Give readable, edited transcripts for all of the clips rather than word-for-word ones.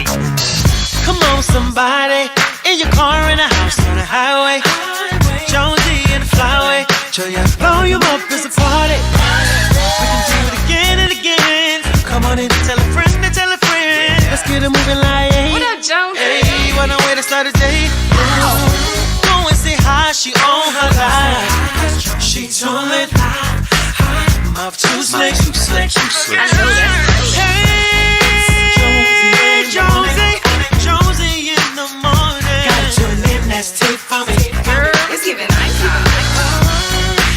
me. Come on, somebody, in your car, in a house, on the highway. Jonesy in the flyway. Show you volume up, it's a party. We can do it again and again. Come on in, tell a friend, and tell a friend. Let's get it moving like, hey. What up, Jonesy? Hey, what a way to start a day. Go and say hi, she on her life. She told it. Mouth too slick, too slick, too slick. I know that. Hey, Jonesy in the morning. Got your lip, that's tape for me. Girl, it's giving nice.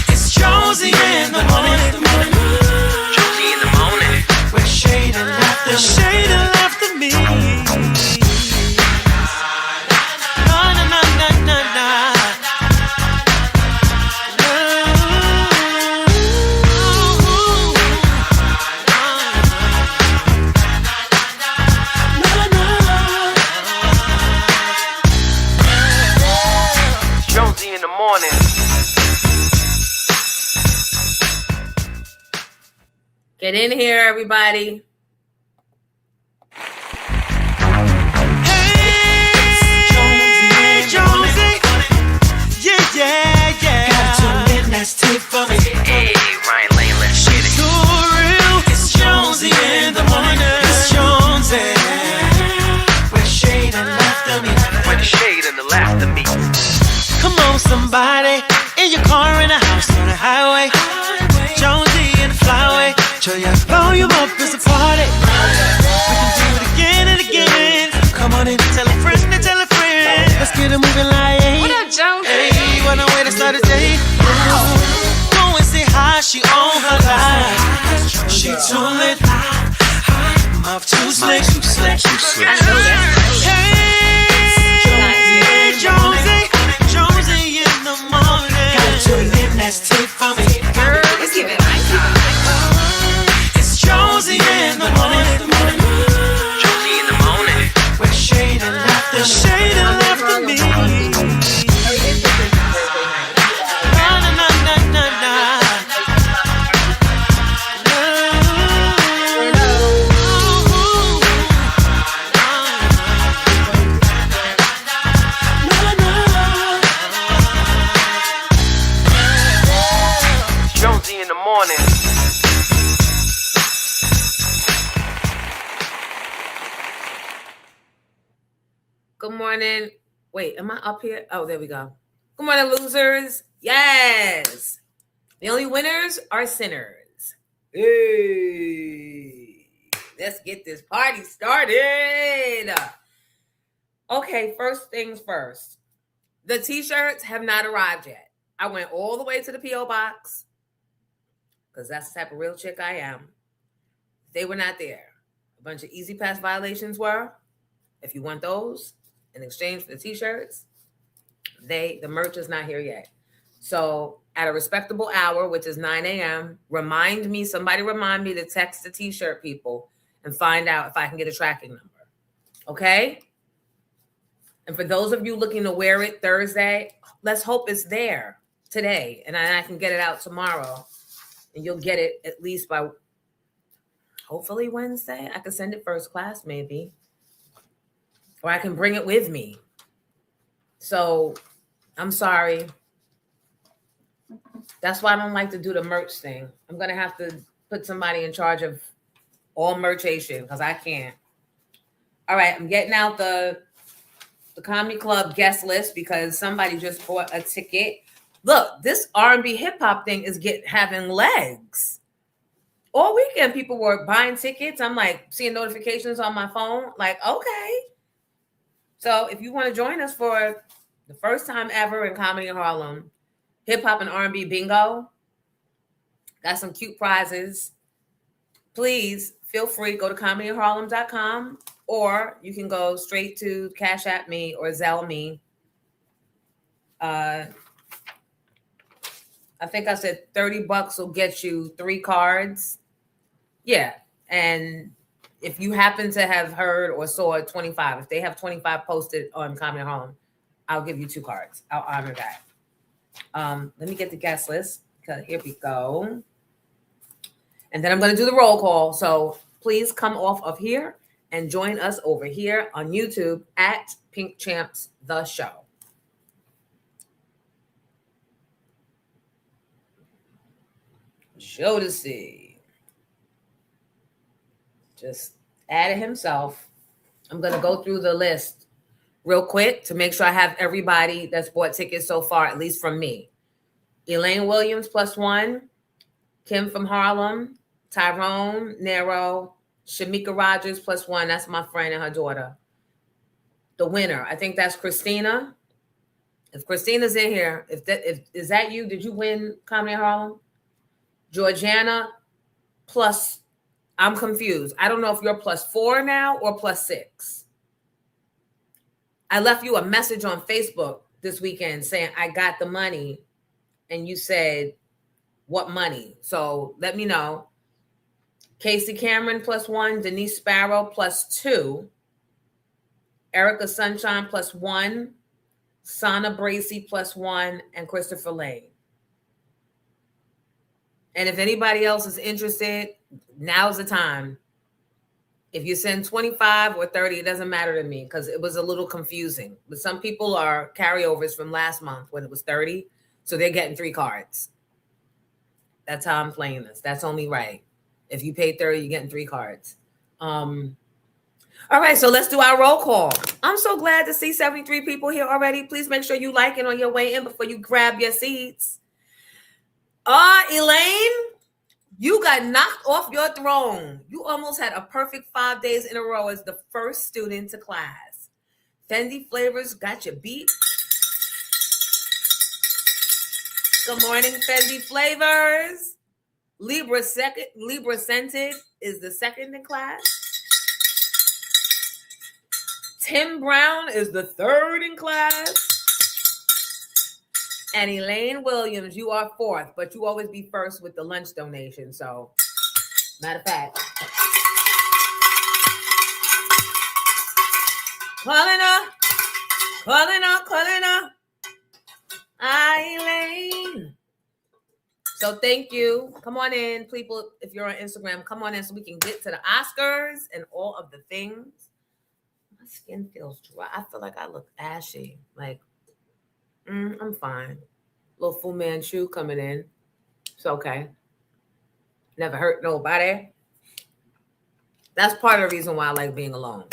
It's Jonesy in the morning. Jonesy in the morning. With shade and laughter, shade and laughter me. Na na na na na na. Jonesy in the morning. Get in here, everybody. Hey, Jonesy. Yeah. Got your midnight tape for me. Hey, Ryan Lane, let's get it. So real. It's Jonesy in the morning. It's Jonesy. With shade and laughter me. With the shade and the laughter me. Come on, somebody, in your car, in a house, on the highway. Jonesy in the flyway. Show you volume up, it's a party. We can do it again and again. Come on in, tell a friend, and tell a friend. Let's get it moving like, hey. What up, Jonesy? Hey, what a way to start a day. Go and say hi, she on her life. She told it. Mouth too slick, too slick, too slick. I know that. Hey, Jonesy in the morning. Got your lip, that's tape for me. Girl, it's giving nice. It's Jonesy in the morning. Jonesy in the morning. With shade and laughter, shade and laughter me. Na na na na na na. Jonesy in the morning. Good morning. Wait, am I up here? Oh, there we go. Good morning, losers. Yes. The only winners are sinners. Hey. Let's get this party started. Okay, first things first. The t-shirts have not arrived yet. I went all the way to the P.O. box because that's the type of real chick I am. They were not there. A bunch of Easy Pass violations were. If you want those in exchange for the t-shirts, the merch is not here yet. So at a respectable hour, which is 9 a.m., somebody remind me to text the t-shirt people and find out if I can get a tracking number. Okay? And for those of you looking to wear it Thursday, let's hope it's there today and I can get it out tomorrow. And you'll get it at least by hopefully Wednesday. I can send it first class maybe. Or I can bring it with me. So I'm sorry. That's why I don't like to do the merch thing. I'm going to have to put somebody in charge of all merchation because I can't. All right, I'm getting out the Comedy Club guest list because somebody just bought a ticket. Look, this R&B hip hop thing is having legs. All weekend, people were buying tickets. I'm like seeing notifications on my phone. Like, okay. So if you want to join us for the first time ever in Comedy in Harlem, hip hop and R&B bingo, got some cute prizes. Please feel free to go to comedyinharlem.com or you can go straight to Cash App me or Zelle me. I think I said $30 will get you 3 cards. Yeah. And if you happen to have heard or saw 25, if they have 25 posted on Comedy in Harlem, I'll give you 2 cards. I'll honor that. Let me get the guest list. Here we go. And then I'm going to do the roll call. So please come off of here and join us over here on YouTube at Pink Champs The Show. Jodeci just added himself. I'm going to go through the list real quick to make sure I have everybody that's bought tickets so far, at least from me. Elaine Williams +1, Kim from Harlem, Tyrone, Nero, Shamika Rogers +1. That's my friend and her daughter. The winner, I think that's Christina. If Christina's in here, if is that you? Did you win Comedy in Harlem? Georgiana plus, I'm confused. I don't know if you're +4 now or +6. I left you a message on Facebook this weekend saying I got the money, and you said, what money? So let me know. Casey Cameron +1, Denise Sparrow +2, Erica Sunshine +1, Sana Bracy +1, and Christopher Lane. And if anybody else is interested, now's the time. If you send 25 or 30, it doesn't matter to me because it was a little confusing. But some people are carryovers from last month when it was 30. So they're getting 3 cards. That's how I'm playing this. That's only right. If you pay 30, you're getting 3 cards. All right, so let's do our roll call. I'm so glad to see 73 people here already. Please make sure you like it on your way in before you grab your seats. Elaine, you got knocked off your throne. You almost had a perfect 5 days in a row as the first student to class. Fendi Flavors got you beat. Good morning, Fendi Flavors. Libra Scented is the second in class. Tim Brown is the third in class. And Elaine Williams, you are fourth, but you always be first with the lunch donation. So, matter of fact. Calling her. Elaine. So thank you. Come on in, people. If you're on Instagram, come on in so we can get to the Oscars and all of the things. My skin feels dry. I feel like I look ashy. Like, I'm fine. Little Fu Manchu coming in. It's okay. Never hurt nobody. That's part of the reason why I like being alone.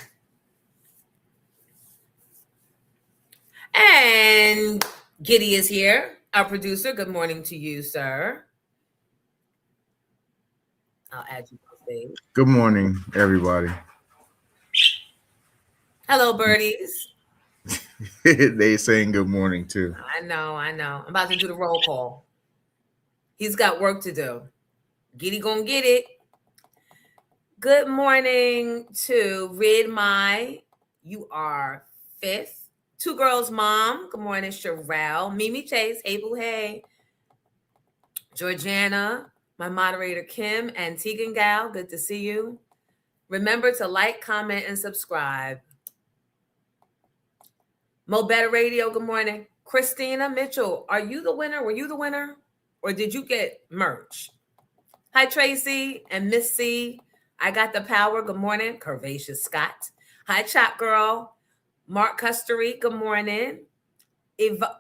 And Giddy is here, our producer. Good morning to you, sir. I'll add you on stage. Good morning, everybody. Hello, birdies. They saying good morning too. I know. I'm about to do the roll call. He's got work to do. Giddy gonna get it. Good morning to Rid Mai. You are 5th. Two Girls Mom. Good morning, Sherelle. Mimi Chase. Hey, boo, hey. Georgiana. My moderator, Kim. And Tegan Gal. Good to see you. Remember to like, comment, and subscribe. Mo Better Radio, good morning. Christina Mitchell, are you the winner? Were you the winner? Or did you get merch? Hi, Tracy and Miss C. I got the power. Good morning. Curvaceous Scott. Hi, Chop Girl. Mark Custery, good morning. Evo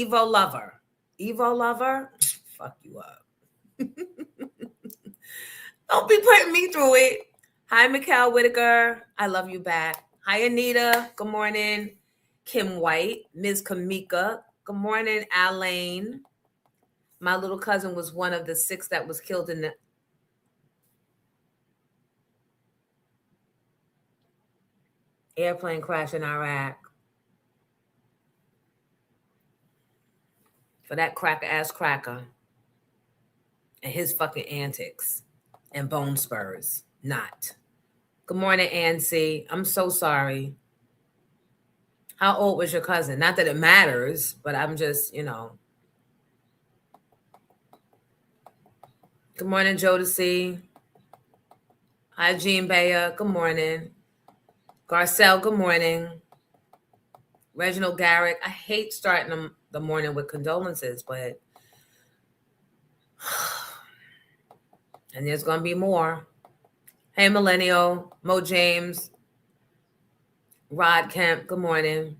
Lover. Evo Lover? Fuck you up. Don't be putting me through it. Hi, Mikhail Whitaker. I love you back. Hi, Anita. Good morning. Kim White. Ms. Kamika. Good morning, Alaine. My little cousin was one of the 6 that was killed in the airplane crash in Iraq. For that cracker-ass cracker and his fucking antics and bone spurs. Not. Good morning, Ancy. I'm so sorry. How old was your cousin? Not that it matters, but I'm just, Good morning, Jodeci. Hi, Jean Bayer. Good morning. Garcelle, good morning. Reginald Garrett. I hate starting the morning with condolences, but and there's going to be more. Hey, Millennial, Mo James, Rod Kemp, good morning.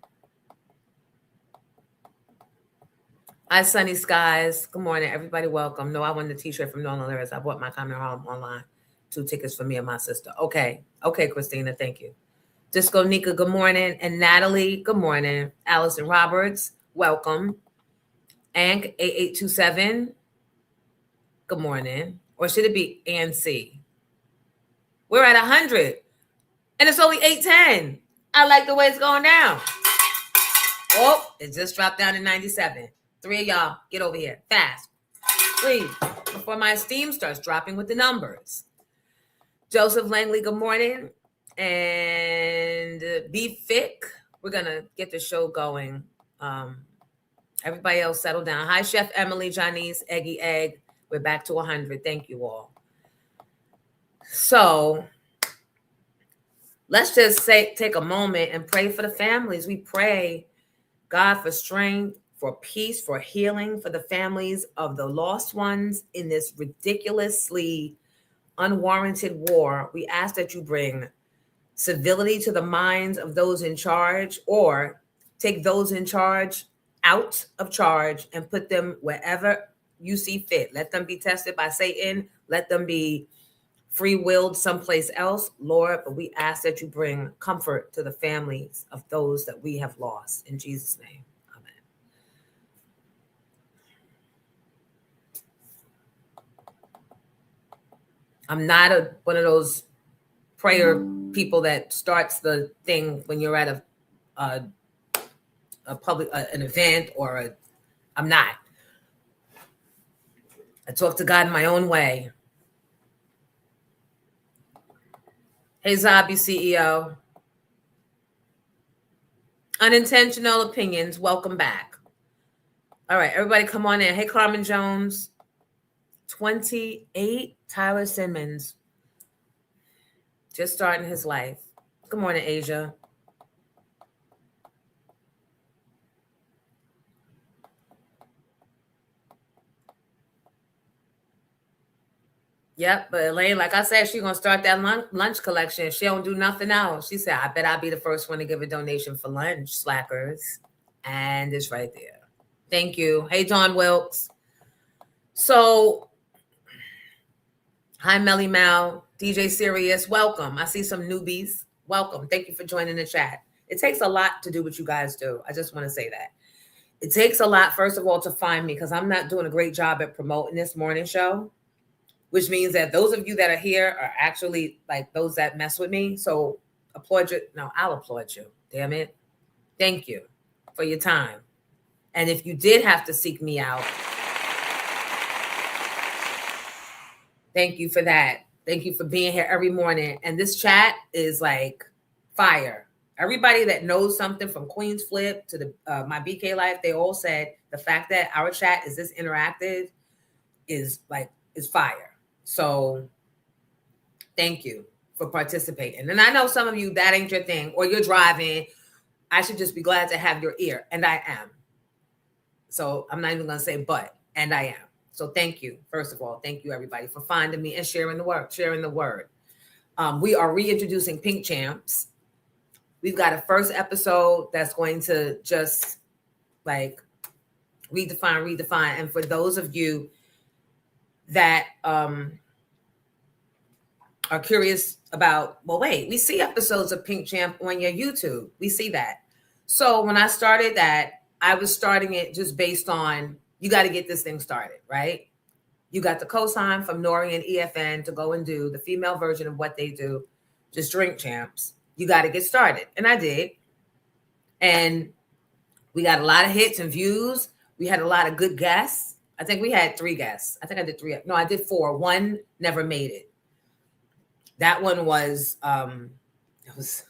Hi, Sunny Skies. Good morning, everybody. Welcome. No, I won the t-shirt from Northern Lyrics. I bought my coming home online. 2 tickets for me and my sister. Okay, Christina, thank you. Disco Nika, good morning. And Natalie, good morning. Allison Roberts, welcome. Ank 8827, good morning. Or should it be Anc? We're at 100, and it's only 8:10. I like the way it's going down. Oh, it just dropped down to 97. 3 of y'all, get over here fast, please, before my esteem starts dropping with the numbers. Joseph Langley, good morning. And Be Fick, we're gonna get the show going. Everybody else settle down. Hi, Chef Emily, Janice, Eggy Egg. We're back to 100. Thank you all. So let's just take a moment and pray for the families. We pray, God, for strength, for peace, for healing, for the families of the lost ones in this ridiculously unwarranted war. We ask that you bring civility to the minds of those in charge, or take those in charge out of charge and put them wherever you see fit. Let them be tested by Satan. Let them be free-willed someplace else, Lord. But we ask that you bring comfort to the families of those that we have lost. In Jesus' name, amen. I'm not one of those prayer people that starts the thing when you're at a public an event or I'm not. I talk to God in my own way. Hey, Zombie CEO. Unintentional opinions. Welcome back. All right, everybody come on in. Hey, Carmen Jones. 28. Tyler Simmons. Just starting his life. Good morning, Asia. Yep, but Elaine, like I said, she's going to start that lunch collection. She don't do nothing else. She said, I bet I'll be the first one to give a donation for lunch, slackers. And it's right there. Thank you. Hey, John Wilkes. So, hi, Melly Mal, DJ Sirius. Welcome. I see some newbies. Welcome. Thank you for joining the chat. It takes a lot to do what you guys do. I just want to say that. It takes a lot, first of all, to find me because I'm not doing a great job at promoting this morning show, which means that those of you that are here are actually like those that mess with me. So applaud you. No, I'll applaud you. Damn it. Thank you for your time. And if you did have to seek me out, thank you for that. Thank you for being here every morning. And this chat is like fire. Everybody that knows something from Queen's Flip to the my BK Life, they all said the fact that our chat is this interactive is fire. So thank you for participating. And I know some of you, that ain't your thing, or you're driving. I should just be glad to have your ear. And I am. So I'm not even going to say but, and I am. So thank you. First of all, thank you everybody for finding me and sharing the word. We are reintroducing Pink Champs. We've got a first episode that's going to just like redefine. And for those of you that are curious about, well, wait, we see episodes of Pink Champ on your YouTube. We see that. So when I started that, I was starting it just based on, you got to get this thing started, right? You got the cosign from Nori and EFN to go and do the female version of what they do, just Drink Champs. You got to get started. And I did. And we got a lot of hits and views. We had a lot of good guests. I think we had 3 guests. I think I did 3. No, I did 4. One never made it. That one was, it was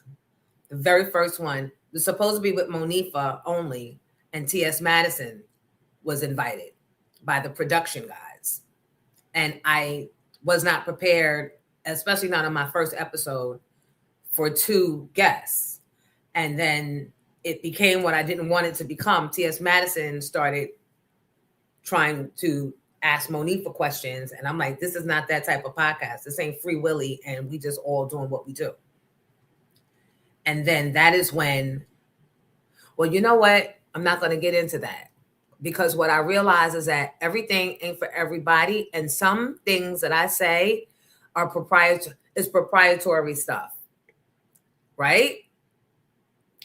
the very first one. It was supposed to be with Monifa only. And T.S. Madison was invited by the production guys. And I was not prepared, especially not on my first episode, for 2 guests. And then it became what I didn't want it to become. T.S. Madison started trying to ask Monique for questions. And I'm like, this is not that type of podcast. This ain't Free Willy, and we just all doing what we do. And then that is when, well, you know what? I'm not going to get into that, because what I realize is that everything ain't for everybody. And some things that I say are proprietary stuff, right?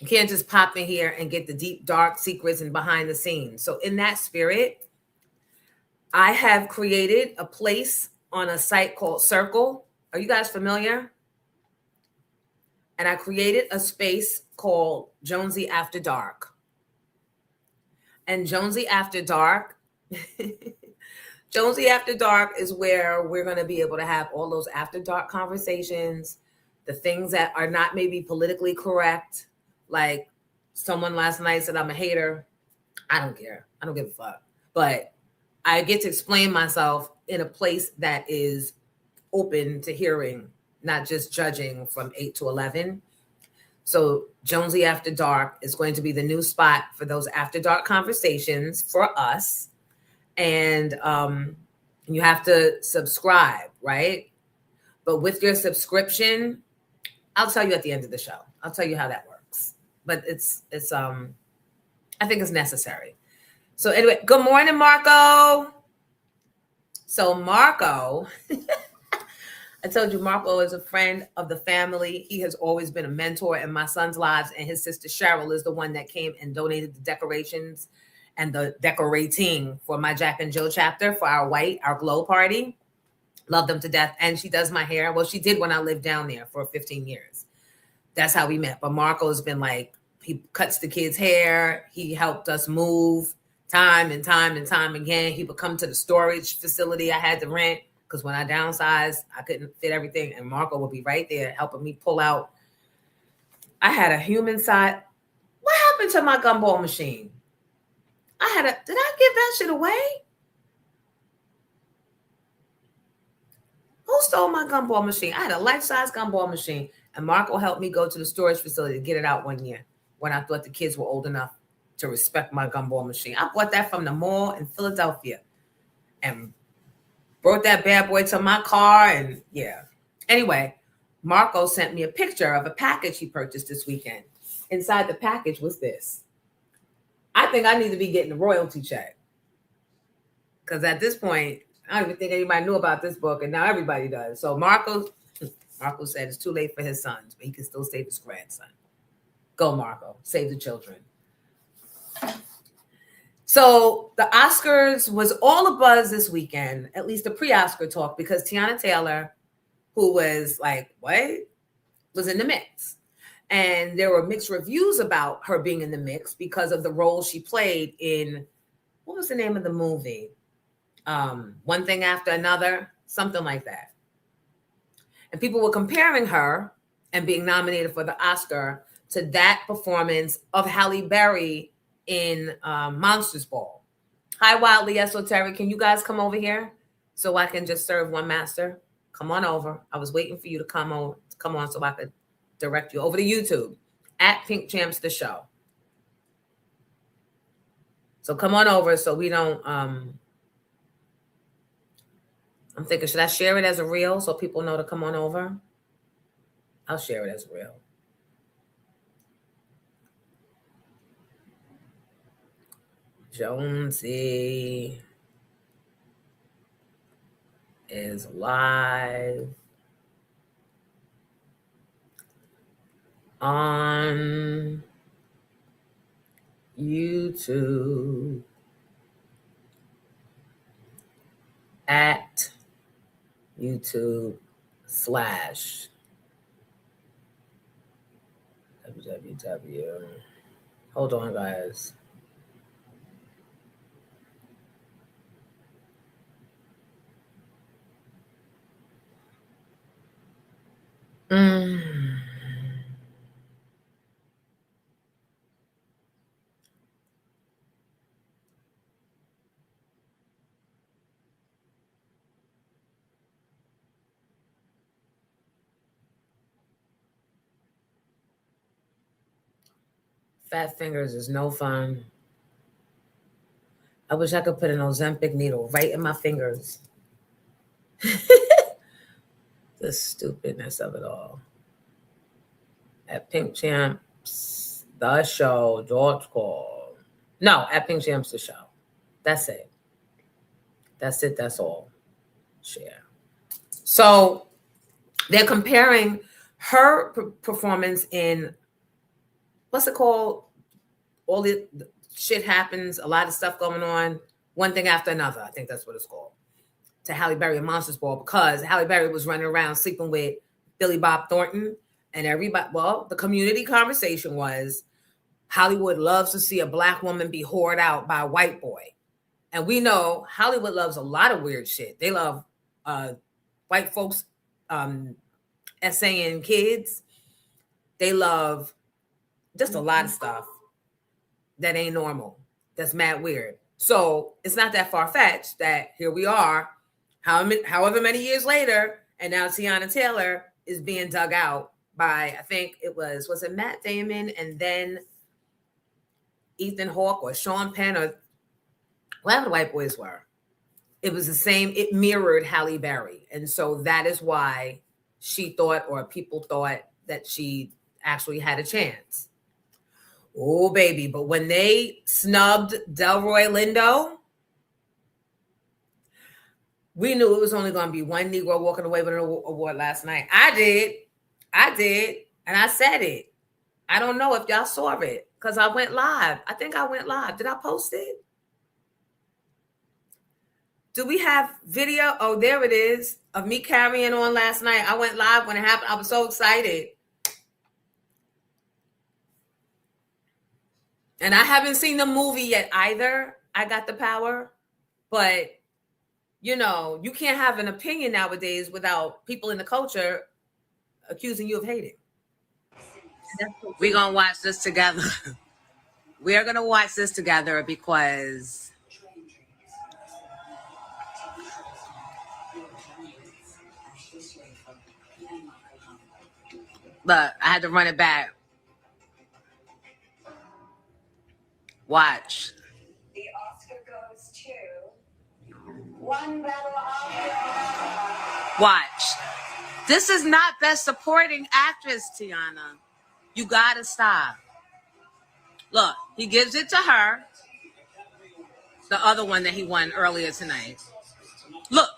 You can't just pop in here and get the deep, dark secrets and behind the scenes. So in that spirit, I have created a place on a site called Circle. Are you guys familiar? And I created a space called Jonesy After Dark. And Jonesy After Dark, Jonesy After Dark is where we're going to be able to have all those after dark conversations, the things that are not maybe politically correct. Like someone last night said I'm a hater. I don't care. I don't give a fuck. But I get to explain myself in a place that is open to hearing, not just judging from 8 to 11. So Jonesy After Dark is going to be the new spot for those after dark conversations for us. And you have to subscribe, right? But with your subscription, I'll tell you at the end of the show. I'll tell you how that works. But it's I think it's necessary. So anyway, good morning, Marco. So Marco, I told you Marco is a friend of the family. He has always been a mentor in my son's lives, and his sister Cheryl is the one that came and donated the decorations and the decorating for my Jack and Jill chapter for our glow party. Love them to death. And she does my hair. Well, she did when I lived down there for 15 years. That's how we met. But Marco's been like, he cuts the kids' hair. He helped us move time and time again. He would come to the storage facility I had to rent, because when I downsized, I couldn't fit everything. And Marco would be right there helping me pull out. I had a human side. What happened to my gumball machine? Did I give that shit away? Who stole my gumball machine? I had a life-size gumball machine. And Marco helped me go to the storage facility to get it out one year when I thought the kids were old enough to respect my gumball machine. I bought that from the mall in Philadelphia and brought that bad boy to my car. And yeah. Anyway, Marco sent me a picture of a package he purchased this weekend. Inside the package was this. I think I need to be getting a royalty check, because at this point, I don't even think anybody knew about this book, and now everybody does. So Marco said it's too late for his sons, but he can still save his grandson. Go, Marco. Save the children. So the Oscars was all a buzz this weekend, at least the pre-Oscar talk, because Teyana Taylor, who was like, what? Was in the mix. And there were mixed reviews about her being in the mix because of the role she played in, what was the name of the movie? One Thing After Another, something like that. And people were comparing her and being nominated for the Oscar to that performance of Halle Berry in Monsters Ball. Hi, Wildly Esoteric. Can you guys come over here so I can just serve one master? Come on over. I was waiting for you to come on so I could direct you over to YouTube at Pink Champs the Show. So come on over so we don't. I'm thinking, should I share it as a reel so people know to come on over? I'll share it as a reel. Jonesy is live on YouTube at YouTube /www. Hold on, guys. Fat fingers is no fun. I wish I could put an Ozempic needle right in my fingers. The stupidness of it all. At Pink Champs, the show, George Call. No, at Pink Champs, the show. That's it. That's it. That's all. Share. So they're comparing her performance in, what's it called? All the shit happens, a lot of stuff going on, one thing after another. I think that's what it's called. To Halle Berry and Monsters Ball, because Halle Berry was running around sleeping with Billy Bob Thornton, and everybody, well, the community conversation was Hollywood loves to see a Black woman be whored out by a white boy. And we know Hollywood loves a lot of weird shit. They love white folks essaying kids. They love just a lot of stuff that ain't normal. That's mad weird. So it's not that far-fetched that here we are, however many years later, and now Teyana Taylor is being dug out by, I think it was it Matt Damon and then Ethan Hawke or Sean Penn or whatever the white boys were. It was the same, it mirrored Halle Berry. And so that is why she thought, or people thought, that she actually had a chance. Oh, baby. But when they snubbed Delroy Lindo, we knew it was only going to be one Negro walking away with an award last night. I did. And I said it. I don't know if y'all saw it because I went live. I think I went live. Did I post it? Do we have video? Oh, there it is, of me carrying on last night. I went live when it happened. I was so excited. And I haven't seen the movie yet either. I Got the Power. But, you know, you can't have an opinion nowadays without people in the culture accusing you of hating. We're going to watch this together. We are going to watch this together because look, I had to run it back. Watch. The Oscar goes to One Battle of Watch. This is not Best Supporting Actress, Teyana. You gotta stop. Look, he gives it to her. The other one that he won earlier tonight. Look.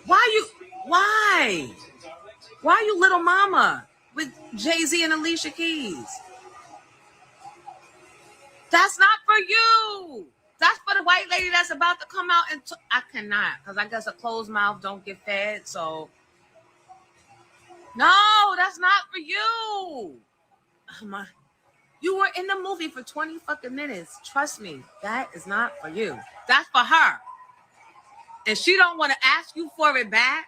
Why you Little Mama with Jay-Z and Alicia Keys? That's not for you. That's for the white lady that's about to come out and I cannot, because I guess a closed mouth don't get fed. So no, that's not for you. You were in the movie for 20 fucking minutes. Trust me, that is not for you. That's for her. And she don't want to ask you for it back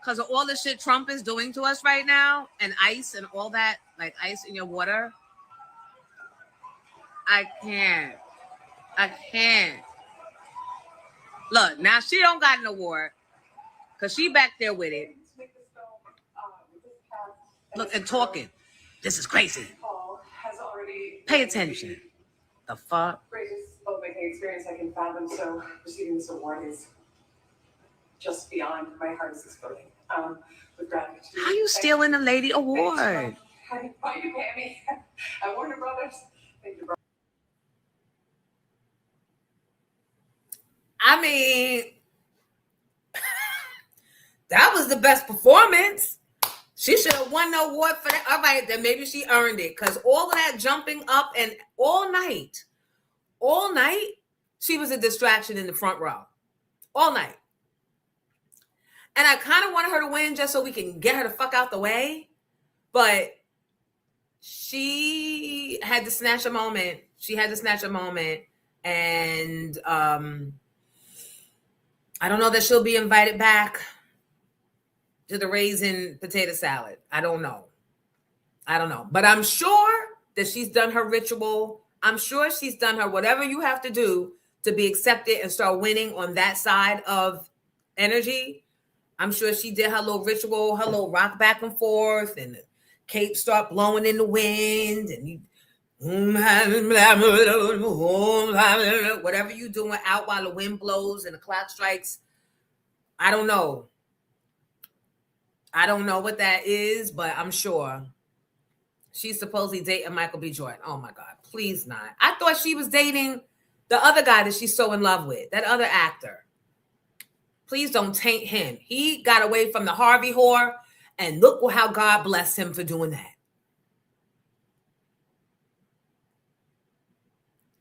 because of all the shit Trump is doing to us right now, and ice and all that, like ice in your water. I can't. Look, now she don't got an award because she back there with it. Look, and talking. This is crazy. Pay attention. The fuck? Greatest filmmaking experience I can fathom, so receiving this award is just beyond. My heart is exploding. With gratitude. How you stealing a lady award? How you pay me? At Warner Brothers. Thank you, bro. I mean, that was the best performance. She should have won the award for that. All right, then maybe she earned it because all of that jumping up and all night, she was a distraction in the front row. All night. And I kind of wanted her to win just so we can get her the fuck out the way. But she had to snatch a moment. And I don't know that she'll be invited back to the raisin potato salad. I don't know. But I'm sure that she's done her ritual. I'm sure she's done her whatever you have to do to be accepted and start winning on that side of energy. I'm sure she did her little ritual, her little rock back and forth, and the cape start blowing in the wind, and you whatever you doing out while the wind blows and the clock strikes. I don't know. I don't know what that is, but I'm sure she's supposedly dating Michael B. Jordan. Oh my God, please not. I thought she was dating the other guy that she's so in love with, that other actor. Please don't taint him. He got away from the Harvey whore, and look how God blessed him for doing that.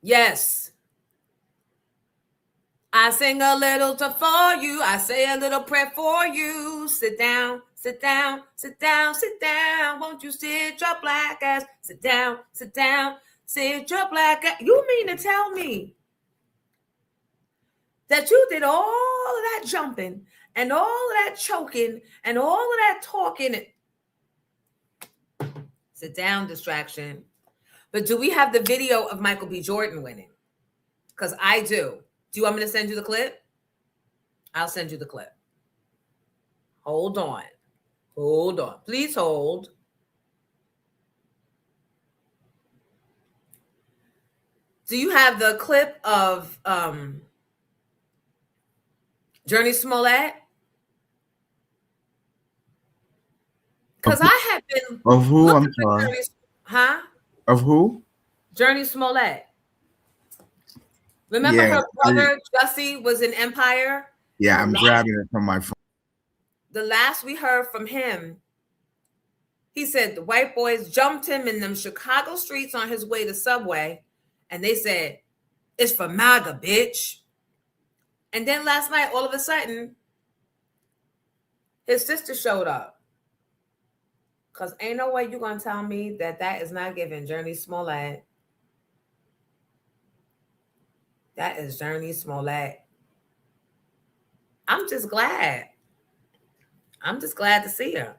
Yes. I sing a little for you. I say a little prayer for you. Sit down, sit down, sit down, sit down. Won't you sit your black ass? Sit down, sit down, sit your black ass. You mean to tell me that you did all of that jumping and all of that choking and all of that talking? Sit down, distraction. But do we have the video of Michael B. Jordan winning? Because I do. Do you want me to send you the clip? I'll send you the clip. Hold on. Hold on. Please hold. Do you have the clip of Journey Smollett? Because I have been... Of who? I'm sorry. Huh? Of who? Journey Smollett. Remember her brother, Jussie, was in Empire? Yeah, I'm grabbing it from my phone. The last we heard from him, he said the white boys jumped him in them Chicago streets on his way to Subway, and they said, it's for MAGA, bitch. And then last night, all of a sudden, his sister showed up. Because ain't no way you're going to tell me that that is not giving Journey Smollett. That is Journey Smollett. I'm just glad. I'm just glad to see her.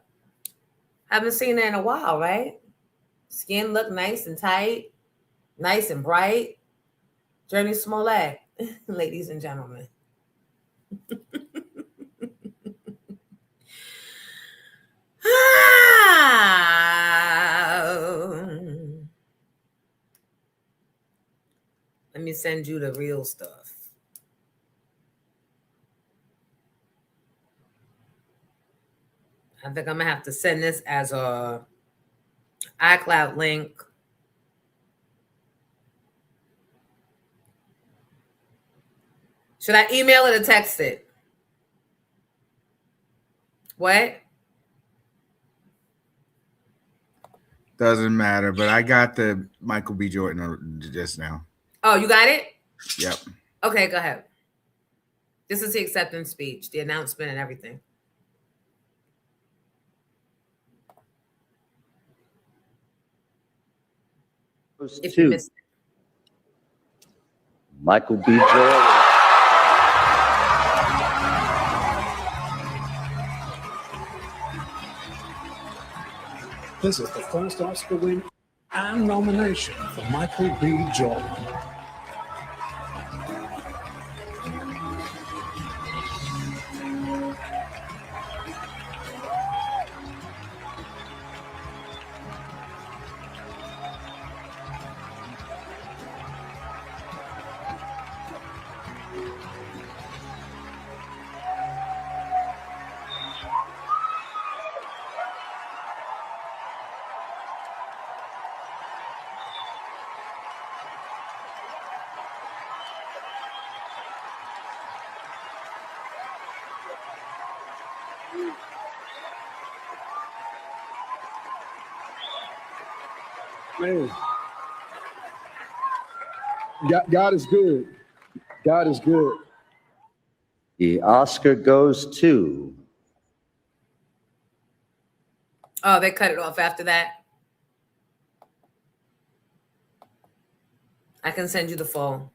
Haven't seen her in a while, right? Skin look nice and tight, nice and bright. Journey Smollett, ladies and gentlemen. Let me send you the real stuff. I think I'm gonna have to send this as a iCloud link. Should I email it or text it? What? Doesn't matter, but I got the Michael B. Jordan just now. Oh, you got it? Yep. Okay, go ahead. This is the acceptance speech, the announcement and everything. If you missed it. Michael B. Jordan. This is the first Oscar win and nomination for Michael B. Jordan. Man, God is good. God is good. The Oscar goes to... Oh, they cut it off after that. I can send you the full.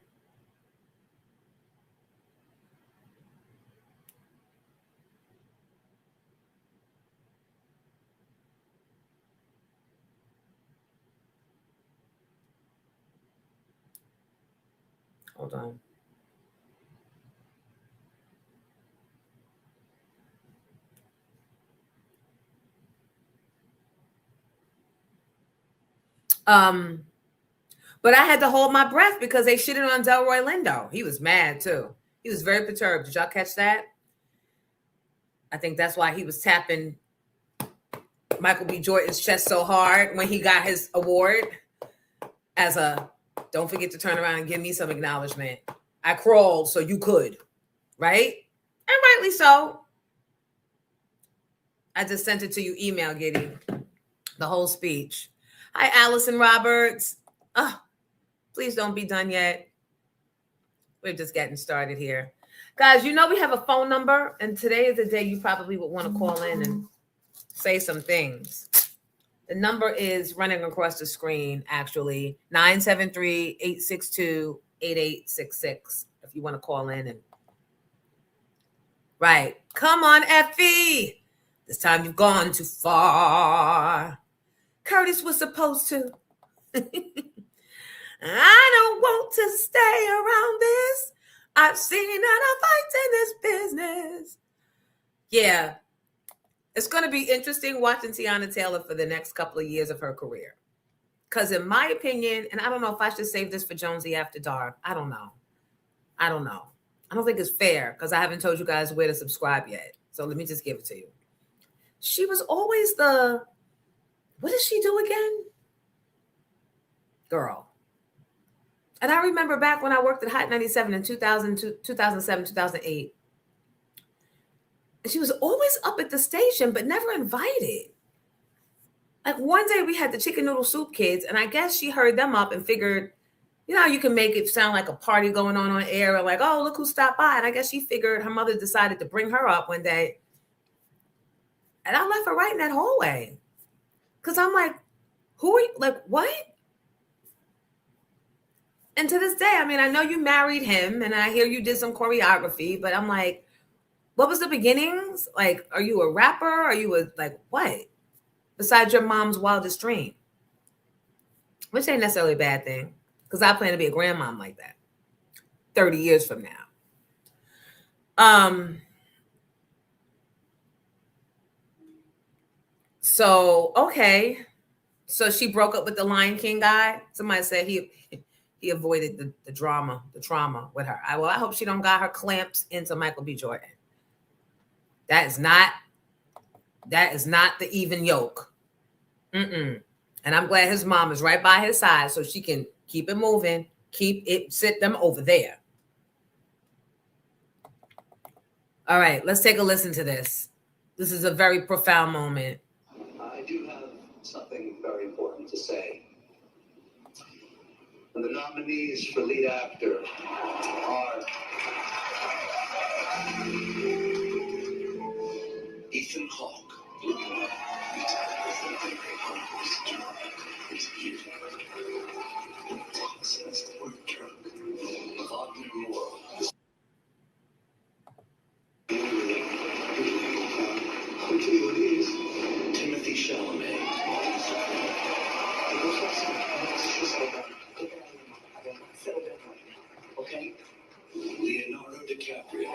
Hold on. But I had to hold my breath because they shitted on Delroy Lindo. He was mad too. He was very perturbed. Did y'all catch that? I think that's why he was tapping Michael B. Jordan's chest so hard when he got his award as a, don't forget to turn around and give me some acknowledgement. I crawled so you could, right? And rightly so. I just sent it to you email, Giddy. The whole speech. Hi, Allison Roberts. Oh, please don't be done yet. We're just getting started here. Guys, you know we have a phone number, and today is the day you probably would want to call in and say some things. The number is running across the screen, actually, 973-862-8866, if you want to call in. And right. Come on, Effie. This time you've gone too far. Curtis was supposed to. I don't want to stay around this. I've seen enough fights in this business. Yeah. It's going to be interesting watching Teyana Taylor for the next couple of years of her career. Because in my opinion, and I don't know if I should save this for Jonesy After Dark. I don't know. I don't think it's fair because I haven't told you guys where to subscribe yet. So let me just give it to you. She was always the, what does she do again? Girl. And I remember back when I worked at Hot 97 in 2007, 2008. And she was always up at the station, but never invited. Like one day we had the Chicken Noodle Soup kids, and I guess she heard them up and figured, you know, you can make it sound like a party going on air, or like, oh, look who stopped by. And I guess she figured her mother decided to bring her up one day. And I left her right in that hallway. Because I'm like, who are you? Like, what? And to this day, I mean, I know you married him and I hear you did some choreography, but I'm like, what was the beginnings? Like, are you a rapper? Are you like, what? Besides your mom's wildest dream. Which ain't necessarily a bad thing. Because I plan to be a grandmom like that 30 years from now. So, okay. So she broke up with the Lion King guy. Somebody said he avoided the trauma with her. I hope she don't got her clamped into Michael B. Jordan. That is not the even yoke. And I'm glad his mom is right by his side so she can keep it moving, sit them over there. All right, let's take a listen to this. This is a very profound moment. I do have something very important to say. And the nominees for lead actor are Ethan Hawke. Wagner Moore. I'll tell you what it is. Timothy Chalamet. Okay? Leonardo DiCaprio.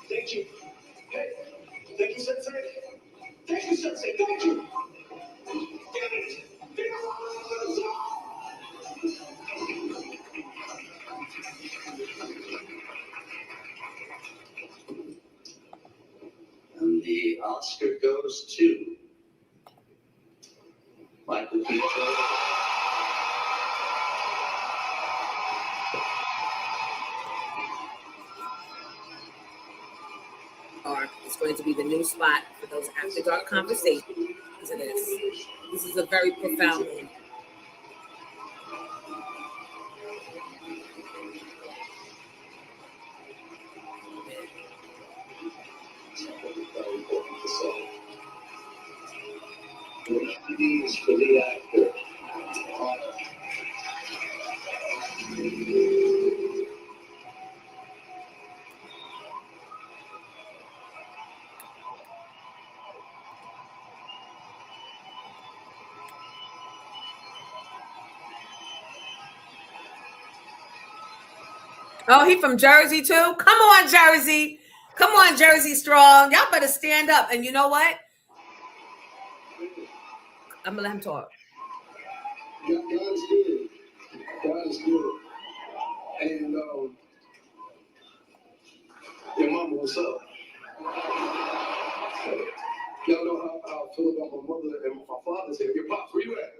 Thank you. Hey, thank you, Sensei. Thank you, Sensei. Thank you. Damn it. And the Oscar goes to Michael B. Jordan. It's going to be the new spot for those after dark conversations. This is a very profound one. Something very important to say. The nominees for lead actor are Oh, he from Jersey too? Come on, Jersey. Come on, Jersey Strong. Y'all better stand up. And you know what? I'm gonna let him talk. God is good. God is good. And yeah, mama, what's up? Y'all know how I feel about my mother and my father's here. Your pops, where you at?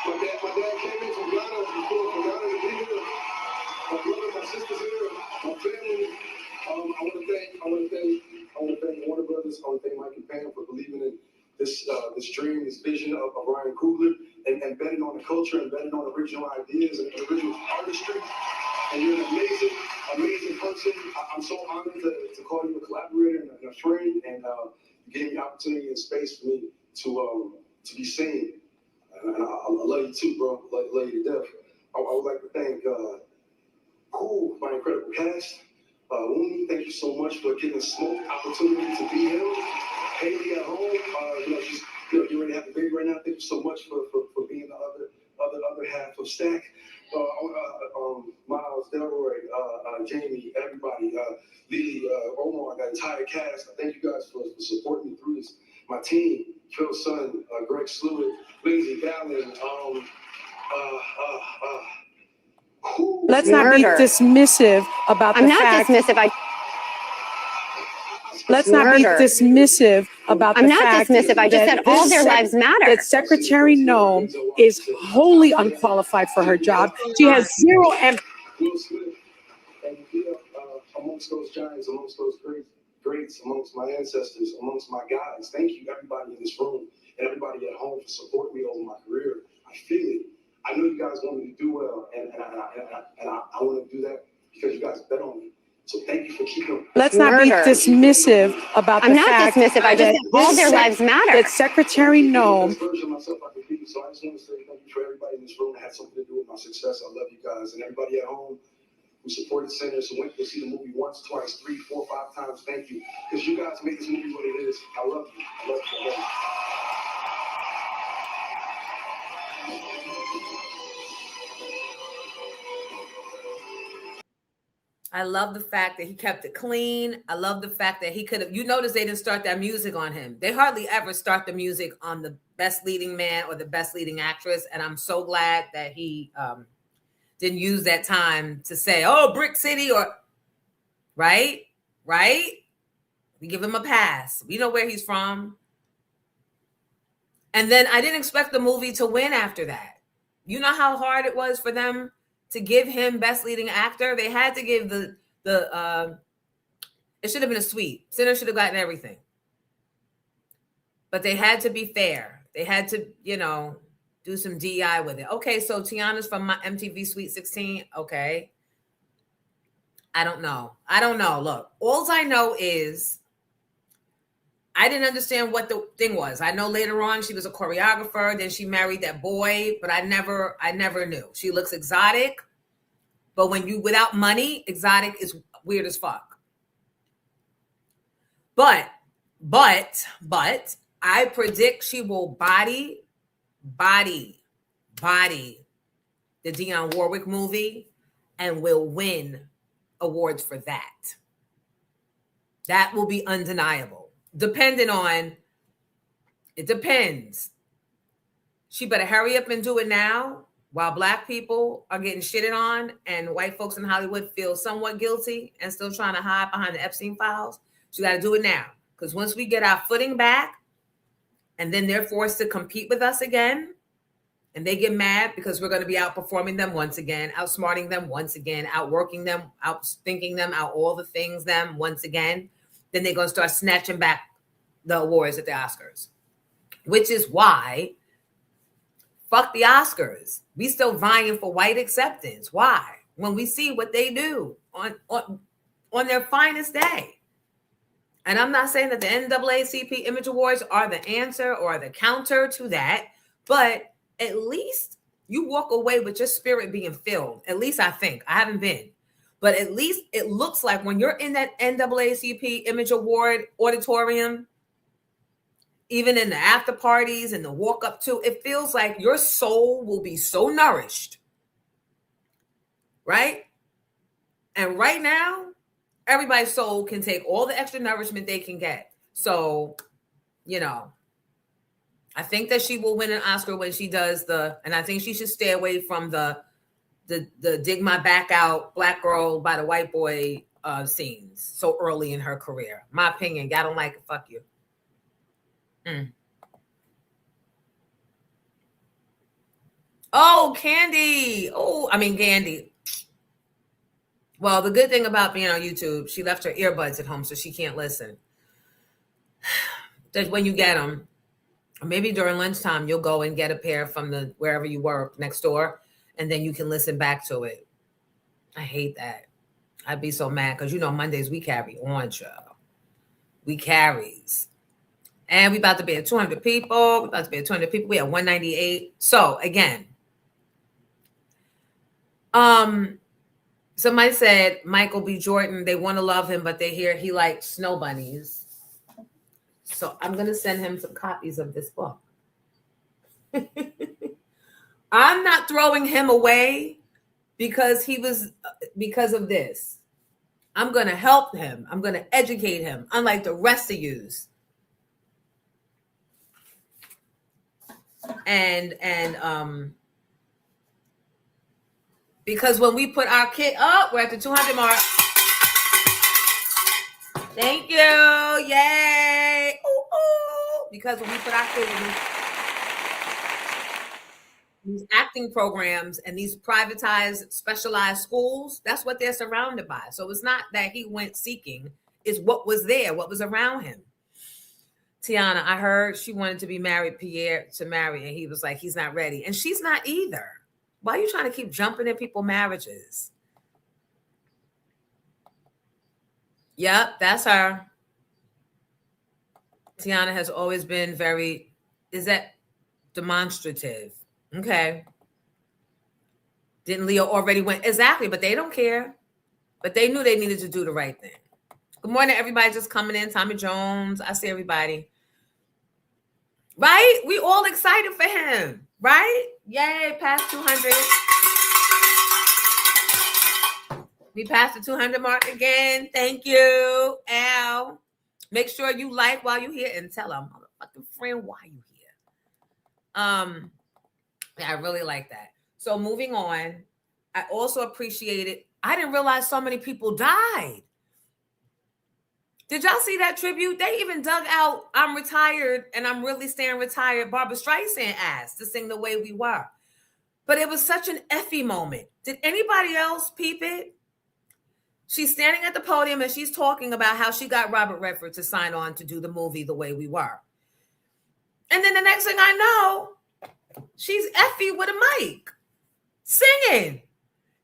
My dad came in from Ghana before, from Ghana to be here. My brother, my sister's here, my family. I want to thank Warner Brothers. I want to thank Mike and Pam for believing in this dream, this vision of Ryan Coogler, and betting on the culture and betting on original ideas and original artistry. And you're an amazing person. I'm so honored to call you a collaborator and a friend, and you gave me opportunity and space for me to be seen. And I love you too, bro. Love you to death. I would like to thank my incredible cast. Wumi, thank you so much for giving Smoke opportunity to be him. Haley at home, she's you already have the baby right now. Thank you so much for being the other half of Stack. Miles, Delroy, Jamie, everybody, Lily, Omar, that entire cast. I thank you guys for supporting me through this. My team, Phil Sun, Greg Sluitt, Lindsay Gallon, Let's not be dismissive about the fact. Let's not be dismissive about the fact. I just said all their lives matter. That Secretary Noem is wholly unqualified for her job. She has zero empathy. Will Smith, and amongst those giants, amongst those greats, amongst my ancestors, amongst my guys. Thank you, everybody in this room and everybody at home for supporting me over my career. I feel it. I know you guys want me to do well, and I want to do that because you guys bet on me. So thank you for keeping. Let's not be dismissive about the fact. I'm not dismissive. I just said all their lives matter. That Secretary Noem. So I just want to say thank you for everybody in this room that had something to do with my success. I love you guys and everybody at home who supported Sinners, who went to see the movie once, twice, 3, 4, 5 times. Thank you, because you guys made this movie what it is. I love you. I love you. I love you. I love the fact that he kept it clean. I love the fact that he could have, you notice they didn't start that music on him. They hardly ever start the music on the best leading man or the best leading actress. And I'm so glad that he didn't use that time to say, oh, Brick City or, right? We give him a pass. We know where he's from. And then I didn't expect the movie to win after that. You know how hard it was for them to give him best leading actor? They had to give it should have been a sweep. Sinner should have gotten everything. But they had to be fair. They had to, do some DI with it. Okay, so Teyana's from my MTV Sweet 16. Okay. I don't know. Look, all I know is I didn't understand what the thing was. I know later on she was a choreographer. Then she married that boy, but I never knew. She looks exotic, but when you without money, exotic is weird as fuck. But I predict she will body the Dionne Warwick movie and will win awards for that. That will be undeniable. It depends. She better hurry up and do it now while Black people are getting shitted on and white folks in Hollywood feel somewhat guilty and still trying to hide behind the Epstein files. She got to do it now. Because once we get our footing back and then they're forced to compete with us again and they get mad because we're going to be outperforming them once again, outsmarting them once again, outworking them, outthinking them, out all the things them once again, then they're going to start snatching back the awards at the Oscars, which is why fuck the Oscars. We still vying for white acceptance. Why? When we see what they do on their finest day. And I'm not saying that the NAACP Image Awards are the answer or the counter to that, but at least you walk away with your spirit being filled. At least I think. I haven't been. But at least it looks like when you're in that NAACP Image Award auditorium, even in the after parties and the walk up to, it feels like your soul will be so nourished. Right? And right now, everybody's soul can take all the extra nourishment they can get. So, you know, I think that she will win an Oscar when she does and I think she should stay away from the dig my back out black girl by the white boy scenes so early in her career. My opinion. Y'all don't like it, fuck you. Oh, Candy. Gandhi. Well, the good thing about being on YouTube, she left her earbuds at home so she can't listen. That when you get them, maybe during lunchtime, you'll go and get a pair from wherever you work next door, and then you can listen back to it. I hate that. I'd be so mad because, Mondays we carry on, y'all. We carries. And we about to be at 200 people. We have 198. So, again, somebody said Michael B. Jordan, they want to love him, but they hear he likes snow bunnies. So I'm going to send him some copies of this book. I'm not throwing him away because of this. I'm going to help him. I'm going to educate him, unlike the rest of yous. And because when we put our kid up, we're at the 200 mark. Thank you. Yay. Ooh, ooh. Because when we put our kids in these acting programs and these privatized, specialized schools, that's what they're surrounded by. So it's not that he went seeking, it's what was there, what was around him. Teyana, I heard she wanted to be married, Pierre to marry, and he was like, he's not ready. And she's not either. Why are you trying to keep jumping in people's marriages? Yep, that's her. Teyana has always been demonstrative? Okay. Didn't Leo already went? Exactly, but they don't care. But they knew they needed to do the right thing. Good morning, everybody just coming in. Tommy Jones, I see everybody. Right? We all excited for him, right? Yay, past 200. We passed the 200 mark again. Thank you, Al. Make sure you like while you're here and tell a motherfucking friend why you're here. Yeah, I really like that. So moving on, I also appreciate it. I didn't realize so many people died. Did y'all see that tribute? They even dug out I'm Retired and I'm Really Staying Retired Barbara Streisand asked to sing The Way We Were. But it was such an Effie moment. Did anybody else peep it? She's standing at the podium and she's talking about how she got Robert Redford to sign on to do the movie The Way We Were. And then the next thing I know, she's Effie with a mic, singing.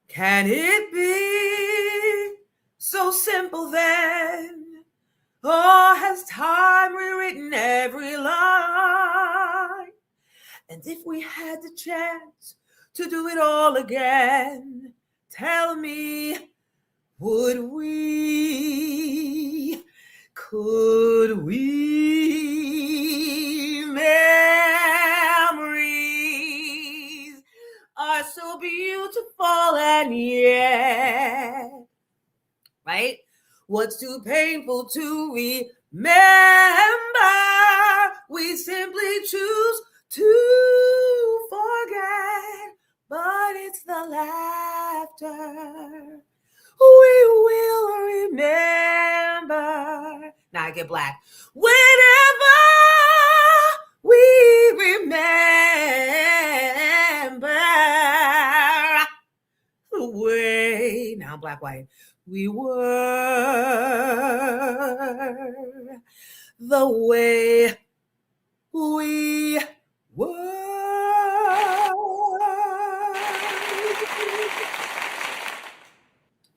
Can it be so simple then? Or has time rewritten every line? And if we had the chance to do it all again, tell me, would we? Could we? Memories are so beautiful and yet, right? What's too painful to remember? We simply choose to forget, but it's the laughter we will remember. Now I get black. Whenever we remember the way, now I'm black, white, we were, the way we were.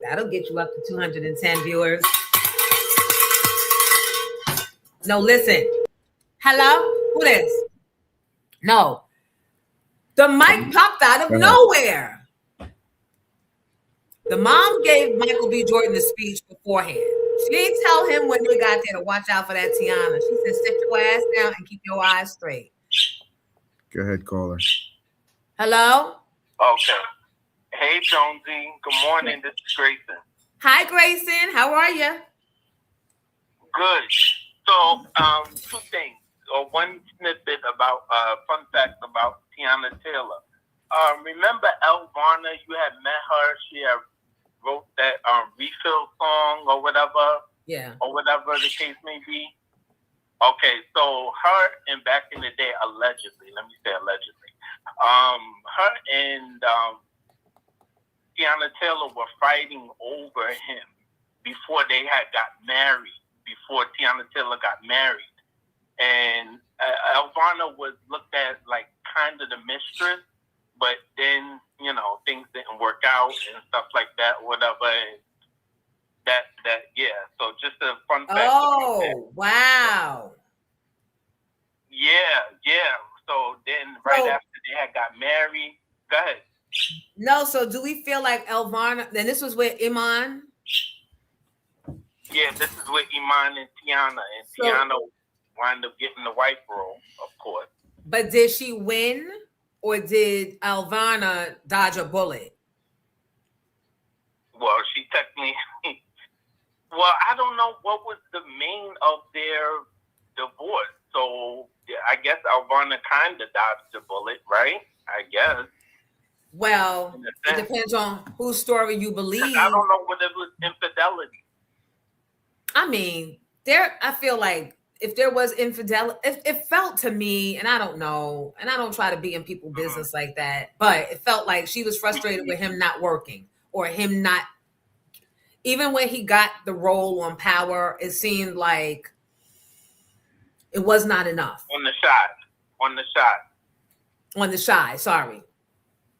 That'll get you up to 210 viewers. No, listen. Hello? Who this? No. The mic popped out of nowhere. The mom gave Michael B. Jordan the speech beforehand. She didn't tell him when they got there to watch out for that Teyana. She said, sit your ass down and keep your eyes straight. Go ahead, caller. Hello? Okay. Hey, Jonesy. Good morning. This is Grayson. Hi, Grayson. How are you? Good. So, two things. One snippet about fun fact about Teyana Taylor. Remember Elvana? You had met her. She had wrote that refill song or whatever. Yeah. Or whatever the case may be. Okay, so her and back in the day, allegedly, let me say allegedly, her and Teyana Taylor were fighting over him before they had got married, before Teyana Taylor got married. And Elvana was looked at like kind of the mistress, but then, you know, things didn't work out and stuff like that, whatever. And yeah. So just a fun fact. Oh, wow. Yeah. So then right after they had got married, go ahead. No, so do we feel like Elvana, then this was with Iman? Yeah, this is with Iman and Teyana. And Teyana wound up getting the wife role, of course. But did she win or did Elvana dodge a bullet? Well, she technically... Well, I don't know what was the main of their divorce. So I guess Elvana kind of dodged the bullet, right? I guess. Well, it depends on whose story you believe. I don't know whether it was infidelity. I mean, I feel like if there was infidelity, it felt to me, and I don't know, and I don't try to be in people's business like that, but it felt like she was frustrated with him not working or him not. Even when he got the role on Power, it seemed like it was not enough. On the Shy, sorry.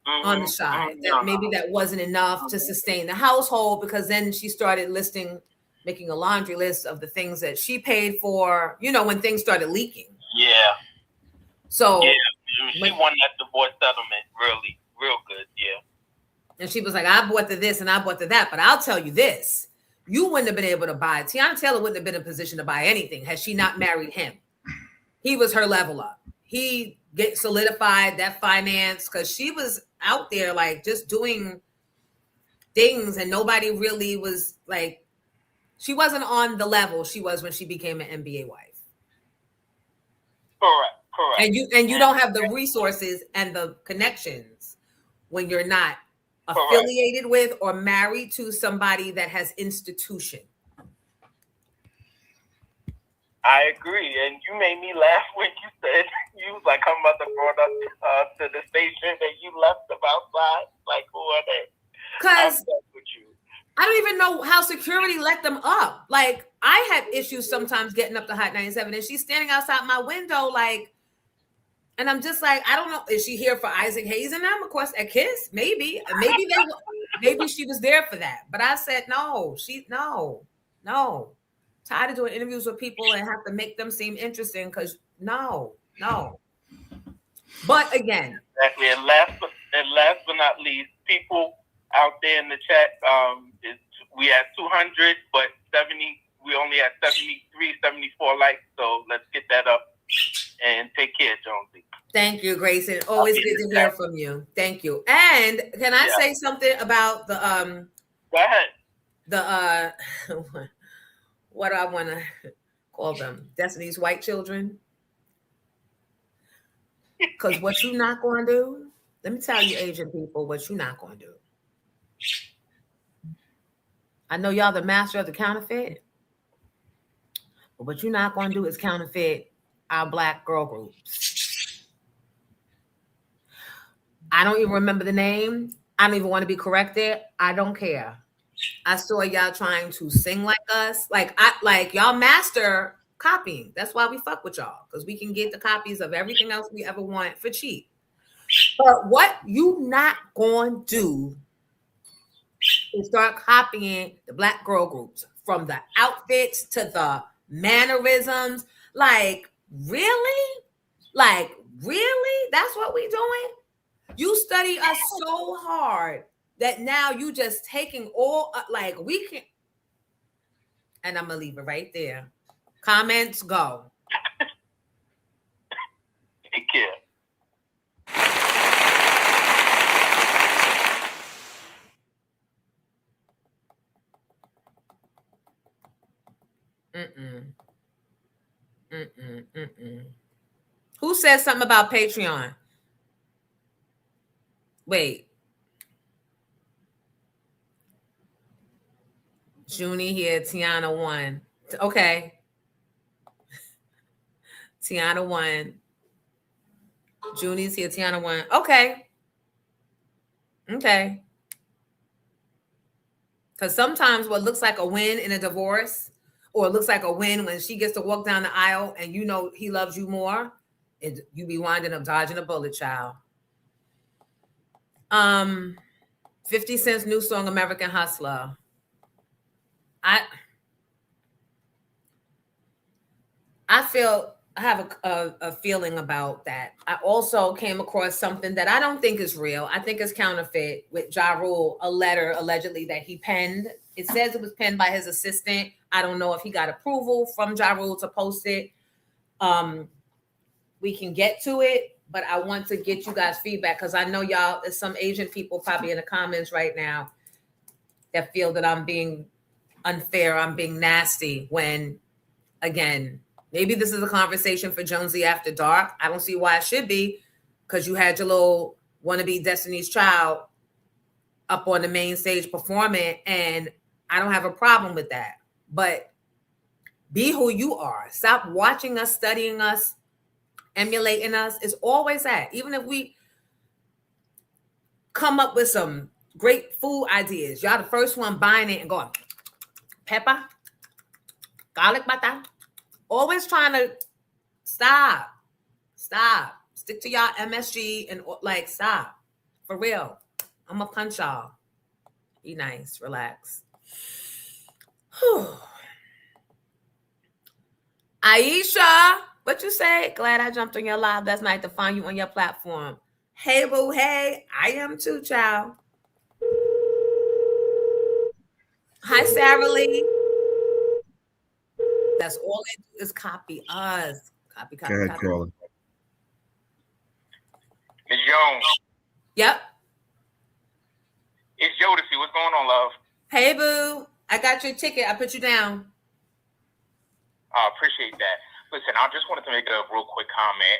Mm-hmm. On the Shy. Maybe that wasn't enough to sustain the household, because then she started making a laundry list of the things that she paid for, you know, when things started leaking. Yeah. So yeah, she won that divorce settlement really, real good, yeah. And she was like, I bought the this and I bought the that. But I'll tell you this, you wouldn't have been able to buy. Teyana Taylor wouldn't have been in a position to buy anything had she not married him. He was her level up. He solidified that finance because she was out there like just doing things and nobody really was like, she wasn't on the level she was when she became an NBA wife. Correct. And you don't have the resources and the connections when you're not affiliated with or married to somebody that has institution. I agree, and you made me laugh when you said you was like her mother brought up to the station and you left them outside. Like, who are they? Because I don't even know how security let them up. Like, I have issues sometimes getting up to Hot 97, and she's standing outside my window, like. And I'm just like, I don't know. Is she here for Isaac Hayes and them? Of course, a kiss, maybe she was there for that. But I said, no. Tired of doing interviews with people and have to make them seem interesting because no. But again, exactly. And last but not least, people out there in the chat, we had 200, but 70. We only had 73, 74 likes. So let's get that up. And take care, Jonesy. Thank you, Grayson. Always good to hear from you. Thank you. And can I say something about the Go ahead. The what do I want to call them? Destiny's white children. Because what you're not going to do, let me tell you, Asian people, what you're not going to do. I know y'all the master of the counterfeit, but what you're not going to do is counterfeit our Black girl groups. I don't even remember the name. I don't even want to be corrected. I don't care. I saw y'all trying to sing like us. Like y'all master copying. That's why we fuck with y'all, because we can get the copies of everything else we ever want for cheap. But what you not going to do is start copying the Black girl groups, from the outfits to the mannerisms. Like, really? That's what we doing? You study us so hard that now you just taking all, like, we can. And I'm going to leave it right there. Comments, go. Take care. Who said something about Patreon? Wait. Junie here, Teyana 1. Okay. Teyana 1. Junie's here, Teyana 1. Okay. Okay. Because sometimes what looks like a win in a divorce, or it looks like a win when she gets to walk down the aisle and you know he loves you more, you be winding up dodging a bullet, child. 50 Cent's new song, American Hustler. I have a feeling about that. I also came across something that I don't think is real. I think it's counterfeit with Ja Rule, a letter allegedly that he penned. It says it was penned by his assistant. I don't know if he got approval from Ja Rule to post it. We can get to it, but I want to get you guys feedback because I know y'all, there's some Asian people probably in the comments right now that feel that I'm being unfair, I'm being nasty when, again, maybe this is a conversation for Jonesy After Dark. I don't see why it should be, because you had your little wannabe Destiny's Child up on the main stage performing, and I don't have a problem with that. But be who you are. Stop watching us, studying us, emulating us. It's always that. Even if we come up with some great food ideas, y'all the first one buying it and going, pepper, garlic butter. Always trying to stop. Stick to y'all MSG and like stop. For real. I'm gonna punch y'all. Be nice, relax. Whew. Aisha, what you say? Glad I jumped on your live last night to find you on your platform. Hey, boo, hey. I am too, child. Hi, Sarah Lee. That's all they do is copy us. Copy. Go ahead, caller. Ms. Jones. Yep. It's Jodeci. What's going on, love? Hey, boo. I got your ticket. I put you down. I appreciate that. Listen, I just wanted to make a real quick comment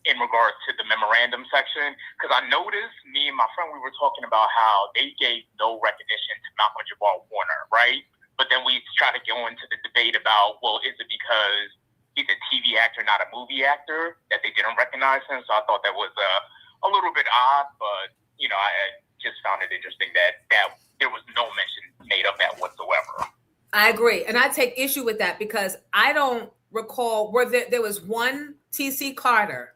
in regards to the memorandum section, because I noticed, me and my friend, we were talking about how they gave no recognition to Malcolm Jamal Warner, right? But then we try to go into the debate about, well, is it because he's a TV actor, not a movie actor, that they didn't recognize him? So I thought that was a little bit odd, but, you know, I just found it interesting that there was no mention made of that whatsoever. I agree. And I take issue with that because I don't recall where there was one T.C. Carter.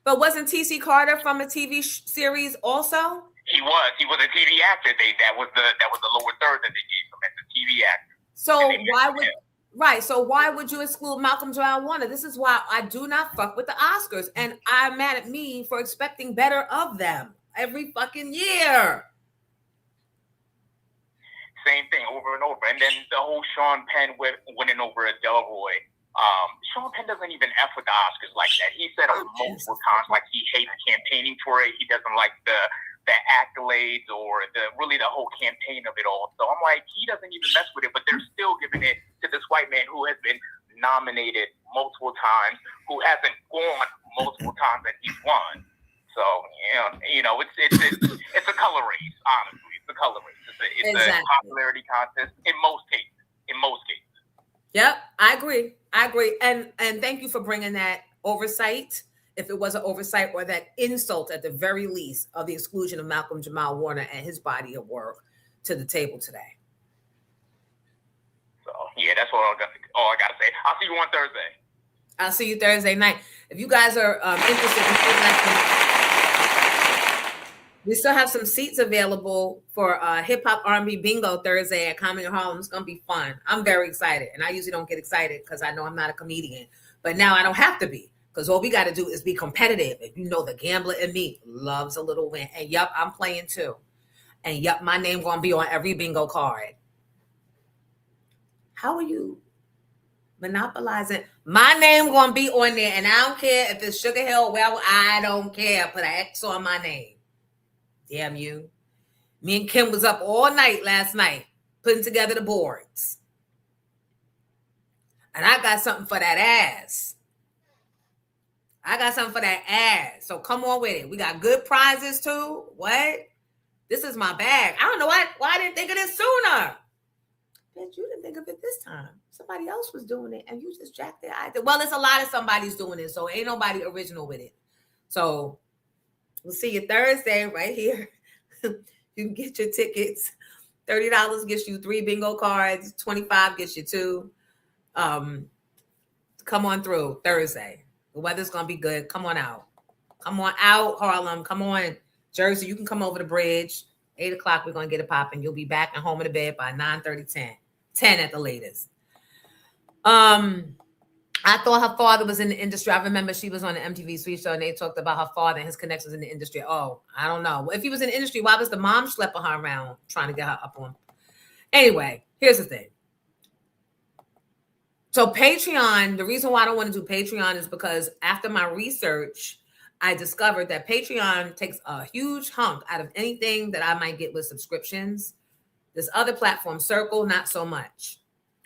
But wasn't T.C. Carter from a TV series also? He was a TV actor. That was the lower third that they gave him as a TV actor. So why would you exclude Malcolm Jamal Warner? This is why I do not fuck with the Oscars, and I'm mad at me for expecting better of them every fucking year. Same thing over and over, and then the whole Sean Penn winning over a Delroy. Sean Penn doesn't even F with the Oscars like that. He said multiple times like he hates campaigning for it. He doesn't like the accolades or the whole campaign of it all. So I'm like, he doesn't even mess with it, but they're still giving it to this white man who has been nominated multiple times, who hasn't won multiple times that he's won. So you know, it's a color race. Honestly, it's a color race. It's a popularity contest in most cases. Yep, I agree. And thank you for bringing that oversight, if it was an oversight, or that insult at the very least of the exclusion of Malcolm Jamal Warner and his body of work to the table today. So yeah, that's all I gotta say. I'll see you on Thursday. I'll see you Thursday night. If you guys are interested in we still have some seats available for Hip Hop R&B Bingo Thursday at Comedy Harlem. It's going to be fun. I'm very excited. And I usually don't get excited because I know I'm not a comedian. But now I don't have to be, because all we got to do is be competitive. And you know the gambler in me loves a little win. And yep, I'm playing too. And yep, my name going to be on every bingo card. How are you monopolizing? My name going to be on there. And I don't care if it's Sugar Hill. Well, I don't care. Put an X on my name. Damn you. Me and Kim was up all night last night putting together the boards. And I got something for that ass. I got something for that ass. So come on with it. We got good prizes too. What? This is my bag. I don't know why I didn't think of this sooner. Bitch, you didn't think of it this time. Somebody else was doing it and you just jacked their idea. Well, it's a lot of somebody's doing it, so ain't nobody original with it. So we'll see you Thursday right here. You can get your tickets. $30 gets you 3 bingo cards. $25 gets you 2. Come on through Thursday. The weather's gonna be good. Come on out. Come on out, Harlem. Come on, Jersey. You can come over the bridge. 8 o'clock, we're gonna get it popping. You'll be back and home in the bed by 9:30, 10 at the latest. I thought her father was in the industry. I remember she was on the MTV Sweet Show and they talked about her father and his connections in the industry. Oh, I don't know. If he was in the industry, why was the mom schlepping her around trying to get her up on? Anyway, here's the thing. So Patreon, the reason why I don't want to do Patreon is because after my research, I discovered that Patreon takes a huge hunk out of anything that I might get with subscriptions. This other platform, Circle, not so much.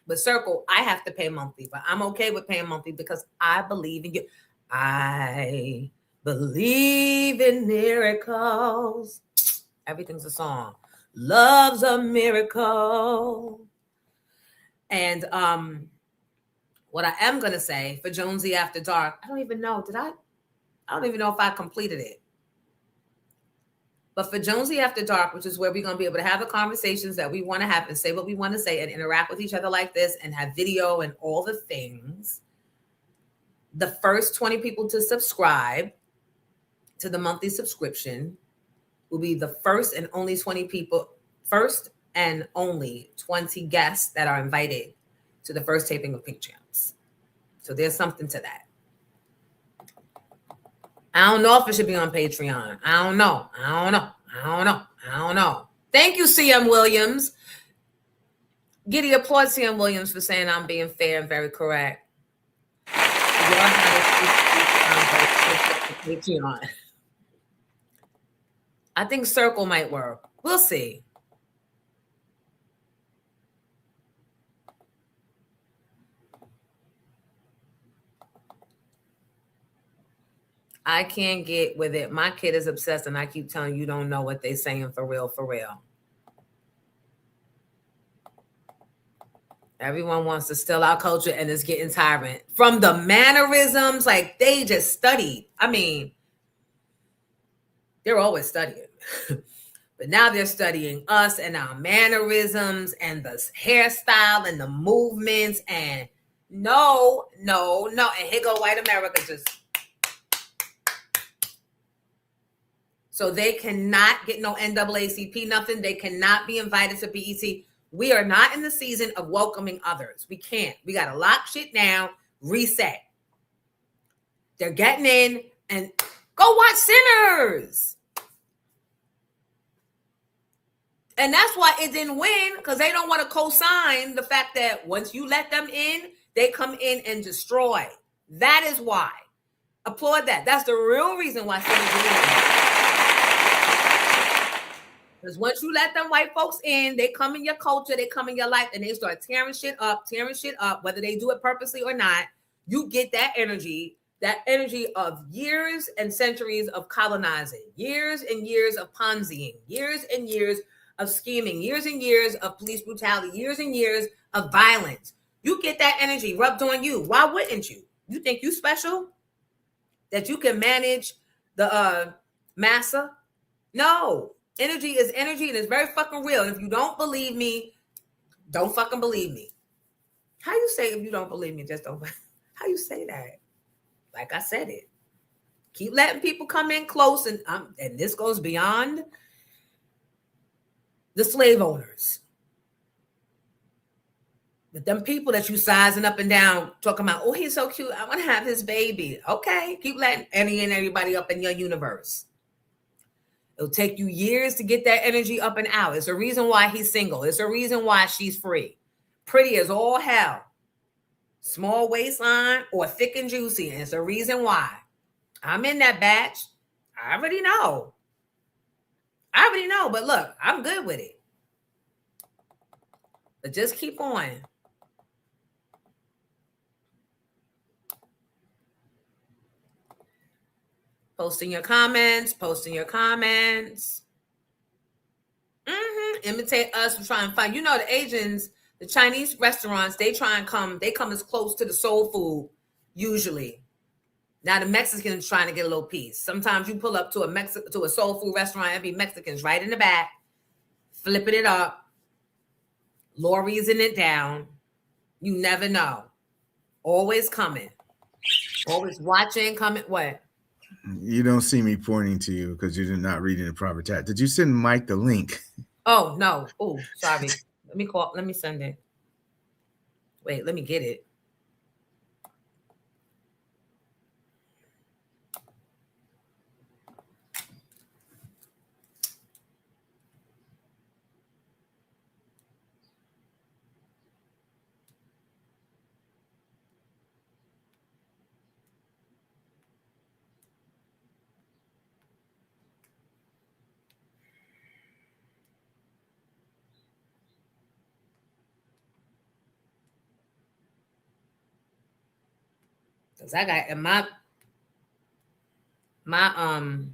But Circle, I have to pay monthly, but I'm okay with paying monthly because I believe in you. I believe in miracles. Everything's a song. Love's a miracle. And what I am going to say for Jonesy After Dark, I don't even know. I don't even know if I completed it. But for Jonesy After Dark, which is where we're going to be able to have the conversations that we want to have and say what we want to say and interact with each other like this and have video and all the things, the first 20 people to subscribe to the monthly subscription will be the first and only 20 people, first and only 20 guests that are invited to the first taping of Pink Champs. So there's something to that. I don't know if it should be on Patreon. I don't know. Thank you, CM Williams. Giddy applause, CM Williams, for saying I'm being fair and very correct. Patreon. I think Circle might work. We'll see. I can't get with it. My kid is obsessed, and I keep telling you don't know what they're saying for real, for real. Everyone wants to steal our culture, and it's getting tiring. From the mannerisms, like they just studied. I mean, they're always studying. But now they're studying us and our mannerisms and the hairstyle and the movements. And no. And here go white America just... So they cannot get no NAACP, nothing. They cannot be invited to BET. We are not in the season of welcoming others. We can't. We got to lock shit down, reset. They're getting in and go watch Sinners. And that's why it didn't win, because they don't want to co-sign the fact that once you let them in, they come in and destroy. That is why. Applaud that. That's the real reason why Sinners didn't win. Because once you let them white folks in, they come in your culture, they come in your life, and they start tearing shit up, whether they do it purposely or not. You get that energy of years and centuries of colonizing, years and years of Ponziing, years and years of scheming, years and years of police brutality, years and years of violence. You get that energy rubbed on you. Why wouldn't you? You think you special? That you can manage the massa? No. Energy is energy, and it's very fucking real. And if you don't believe me, don't fucking believe me. How you say if you don't believe me, just don't? How you say that? Like I said it. Keep letting people come in close, and this goes beyond the slave owners. But them people that you sizing up and down, talking about, oh, he's so cute, I want to have his baby. Okay, keep letting any and everybody up in your universe. It'll take you years to get that energy up and out. It's a reason why he's single. It's a reason why she's free. Pretty as all hell. Small waistline or thick and juicy. And it's a reason why. I'm in that batch. I already know. But look, I'm good with it. But just keep on. Posting your comments. Imitate us. We're trying to find, the Asians, the Chinese restaurants, they come as close to the soul food, usually. Now the Mexicans trying to get a little piece. Sometimes you pull up to a soul food restaurant and be Mexicans right in the back, flipping it up, lorries-ing it down. You never know. Always coming. Always watching, coming. What? You don't see me pointing to you because you're not reading the proper chat. Did you send Mike the link? Oh, no. Oh, sorry. Let me send it. Wait, let me get it. Cause I got in my .com/.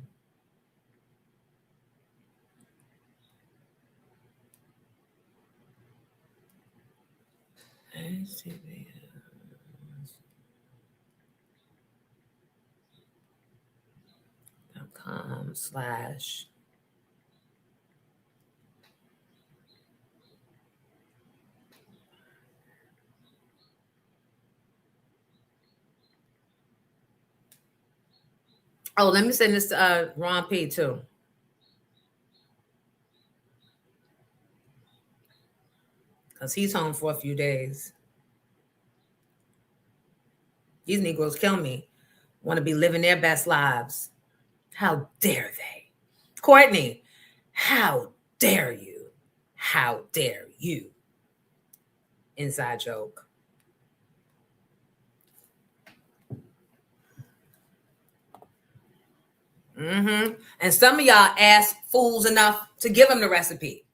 Oh, let me send this to Ron P too. Because he's home for a few days. These Negroes kill me. Want to be living their best lives. How dare they? Courtney, how dare you? How dare you? Inside joke. And some of y'all ask fools enough to give them the recipe.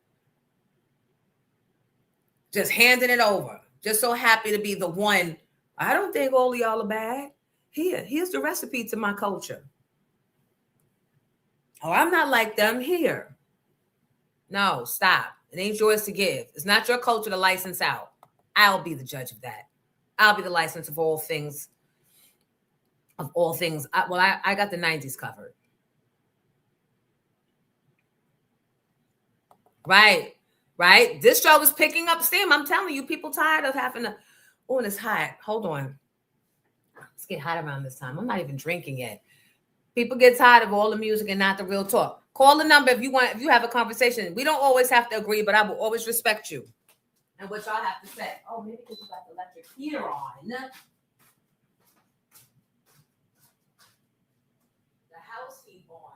Just handing it over. Just so happy to be the one. I don't think all of y'all are bad. Here's the recipe to my culture. Oh, I'm not like them here. No, stop. It ain't yours to give. It's not your culture to license out. I'll be the judge of that. I'll be the license of all things. I got the 90s covered. Right. This show is picking up steam. I'm telling you, people tired of having to. Oh, and it's hot. Hold on. Let's get hot around this time. I'm not even drinking yet. People get tired of all the music and not the real talk. Call the number if you have a conversation. We don't always have to agree, but I will always respect you and what y'all have to say. Oh, maybe because you got the electric heater on. The house heat on.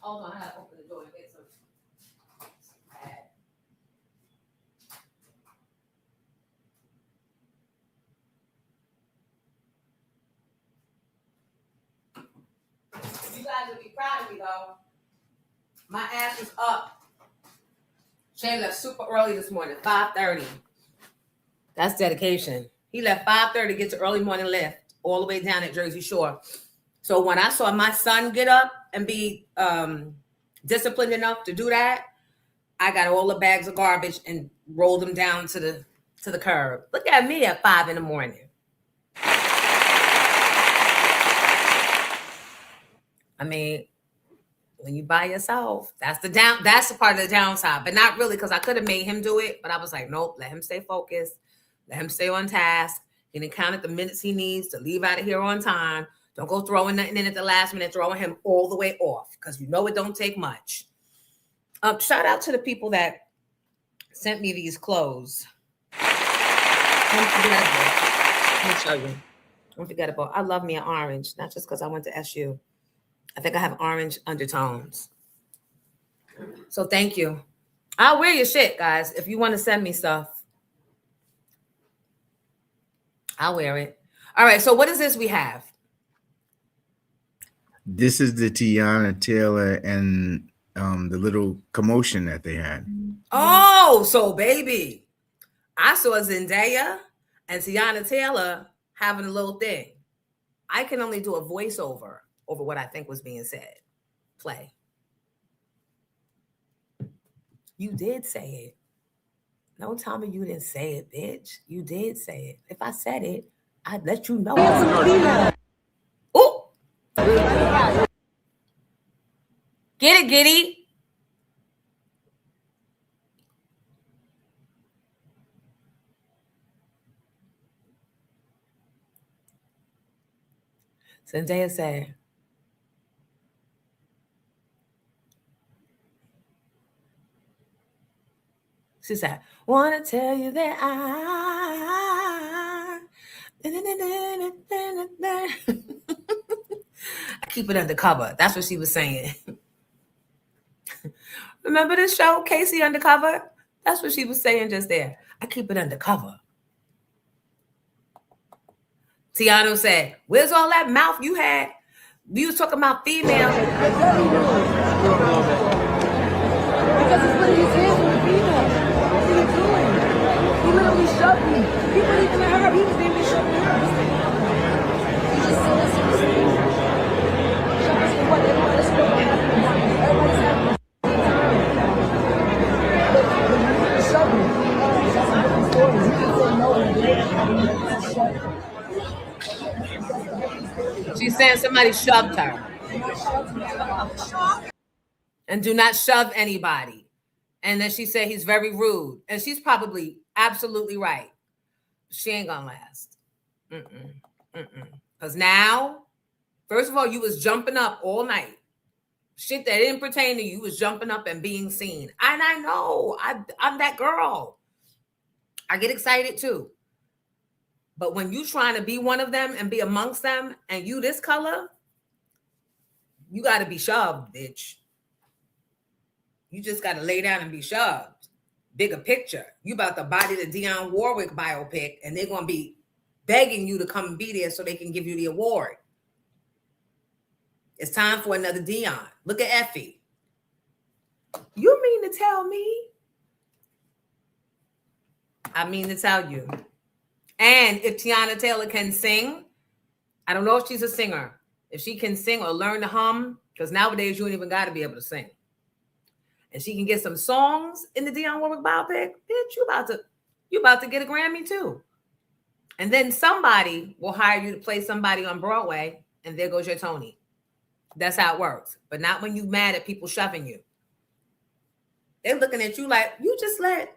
Hold on, I gotta open the door and get some. You guys would be proud of me though. My ass is up. Shane left super early this morning, 5:30. That's dedication. He left 5:30, get to early morning lift all the way down at Jersey Shore. So when I saw my son get up and be disciplined enough to do that, I got all the bags of garbage and rolled them down to the curb. Look at me at 5 in the morning. I mean, when you by yourself, that's the part of the downside, but not really, because I could have made him do it, but I was like, nope, let him stay focused, let him stay on task. He can count the minutes he needs to leave out of here on time. Don't go throwing nothing in at the last minute, throwing him all the way off, because you know it don't take much. Shout out to the people that sent me these clothes. Unforgettable. Let me show you. Unforgettable. I love me an orange, not just because I went to SU. I think I have orange undertones. So thank you. I'll wear your shit, guys. If you want to send me stuff, I'll wear it. All right. So what is this we have? This is the Teyana Taylor and the little commotion that they had. Oh, so baby, I saw Zendaya and Teyana Taylor having a little thing. I can only do a voiceover over what I think was being said. Play. You did say it. Don't tell me you didn't say it, bitch. You did say it. If I said it, I'd let you know. Oh! Get it, Giddy. Zendaya said, she said, wanna tell you that I keep it undercover. That's what she was saying. Remember this show, Casey Undercover? That's what she was saying just there. I keep it undercover. Teyana said, where's all that mouth you had? You was talking about female. Because it's what he says with a female. What are you doing? He literally shoved me. He wasn't even at her. He was even shoving her. He just said this in the school. Shove us for what? Everybody's having a shove me. That's a different story. You can say no and She's saying somebody shoved her. And do not shove anybody. And then she said he's very rude. And she's probably absolutely right. She ain't gonna last. Because now, first of all, you was jumping up all night. Shit that didn't pertain to you, you was jumping up and being seen. And I know, I'm that girl. I get excited too. But when you trying to be one of them and be amongst them and you this color, you got to be shoved, bitch. You just got to lay down and be shoved. Bigger picture. You about to body the Dionne Warwick biopic and they're going to be begging you to come and be there so they can give you the award. It's time for another Dionne. Look at Effie. You mean to tell me? I mean to tell you. And if Teyana Taylor can sing, I don't know if she's a singer. If she can sing or learn to hum, because nowadays you don't even got to be able to sing. And she can get some songs in the Dionne Warwick biopic, bitch, you about to get a Grammy too. And then somebody will hire you to play somebody on Broadway, and there goes your Tony. That's how it works. But not when you mad at people shoving you. They're looking at you like, you just let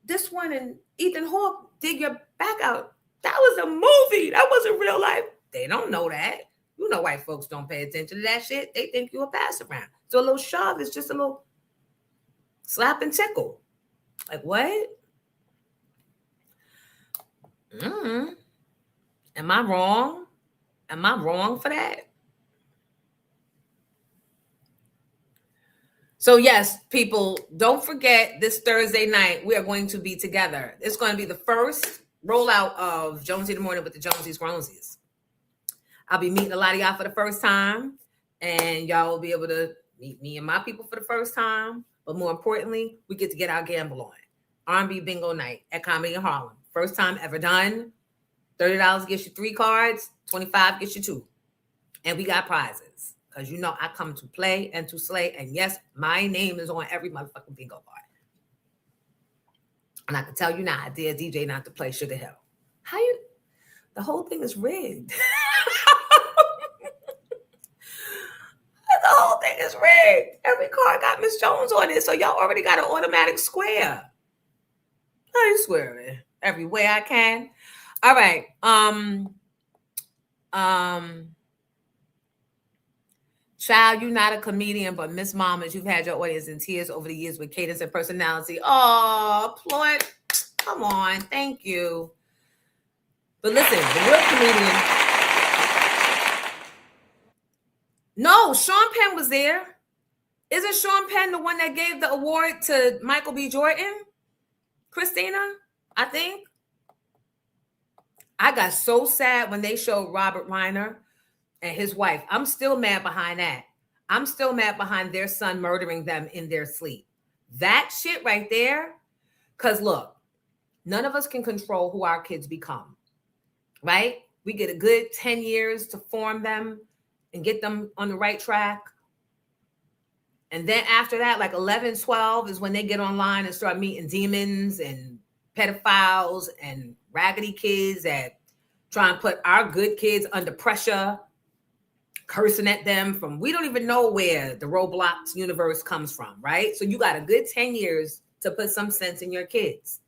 this one and Ethan Hawke dig your back out. That was a movie. That wasn't real life. They don't know that. You know white folks don't pay attention to that shit. They think you're a pass around. So a little shove is just a little slap and tickle. Like, what? Am I wrong? Am I wrong for that? So yes, people, don't forget this Thursday night, we are going to be together. It's going to be the first rollout of Jonesy in the Morning with the Jonesies Gronesies. I'll be meeting a lot of y'all for the first time, and y'all will be able to meet me and my people for the first time. But more importantly, we get to get our gamble on. R&B bingo night at Comedy in Harlem. First time ever done. $30 gets you 3 cards, $25 gets you 2. And we got prizes. Because you know I come to play and to slay. And yes, my name is on every motherfucking bingo card. And I can tell you now, I dare DJ not to play Sugar Hill. How you? The whole thing is rigged. The whole thing is rigged. Every card got Miss Jones on it. So y'all already got an automatic square. I swear it every way I can. All right. Child, you're not a comedian, but Miss Mamas, you've had your audience in tears over the years with cadence and personality. Oh, applaud. Come on. Thank you. But listen, the real comedian. No, Sean Penn was there. Isn't Sean Penn the one that gave the award to Michael B. Jordan? Christina, I think. I got so sad when they showed Robert Reiner and his wife. I'm still mad behind that. I'm still mad behind their son murdering them in their sleep. That shit right there. Because look, none of us can control who our kids become. Right? We get a good 10 years to form them and get them on the right track. And then after that, like 11, 12 is when they get online and start meeting demons and pedophiles and raggedy kids that try and put our good kids under pressure, cursing at them from, we don't even know where the Roblox universe comes from, right? So you got a good 10 years to put some sense in your kids.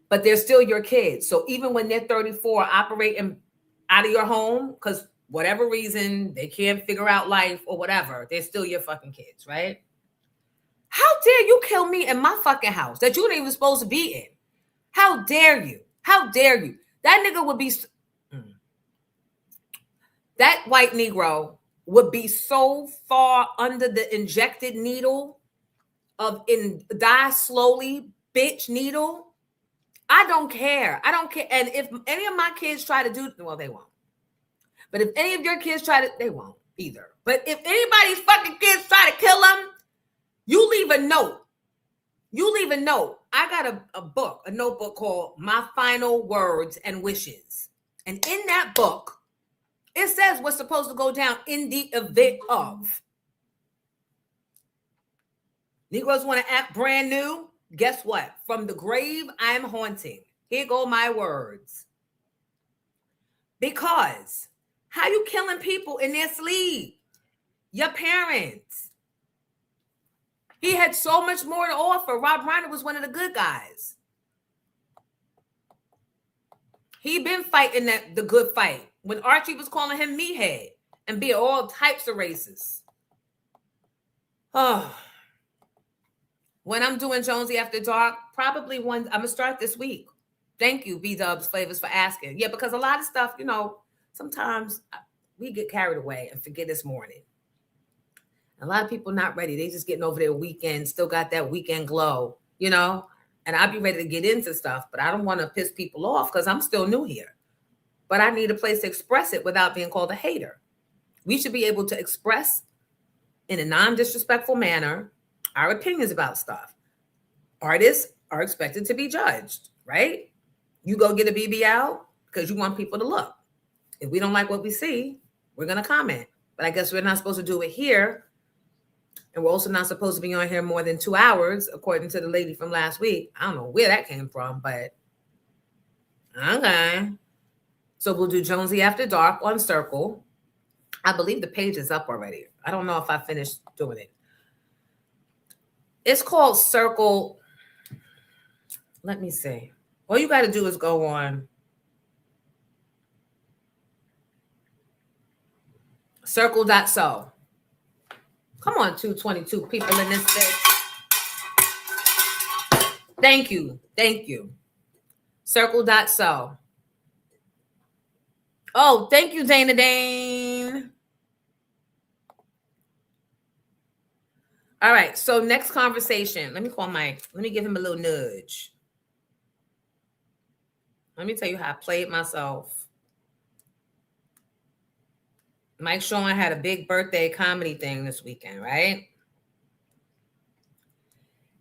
But they're still your kids. So even when they're 34, operating out of your home, because whatever reason, they can't figure out life or whatever, they're still your fucking kids, right? How dare you kill me in my fucking house that you ain't even supposed to be in? How dare you? How dare you? That nigga would be, that white Negro would be so far under the injected needle of die slowly, bitch needle. I don't care. I don't care. And if any of my kids try to do, well, they won't. But if any of your kids try to, they won't either. But if anybody's fucking kids try to kill them, you leave a note. You leave a note. I got a notebook called My Final Words and Wishes. And in that book, it says what's supposed to go down in the event of. Negroes want to act brand new. Guess what? From the grave, I'm haunting. Here go my words. Because how you killing people in their sleep? Your parents. He had so much more to offer. Rob Reiner was one of the good guys. He been fighting the good fight. When Archie was calling him meathead and being all types of racist. Oh. When I'm doing Jonesy After Dark, probably I'm going to start this week. Thank you, B-Dubs Flavors, for asking. Yeah, because a lot of stuff, sometimes we get carried away and forget this morning. A lot of people not ready. They just getting over their weekend, still got that weekend glow, and I'll be ready to get into stuff, but I don't want to piss people off because I'm still new here. But I need a place to express it without being called a hater. We should be able to express in a non-disrespectful manner our opinions about stuff. Artists are expected to be judged, right? You go get a BBL because you want people to look. If we don't like what we see, we're going to comment. But I guess we're not supposed to do it here. And we're also not supposed to be on here more than 2 hours, according to the lady from last week. I don't know where that came from, but okay. So we'll do Jonesy After Dark on Circle. I believe the page is up already. I don't know if I finished doing it. It's called Circle. Let me see. All you got to do is go on circle.so. Come on, 222 people in this bitch. Thank you. Thank you. Circle.so. Oh, thank you, Dana Dane. All right, so next conversation. Let me call Mike. Let me give him a little nudge. Let me tell you how I played myself. Mike Sean had a big birthday comedy thing this weekend, right?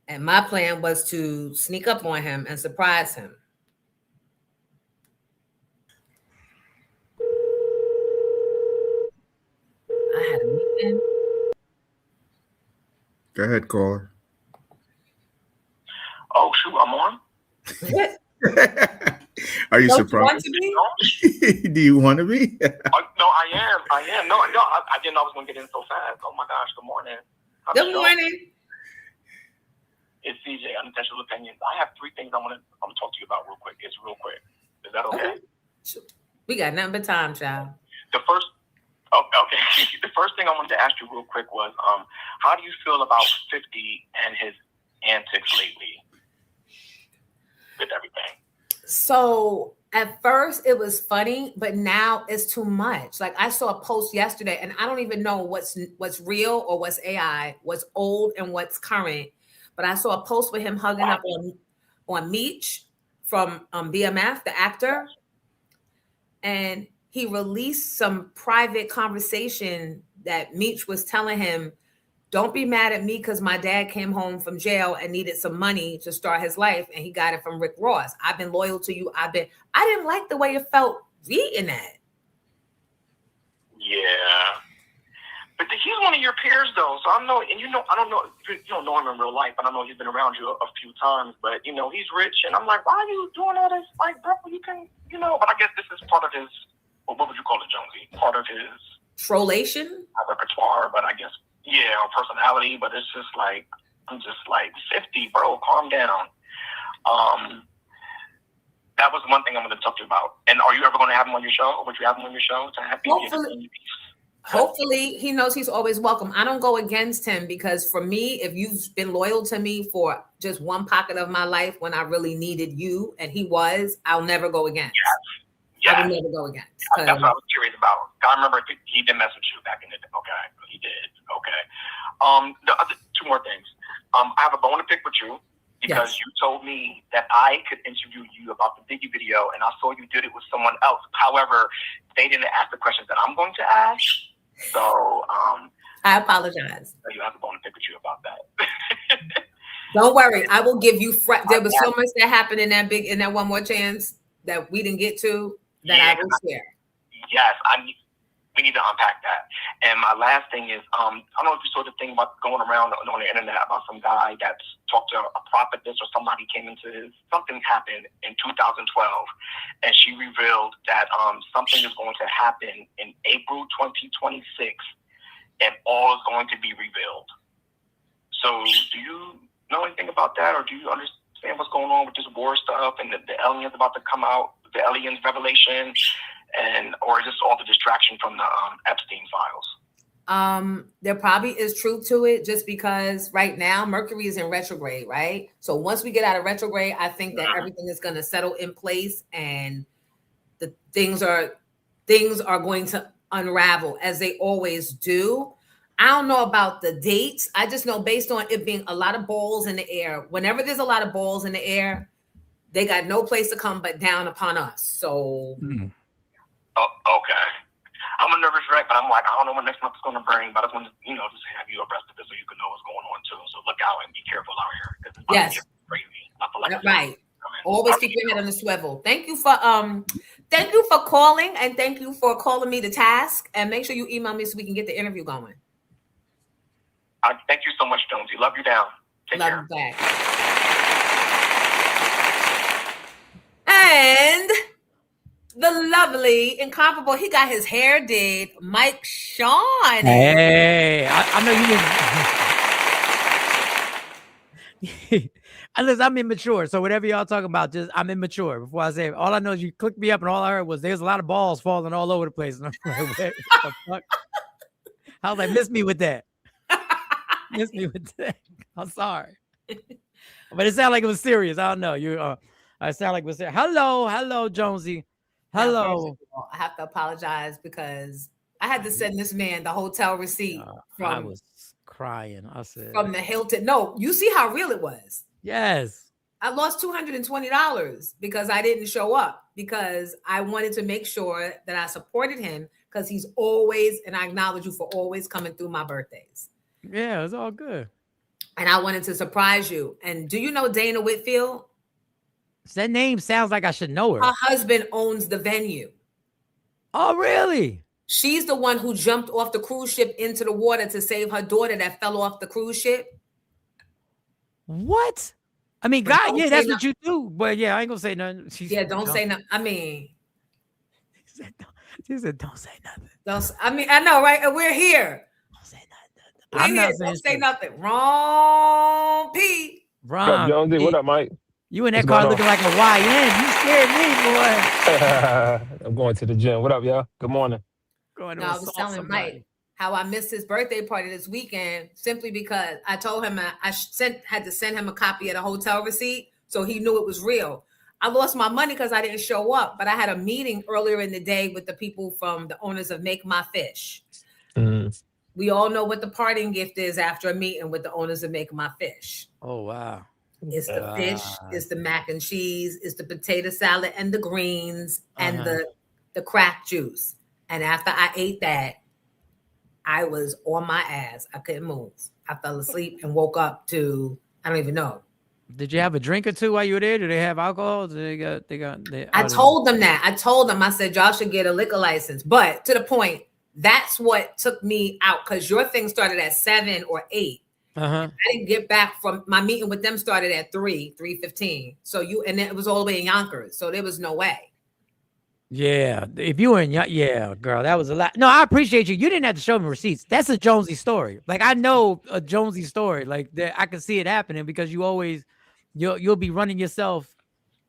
And my plan was to sneak up on him and surprise him. I had a meeting. Go ahead, caller. Oh, shoot, I'm on? Are you surprised? Do you want to be? No, I am. No, I didn't know I was going to get in so fast. Oh, my gosh. Good morning. Good morning. It's CJ, Unintentional Opinions. I have 3 things I'm gonna talk to you about real quick. It's real quick. Is that okay? We got nothing but time, child. The first thing I wanted to ask you real quick was, how do you feel about 50 and his antics lately with everything? So at first it was funny, but now it's too much. Like I saw a post yesterday, and I don't even know what's real or what's AI, what's old and what's current. But I saw a post with him hugging up on Meech from BMF, the actor, and he released some private conversation that Meech was telling him, don't be mad at me because my dad came home from jail and needed some money to start his life, and he got it from Rick Ross. I've been loyal to you. I didn't like the way it felt reading that. Yeah. But he's one of your peers, though. So I know, and I don't know, you don't know him in real life, but I know he's been around you a few times. But he's rich, and I'm like, why are you doing all this? Like, bro, you can, But I guess this is part of his. What would you call it, Jonesy? Part of his trollation repertoire, but I guess or personality. But it's just like I'm just like 50, bro. Calm down. That was one thing I'm going to talk to you about. And are you ever going to have him on your show? Or would you have him on your show to have Hopefully, he knows he's always welcome. I don't go against him because for me, if you've been loyal to me for just one pocket of my life when I really needed you, and he was, I'll never go against. Yeah. I will never go against. That's what I was curious about. I remember he did mess with you back in the day. Okay, he did. Okay. The other two more things. I have a bone to pick with you. Because you told me that I could interview you about the Biggie video, and I saw you did it with someone else. However, they didn't ask the questions that I'm going to ask. So I apologize. You have a bone to pick with you about that. Don't worry, I will give you. There was so much that happened in that One More Chance that we didn't get to that I will share. Yes, we need to unpack that. And my last thing is, I don't know if you saw the thing about going around on the internet about some guy that's talked to a prophetess or somebody came into something happened in 2012, and she revealed that something is going to happen in April 2026, and all is going to be revealed. So do you know anything about that, or do you understand what's going on with this war stuff and the aliens about to come out, the aliens revelation? Or is this all the distraction from the Epstein files? There probably is truth to it, just because right now Mercury is in retrograde, right? So once we get out of retrograde, I think that everything is going to settle in place, and the things are going to unravel as they always do. I don't know about the dates. I just know based on it being a lot of balls in the air. Whenever there's a lot of balls in the air, they got no place to come but down upon us. So. Oh, okay. I'm a nervous wreck, but I'm like, I don't know what next month is going to bring, but I just want to, just have you abreast of it so you can know what's going on too. So look out and be careful out here. Yes. Crazy. I feel like right. Always keep your head on the swivel. Thank you for calling, and thank you for calling me to task. And make sure you email me so we can get the interview going. Thank you so much, Jonesy. Love you down. Take care. Love you back. And the lovely, incomparable, he got his hair did, Mike Sean. Hey, I know you. Unless I'm immature, so whatever y'all talking about, I'm immature. Before I say it, all I know is you clicked me up, and all I heard was there's a lot of balls falling all over the place. And I'm like, what the fuck? I was like, miss me with that. Miss me with that. I'm sorry, but it sounded like it was serious. I don't know. I sound like it was serious. Hello, Jonesy. Hello. I have to apologize because I had to send this man the hotel receipt. I was crying. I said from the Hilton. No, you see how real it was. Yes. I lost $220 because I didn't show up, because I wanted to make sure that I supported him, because he's always, and I acknowledge you for always coming through my birthdays. Yeah, it's all good. And I wanted to surprise you. And do you know Dana Whitfield? That name sounds like I should know her. Her husband owns the venue. Oh, really? She's the one who jumped off the cruise ship into the water to save her daughter that fell off the cruise ship. What? I mean, God, yeah, that's what you do. But yeah, I ain't gonna say nothing. Don't say nothing. I mean, she said, don't say nothing. I know, right? And we're here. Don't say nothing. Don't say nothing. Wrong, P. Wrong. What's up, Jonesy? What up, Mike? You in that car looking like a YN. You scared me, boy. I'm going to the gym. What up, y'all? Good morning. I was telling Mike how I missed his birthday party this weekend simply because I told him I had to send him a copy of the hotel receipt so he knew it was real. I lost my money because I didn't show up, but I had a meeting earlier in the day with the people from the owners of Make My Fish. We all know what the parting gift is after a meeting with the owners of Make My Fish. Oh, wow. It's the fish, it's the mac and cheese, it's the potato salad and the greens and the crack juice. And after I ate that, I was on my ass. I couldn't move. I fell asleep and woke up to, I don't even know. Did you have a drink or two while you were there? Do they have alcohol? I told them that. I told them, I said, y'all should get a liquor license. But to the point, that's what took me out, because your thing started at 7 or 8. I didn't get back from my meeting with them, started at 3:15. So and it was all the way in Yonkers. So there was no way. Yeah, if you were in, yeah, girl, that was a lot. No, I appreciate you. You didn't have to show me receipts. That's a Jonesy story. Like, I know a Jonesy story. Like, I can see it happening because you always, you'll be running yourself.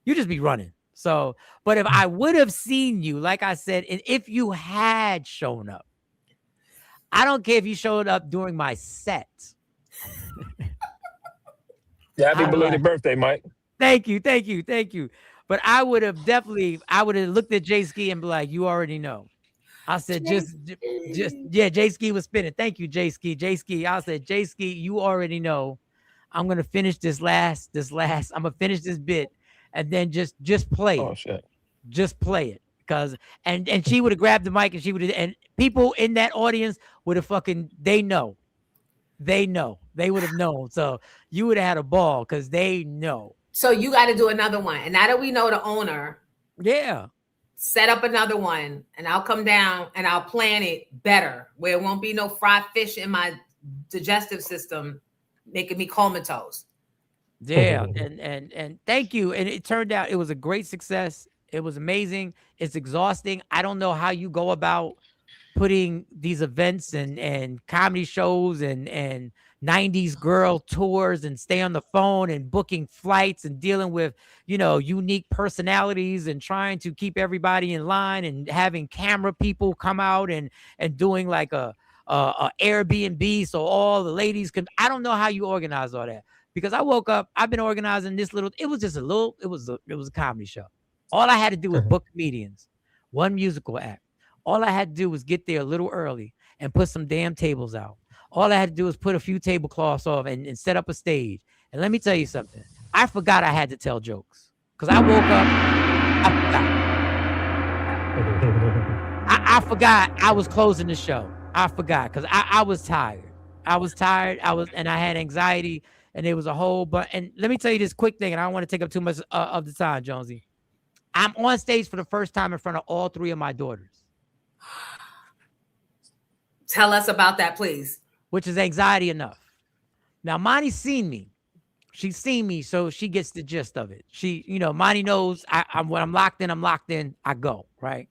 You just be running. So, but if I would have seen you, like I said, and if you had shown up, I don't care if you showed up during my set. Yeah, happy belated birthday, Mike. Thank you. But I would have looked at Jay Ski and be like, you already know. I said, Jay Ski was spinning. Thank you, Jay Ski. I said, Jay Ski, you already know. I'm going to finish this last, I'm going to finish this bit and then just play it. Oh, shit. Just play it. Because, and she would have grabbed the mic and people in that audience would have they know. They would have known. So you would have had a ball because they know. So you got to do another one. And now that we know the owner, set up another one, and I'll come down and I'll plan it better, where it won't be no fried fish in my digestive system making me comatose. Yeah, and thank you. And it turned out it was a great success. It was amazing. It's exhausting. I don't know how you go about putting these events and comedy shows and 90s girl tours and stay on the phone and booking flights and dealing with, unique personalities and trying to keep everybody in line and having camera people come out and doing like a Airbnb so all the ladies can. I don't know how you organize all that, because I woke up, I've been organizing this it was a comedy show. All I had to do was book comedians, one musical act. All I had to do was get there a little early and put some damn tables out. All I had to do was put a few tablecloths off and set up a stage. And let me tell you something. I forgot I had to tell jokes because I woke up. I forgot I was closing the show. I forgot because I was tired. And I had anxiety, and there was a whole bunch. And let me tell you this quick thing, and I don't want to take up too much of the time, Jonesy. I'm on stage for the first time in front of all 3 of my daughters. Tell us about that, please. Which is anxiety enough. Now, Monty's seen me. She's seen me, so she gets the gist of it. Monty knows when I'm locked in, I go, right?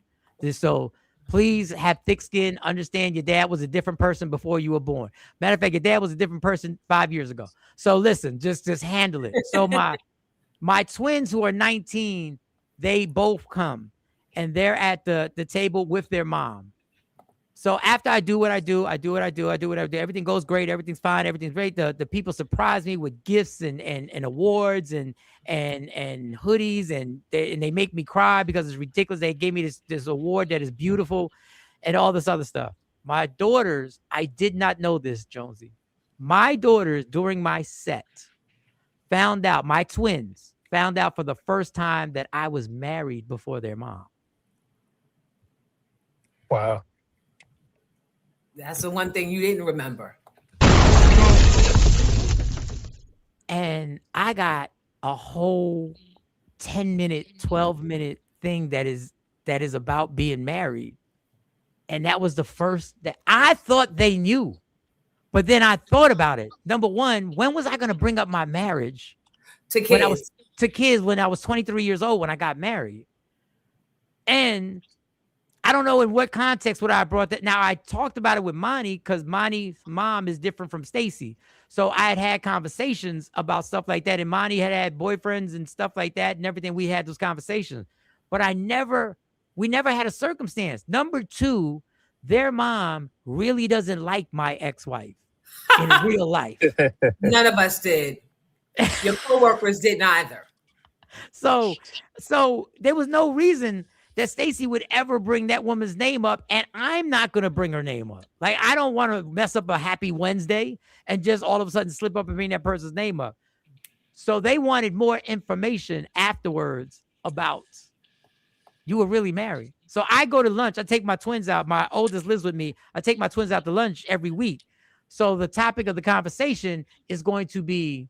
So please have thick skin. Understand your dad was a different person before you were born. Matter of fact, your dad was a different person 5 years ago. So listen, just handle it. So my twins who are 19, they both come, and they're at the table with their mom. So after I do what I do, everything goes great, everything's fine, everything's great. The people surprise me with gifts and awards and hoodies, and they make me cry because it's ridiculous. They gave me this award that is beautiful and all this other stuff. My daughters, I did not know this, Jonesy. My daughters, during my set, my twins found out for the first time that I was married before their mom. Wow. That's the one thing you didn't remember. And I got a whole 10-minute, 12-minute thing that is about being married. And that was the first that I thought they knew. But then I thought about it. Number one, when was I going to bring up my marriage to kids? When I was 23 years old when I got married. And I don't know in what context would I have brought that. Now, I talked about it with Monty because Monty's mom is different from Stacy. So I had conversations about stuff like that. And Monty had boyfriends and stuff like that and everything. We had those conversations. But we never had a circumstance. Number two, their mom really doesn't like my ex-wife in real life. None of us did. Your coworkers didn't either. So there was no reason that Stacy would ever bring that woman's name up, and I'm not going to bring her name up. Like, I don't want to mess up a happy Wednesday and just all of a sudden slip up and bring that person's name up. So they wanted more information afterwards about you were really married. So I go to lunch. I take my twins out. My oldest lives with me. I take my twins out to lunch every week. So the topic of the conversation is going to be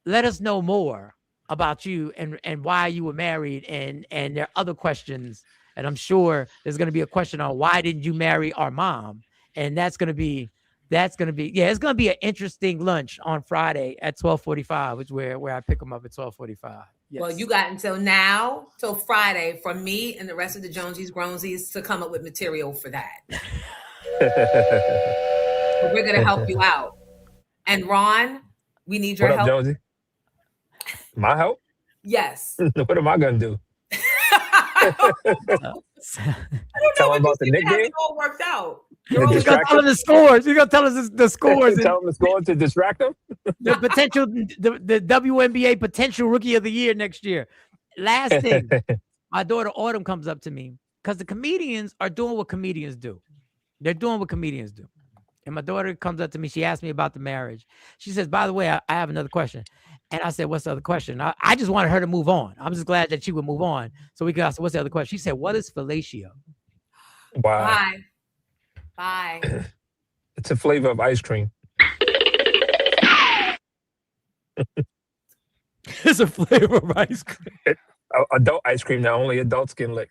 let us know more about you and why you were married, and there are other questions, and I'm sure there's going to be a question on why didn't you marry our mom, and it's going to be it's going to be an interesting lunch on Friday at 12:45, which where I pick them up at 12:45. Yes. Well, you got until now, till Friday, for me and the rest of the Jonesies, Grownsies to come up with material for that. We're going to help you out. And Ron, we need your What up, help. Jonesy? My help? Yes. What am I gonna do? I don't know. Tell him about the have nickname. it all worked out. You're going to tell us the scores. You're going to tell us the scores. Tell him the scores to distract them. The potential, the WNBA potential rookie of the year next year. Last thing, my daughter Autumn comes up to me because the comedians are doing what comedians do. They're doing what comedians do. And my daughter comes up to me. She asked me about the marriage. She says, by the way, I have another question. And I said, what's the other question? I just wanted her to move on. I'm just glad that she would move on. So we can ask, what's the other question? She said, what is fellatio? Wow. Bye. It's a flavor of ice cream. It's a flavor of ice cream. Adult ice cream that only adults can lick.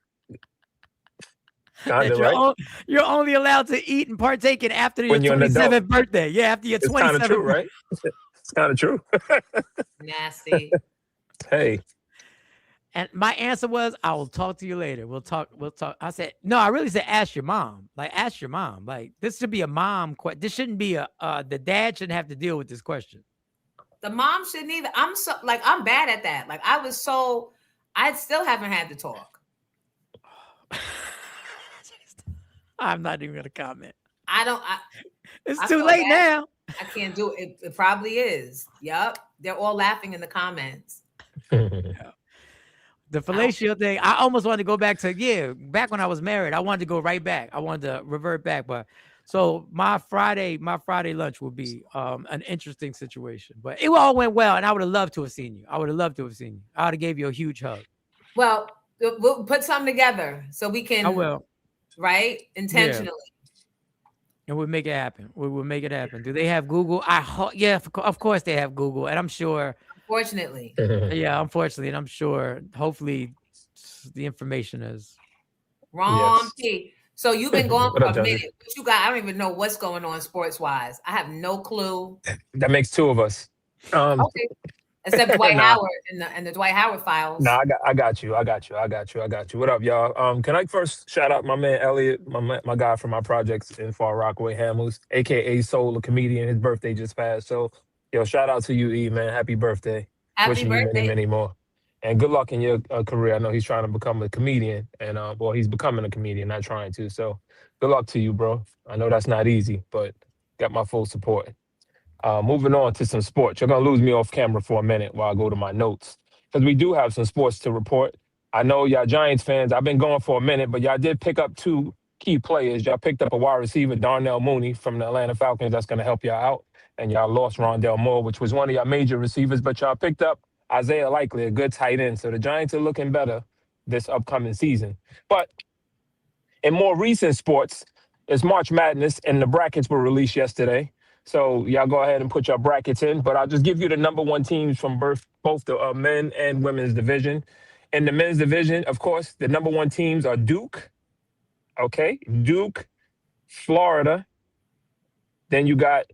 Kinda, right? You're only allowed to eat and partake in after your When you're an adult. 27th birthday. Yeah, after your 27th. It's kind of true, right? It's kind of true. Nasty. Hey. And my answer was, I will talk to you later. We'll talk. I said, no, I really said, ask your mom. Like, ask your mom. Like, this should be a mom question. This shouldn't be the dad shouldn't have to deal with this question. The mom shouldn't either. I'm bad at that. Like, I still haven't had to talk. I'm not even going to comment. It's I too feel late bad. now. I can't do it. It probably is. Yup. They're all laughing in the comments. The fellatio thing, I almost wanted to go back to, back when I was married, I wanted to go right back. I wanted to revert back. But so my Friday lunch will be an interesting situation. But it all went well, and I would have loved to have seen you. I would have gave you a huge hug. Well, we'll put something together so we can. I will. Right? Intentionally. Yeah. And we'll make it happen. We will make it happen. Do they have Google? Of course they have Google. And I'm sure. Unfortunately. Unfortunately. And I'm sure, hopefully, the information is. Wrong. Yes. So you've been going for a Johnny? minute. But you got, I don't even know what's going on sports-wise. I have no clue. That makes two of us. Okay. Except Dwight Howard and the Dwight Howard files. I got you. What up, y'all? Can I first shout out my man Elliot, my guy from my projects in Far Rockaway, Hamels, aka Soul, a comedian. His birthday just passed. So, shout out to you, E, man. Happy birthday. Happy birthday. You many more. And good luck in your career. I know he's trying to become a comedian, and he's becoming a comedian, not trying to. So, good luck to you, bro. I know that's not easy, but got my full support. Moving on to some sports. You're going to lose me off camera for a minute while I go to my notes, because we do have some sports to report. I know y'all Giants fans, I've been going for a minute, but y'all did pick up two key players. Y'all picked up a wide receiver, Darnell Mooney from the Atlanta Falcons. That's going to help y'all out. And y'all lost Rondell Moore, which was one of y'all major receivers, but y'all picked up Isaiah Likely, a good tight end. So the Giants are looking better this upcoming season. But in more recent sports, it's March Madness, and the brackets were released yesterday. So y'all go ahead and put your brackets in, but I'll just give you the number one teams from both the men and women's division. In the men's division, of course, the number one teams are Duke, Florida. Then you got,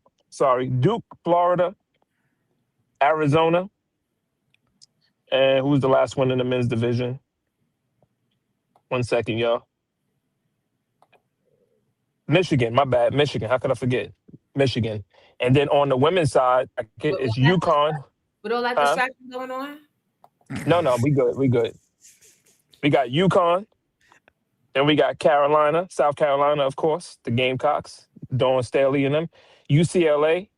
Duke, Florida, Arizona. And who's the last one in the men's division? 1 second, y'all. Michigan, my bad. Michigan, how could I forget? Michigan. And then on the women's side, it's UConn. With all that distraction going on? No, we good. We got UConn. Then we got Carolina, South Carolina, of course, the Gamecocks, Dawn Staley and them, UCLA,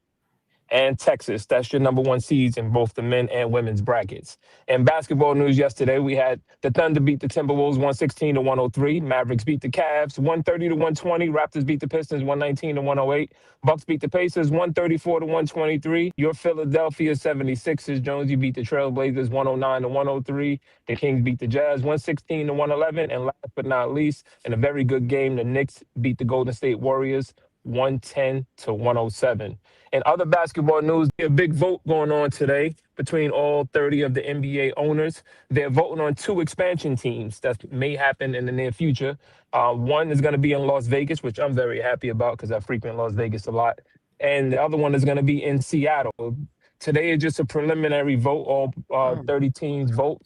and Texas. That's your number one seeds in both the men and women's brackets. In basketball news yesterday, we had the Thunder beat the Timberwolves 116-103. Mavericks beat the Cavs 130-120. Raptors beat the Pistons 119-108. Bucks beat the Pacers 134-123. Your Philadelphia 76ers, Jonesy, beat the Trailblazers 109-103. The Kings beat the Jazz 116-111. And last but not least, in a very good game, the Knicks beat the Golden State Warriors 110 to 107. In other basketball news, a big vote going on today between all 30 of the NBA owners. They're voting on 2 expansion teams that may happen in the near future. One is going to be in Las Vegas, which I'm very happy about because I frequent Las Vegas a lot. And the other one is going to be in Seattle. Today is just a preliminary vote. All 30 teams vote.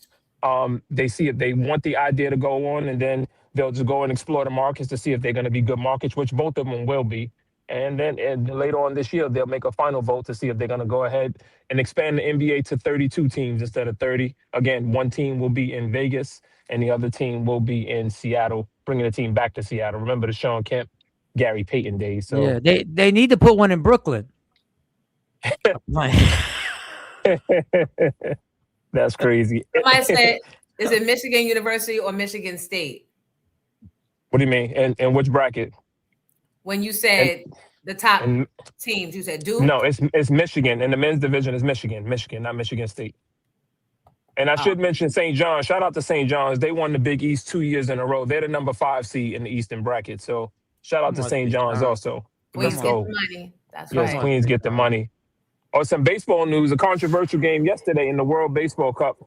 They see if they want the idea to go on, and then they'll just go and explore the markets to see if they're going to be good markets, which both of them will be. And then later on this year, they'll make a final vote to see if they're going to go ahead and expand the NBA to 32 teams instead of 30. Again, one team will be in Vegas and the other team will be in Seattle, bringing the team back to Seattle. Remember the Sean Kemp, Gary Payton days. So yeah, they need to put one in Brooklyn. That's crazy. Somebody said, is it Michigan University or Michigan State? What do you mean? And which bracket? When you said the top teams, you said Duke? No, it's Michigan. And the men's division is Michigan, not Michigan State. And I should mention St. John's. Shout out to St. John's. They won the Big East 2 years in a row. They're the number 5 seed in the Eastern bracket. So shout out to St. John's also. Queens Let's get go. the money. That's Yes, right. Queens get the money. Or some baseball news, a controversial game yesterday in the World Baseball Cup.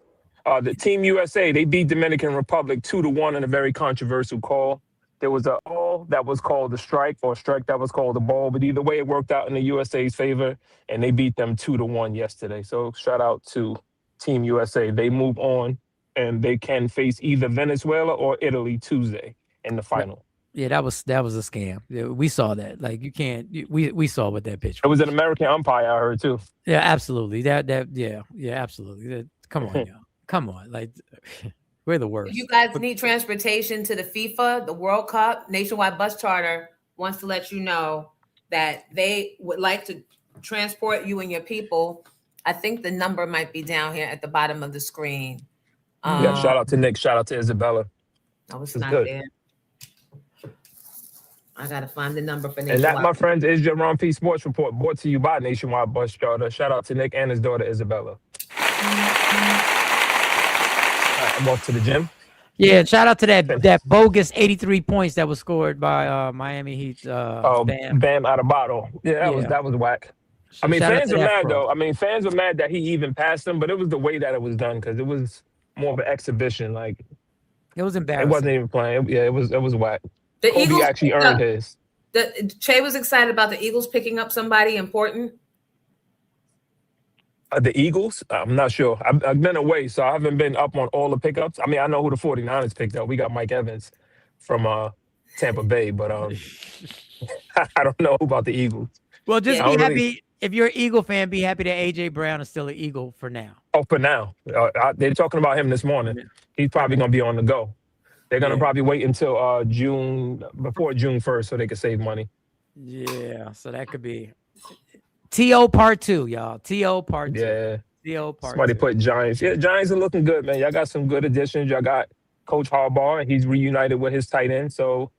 The Team USA, they beat Dominican Republic 2-1 in a very controversial call. There was a ball that was called a strike, or a strike that was called a ball. But either way, it worked out in the USA's favor, and they beat them 2-1 yesterday. So shout out to Team USA. They move on, and they can face either Venezuela or Italy Tuesday in the final. Yeah, that was a scam. Yeah, we saw that. Like you can't. We saw what that pitch. It was an American umpire, I heard too. Yeah, absolutely. Yeah, absolutely. Come on, y'all. Come on, like we're the worst. If you guys need transportation to the FIFA, the World Cup, Nationwide Bus Charter wants to let you know that they would like to transport you and your people. I think the number might be down here at the bottom of the screen. Yeah, shout out to Nick. Shout out to Isabella. No, it's It's not good. there. I gotta find the number for And Nationwide. that, my friends, is your Ron P Sports Report, brought to you by Nationwide Bus Charter. Shout out to Nick and his daughter Isabella. All right, I'm off to the gym. Yeah, shout out to that bogus 83 points that was scored by Miami Heat's Bam. Bam out of bottle. Yeah, that was whack. I mean, Shout out fans to were that mad pro. though. I mean, fans were mad that he even passed him, but it was the way that it was done because it was more of an exhibition. Like it was it embarrassing. wasn't even playing. It was whack. The Kobe Eagles actually picked earned up- his. Che was excited about the Eagles picking up somebody important. The Eagles? I'm not sure. I've been away, so I haven't been up on all the pickups. I mean, I know who the 49ers picked up. We got Mike Evans from Tampa Bay, but I don't know about the Eagles. Well, just I be don't happy. really- If you're an Eagle fan, be happy that AJ Brown is still an Eagle for now. Oh, for now. They're talking about him this morning. He's probably going to be on the go. They're going to probably wait until before June 1st so they can save money. Yeah, so that could be TO part 2, y'all. TO part 2. Yeah. TO part Somebody 2. put Giants. Yeah, Giants are looking good, man. Y'all got some good additions. Y'all got Coach Harbaugh, and he's reunited with his tight end. So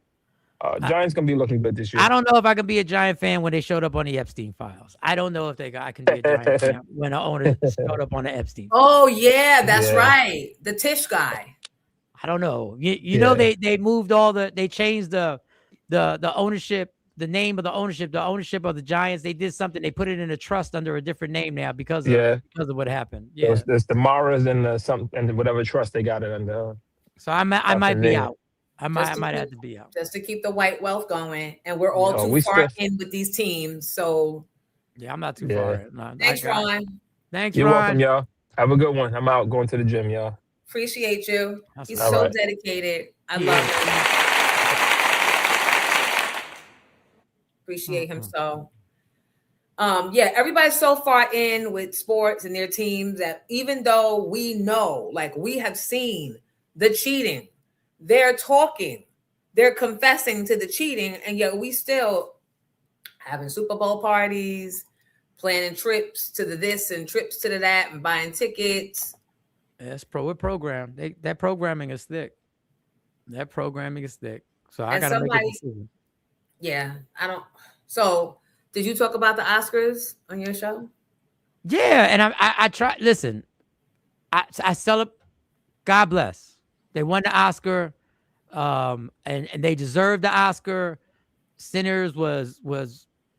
Giants going to be looking good this year. I don't know if I can be a Giant fan when they showed up on the Epstein files. I don't know if I can be a Giant fan when an owner showed up on the Epstein. Oh yeah, that's Yeah. right. The Tish guy. I don't know. You know they moved they changed the ownership, the name of the ownership of the Giants. They did something. They put it in a trust under a different name now because of what happened. Yeah. There's the Maras and and whatever trust they got it under. So I might be out. I might Just to have keep- to be out. Just to keep the white wealth going, and we're all No, too we far still- in with these teams. So Yeah, I'm not too Yeah. far. No, thanks, Ron. Thanks, You're Ron. welcome, y'all. Have a good one. I'm out going to the gym, y'all. Appreciate you. He's all so right. dedicated. I Yeah. love him. Appreciate him so. Yeah, everybody's so far in with sports and their teams that even though we know, like we have seen the cheating, they're talking, they're confessing to the cheating, and yet we still having Super Bowl parties, planning trips to the this and trips to the that, and buying tickets. That's we're programmed. That programming is thick. That programming is thick. So I And gotta make a somebody- decision. Yeah, I don't. So, did you talk about the Oscars on your show? Yeah, and I try. Listen, I celebrate. God bless. They won the Oscar, and they deserve the Oscar. Sinners was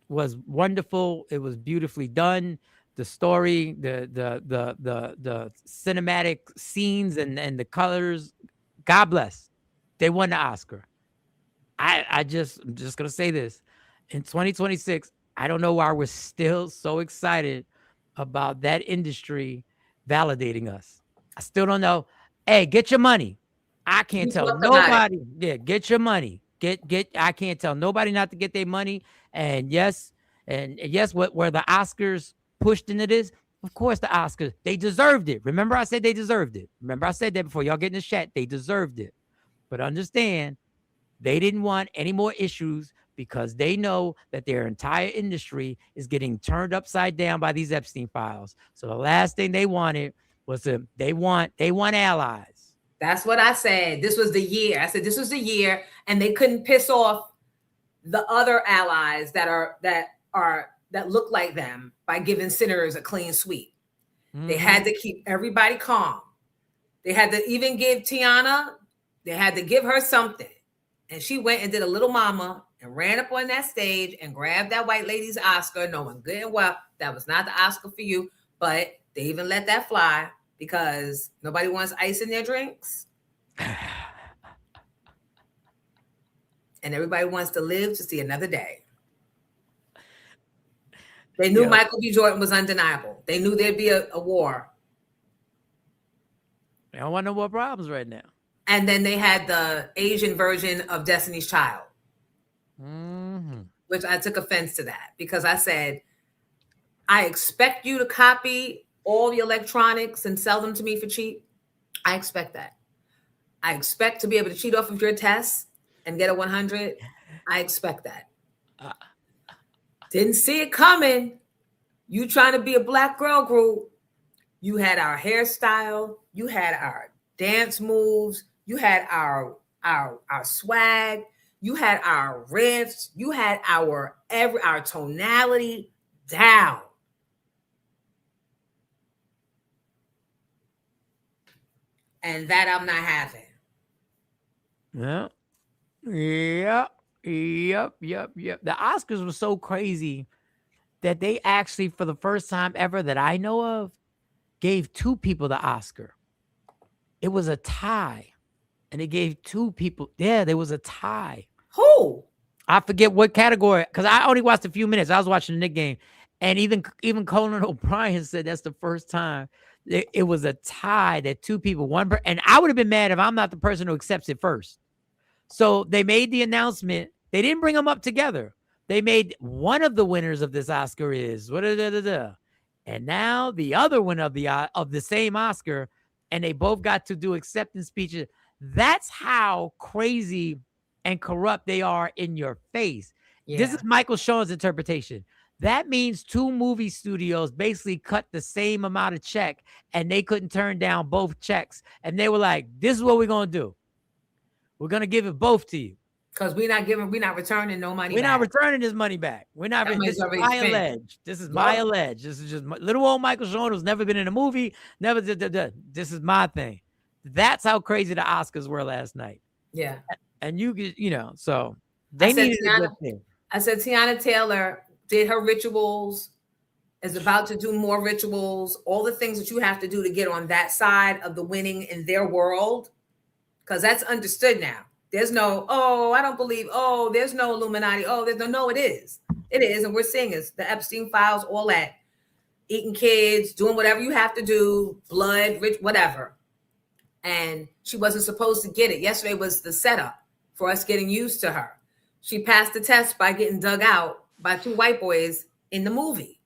wonderful. It was beautifully done. The story, the cinematic scenes and the colors. God bless. They won the Oscar. I'm just gonna say this. In 2026, I don't know why we're still so excited about that industry validating us. I still don't know. Hey, get your money. I can't We tell talked about it. nobody. Yeah, get your money. Get. I can't tell nobody not to get their money. And yes, what were the Oscars pushed into this? Of course, the Oscars, they deserved it. Remember, I said they deserved it. Remember, I said that before. Y'all get in the chat. They deserved it. But understand, they didn't want any more issues because they know that their entire industry is getting turned upside down by these Epstein files. So the last thing they wanted was they want allies. That's what I said. This was the year. I said this was the year, and they couldn't piss off the other allies that look like them by giving sinners a clean sweep. They had to keep everybody calm. They had to even give Teyana, they had to give her something. And she went and did a little mama and ran up on that stage and grabbed that white lady's Oscar, knowing good and well that was not the Oscar for you. But they even let that fly because nobody wants ice in their drinks. And everybody wants to live to see another day. They knew Michael B. Jordan was undeniable. They knew there'd be a war. They don't want no more problems right now. And then they had the Asian version of Destiny's Child, which I took offense to that because I said, I expect you to copy all the electronics and sell them to me for cheap. I expect that. I expect to be able to cheat off of your tests and get a 100. I expect that. Didn't see it coming. You trying to be a black girl group. You had our hairstyle. You had our dance moves. You had our swag. You had our riffs. You had our tonality down. And that I'm not having. Yep. The Oscars were so crazy that they actually, for the first time ever that I know of, gave two people the Oscar. It was a tie. And they gave two people. Yeah, there was a tie. Who? I forget what category, because I only watched a few minutes. I was watching the Knicks game. And even Conan O'Brien said that's the first time it was a tie that two people, and I would have been mad if I'm not the person who accepts it first. So they made the announcement. They didn't bring them up together. They made one of the winners of this Oscar is and now the other winner of the same Oscar, and they both got to do acceptance speeches. That's how crazy and corrupt they are in your face. Yeah. This is Michael Show's interpretation. That means two movie studios basically cut the same amount of check and they couldn't turn down both checks. And they were like, this is what we're going to do. We're going to give it both to you. Because we're not returning no money back. We're not returning this money back. This is my allege. This is my allege. This is just little old Michael Shone who's never been in a movie. Never did. This is my thing. That's how crazy the Oscars were last night. Yeah. And so they needed a good thing. I said Teyana Taylor did her rituals, is about to do more rituals, all the things that you have to do to get on that side of the winning in their world. Because that's understood now. There's no, I don't believe, there's no Illuminati. There's no, it is. It is. And we're seeing it. The Epstein files, all that. Eating kids, doing whatever you have to do, blood, rich, whatever. And she wasn't supposed to get it. Yesterday was the setup for us getting used to her. She passed the test by getting dug out by two white boys in the movie.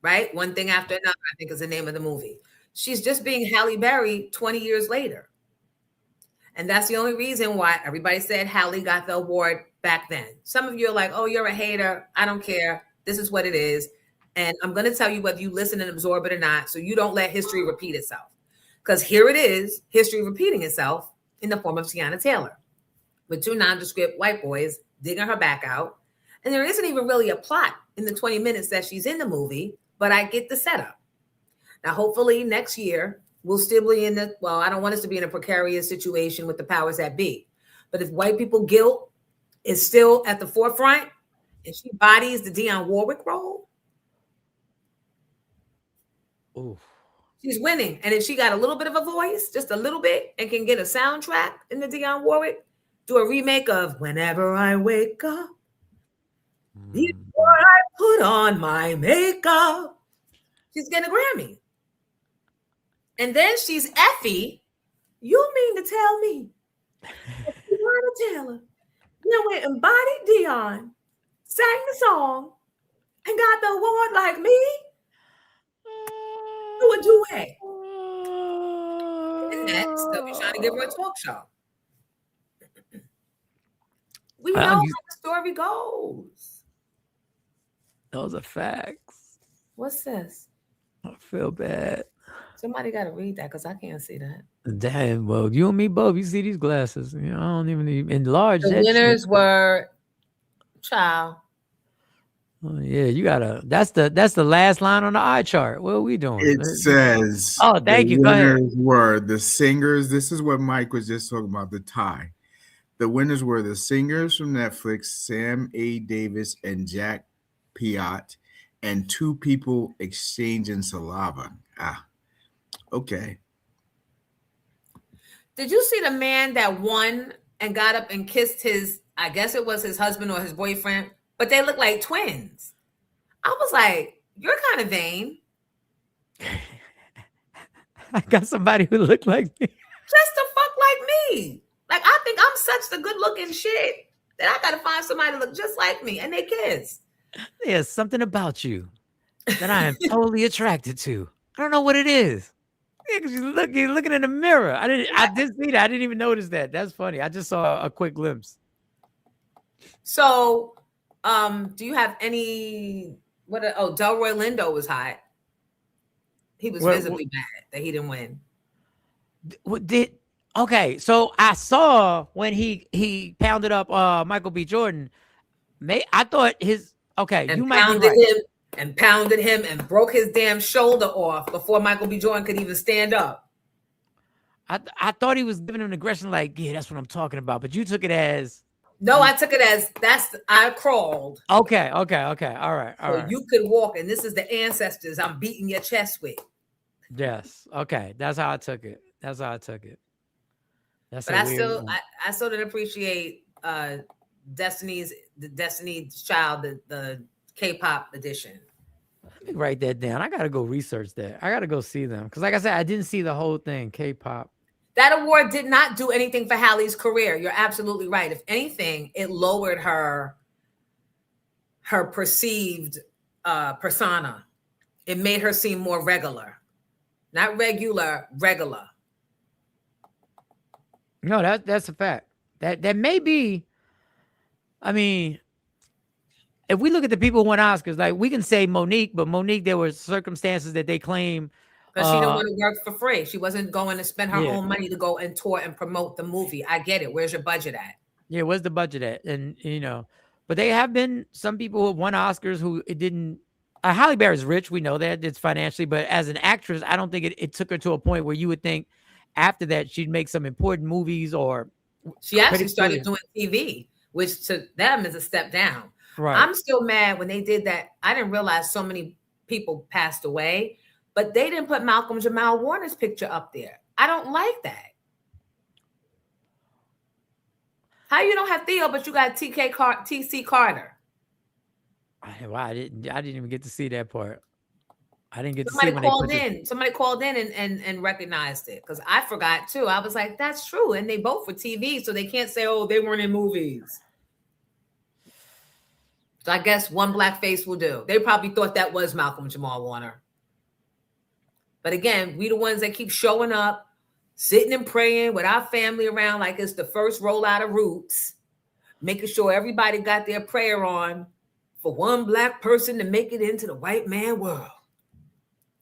Right? One thing after another, I think is the name of the movie. She's just being Halle Berry 20 years later. And that's the only reason why everybody said Halle got the award back then. Some of you are like, you're a hater. I don't care. This is what it is. And I'm going to tell you whether you listen and absorb it or not, so you don't let history repeat itself. Because here it is, history repeating itself in the form of Teyana Taylor with two nondescript white boys digging her back out. And there isn't even really a plot in the 20 minutes that she's in the movie, but I get the setup. Now, hopefully next year, we'll still be in I don't want us to be in a precarious situation with the powers that be. But if white people guilt is still at the forefront and she bodies the Dionne Warwick role, Ooh. she's winning. And if she got a little bit of a voice, just a little bit, and can get a soundtrack in the Dionne Warwick, do a remake of Whenever I Wake Up, before I put on my makeup, she's getting a Grammy. And then she's Effie. You mean to tell me Teyana Taylor went and bodied Dionne, sang the song, and got the award like me? Do a duet. And next, they'll be trying to give her a talk show. We know how the story goes. Those are facts. What's this? I feel bad. Somebody got to read that because I can't see that. Damn, well, you and me both. You see these glasses. You know, I don't even enlarge the that winners shit. were child. Oh, yeah, you gotta. That's the last line on the eye chart. What are we doing? It says. Oh, thank you. Go ahead. Winners were the singers. This is what Mike was just talking about. The tie. The winners were the singers from Netflix, Sam A. Davis and Jack Piat, and Two People Exchanging Saliva. Okay. Did you see the man that won and got up and kissed his, I guess it was his husband or his boyfriend, but they look like twins? I was like, you're kind of vain. I got somebody who looked like me. Just the fuck like me. Like, I think I'm such the good looking shit that I got to find somebody to look just like me, and they kiss. There's something about you that I am totally attracted to. I don't know what it is. You're looking in the mirror. I didn't see that. I didn't even notice that. That's funny. I just saw a quick glimpse. So, do you have any? Delroy Lindo was hot. He was visibly mad that he didn't win. Okay, so I saw when he pounded up Michael B. Jordan. I thought his you might be right. Pounded him and broke his damn shoulder off before Michael B. Jordan could even stand up. I thought he was giving him an aggression, like, yeah, that's what I'm talking about. But you took it as no, I took it as I crawled. Okay. All right. You could walk, and this is the ancestors I'm beating your chest with. Yes. Okay. That's how I took it. That's but I still didn't appreciate Destiny's Child, the K-pop edition. Let me write that down. I gotta go research that. I gotta go see them because, like I said, I didn't see the whole thing. K-pop. That award did not do anything for Halle's career. You're absolutely right. If anything, it lowered her perceived persona. It made her seem more regular, not regular. No, that's a fact. That may be. I mean, if we look at the people who won Oscars, like we can say Monique, but Monique, there were circumstances that they claim. But she didn't want to work for free. She wasn't going to spend her own money to go and tour and promote the movie. I get it. Where's your budget at? Yeah, where's the budget at? And but they have been some people who won Oscars who it didn't. Halle Berry's rich. We know that it's financially, but as an actress, I don't think it took her to a point where you would think after that she'd make some important movies or. She actually started doing TV, which to them is a step down. Right. I'm still mad when they did that. I didn't realize so many people passed away, but they didn't put Malcolm Jamal Warner's picture up there. I don't like that. How you don't have Theo, but you got TC Carter? Wow, I didn't even get to see that part. I didn't get Somebody to see when Somebody called in and recognized it because I forgot too. I was like, that's true. And they both were TV, so they can't say, oh, they weren't in movies. So I guess one black face will do. They probably thought that was Malcolm Jamal Warner. But again, we the ones that keep showing up, sitting and praying with our family around like it's the first rollout of Roots, making sure everybody got their prayer on for one black person to make it into the white man world.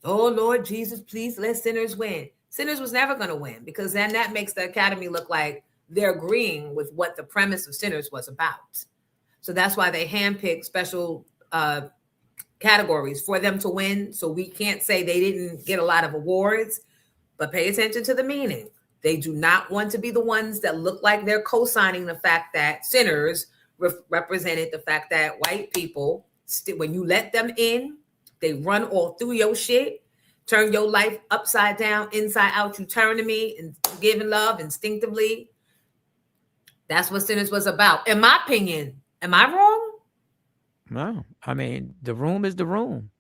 Oh, Lord Jesus, please let sinners win. Sinners was never going to win because then that makes the Academy look like they're agreeing with what the premise of Sinners was about. So that's why they handpick special categories for them to win. So we can't say they didn't get a lot of awards, but pay attention to the meaning. They do not want to be the ones that look like they're co-signing the fact that Sinners represented the fact that white people, when you let them in, they run all through your shit, turn your life upside down, inside out. You turn to me and giving love instinctively. That's what Sinners was about. In my opinion, am I wrong? No, I mean, the room is the room.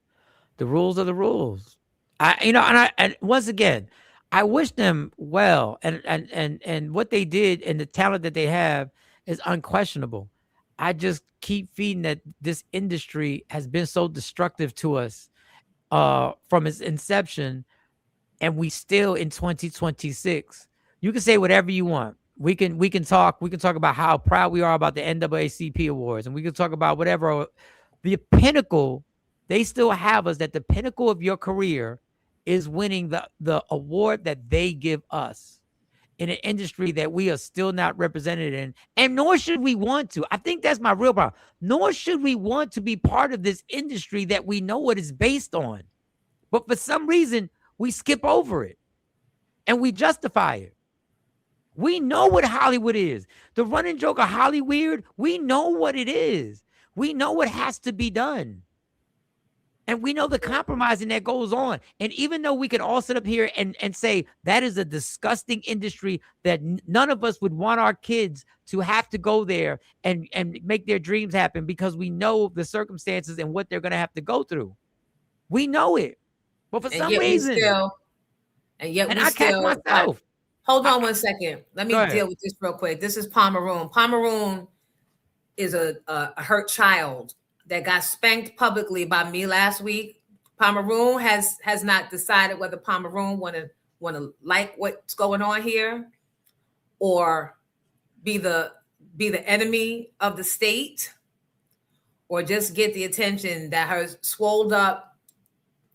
The rules are the rules. And once again, I wish them well, and what they did and the talent that they have is unquestionable. I just keep feeding that this industry has been so destructive to us from its inception, and we still in 2026. You can say whatever you want. We can talk about how proud we are about the NAACP awards, and we can talk about whatever. The pinnacle, they still have us at the pinnacle of your career is winning the award that they give us in an industry that we are still not represented in, and nor should we want to. I think that's my real problem. Nor should we want to be part of this industry that we know what it's based on. But for some reason, we skip over it and we justify it. We know what Hollywood is. The running joke of Hollyweird, we know what it is. We know what has to be done. And we know the compromising that goes on. And even though we can all sit up here and say that is a disgusting industry that none of us would want our kids to have to go there and make their dreams happen because we know the circumstances and what they're going to have to go through. We know it. But for some reason. I catch myself. Hold on one second. Let me deal with this real quick. This is Pomeroon. Pomeroon is a hurt child that got spanked publicly by me last week. Pomeroon has not decided whether Pomeroon want to like what's going on here or be the enemy of the state or just get the attention that her swolled up,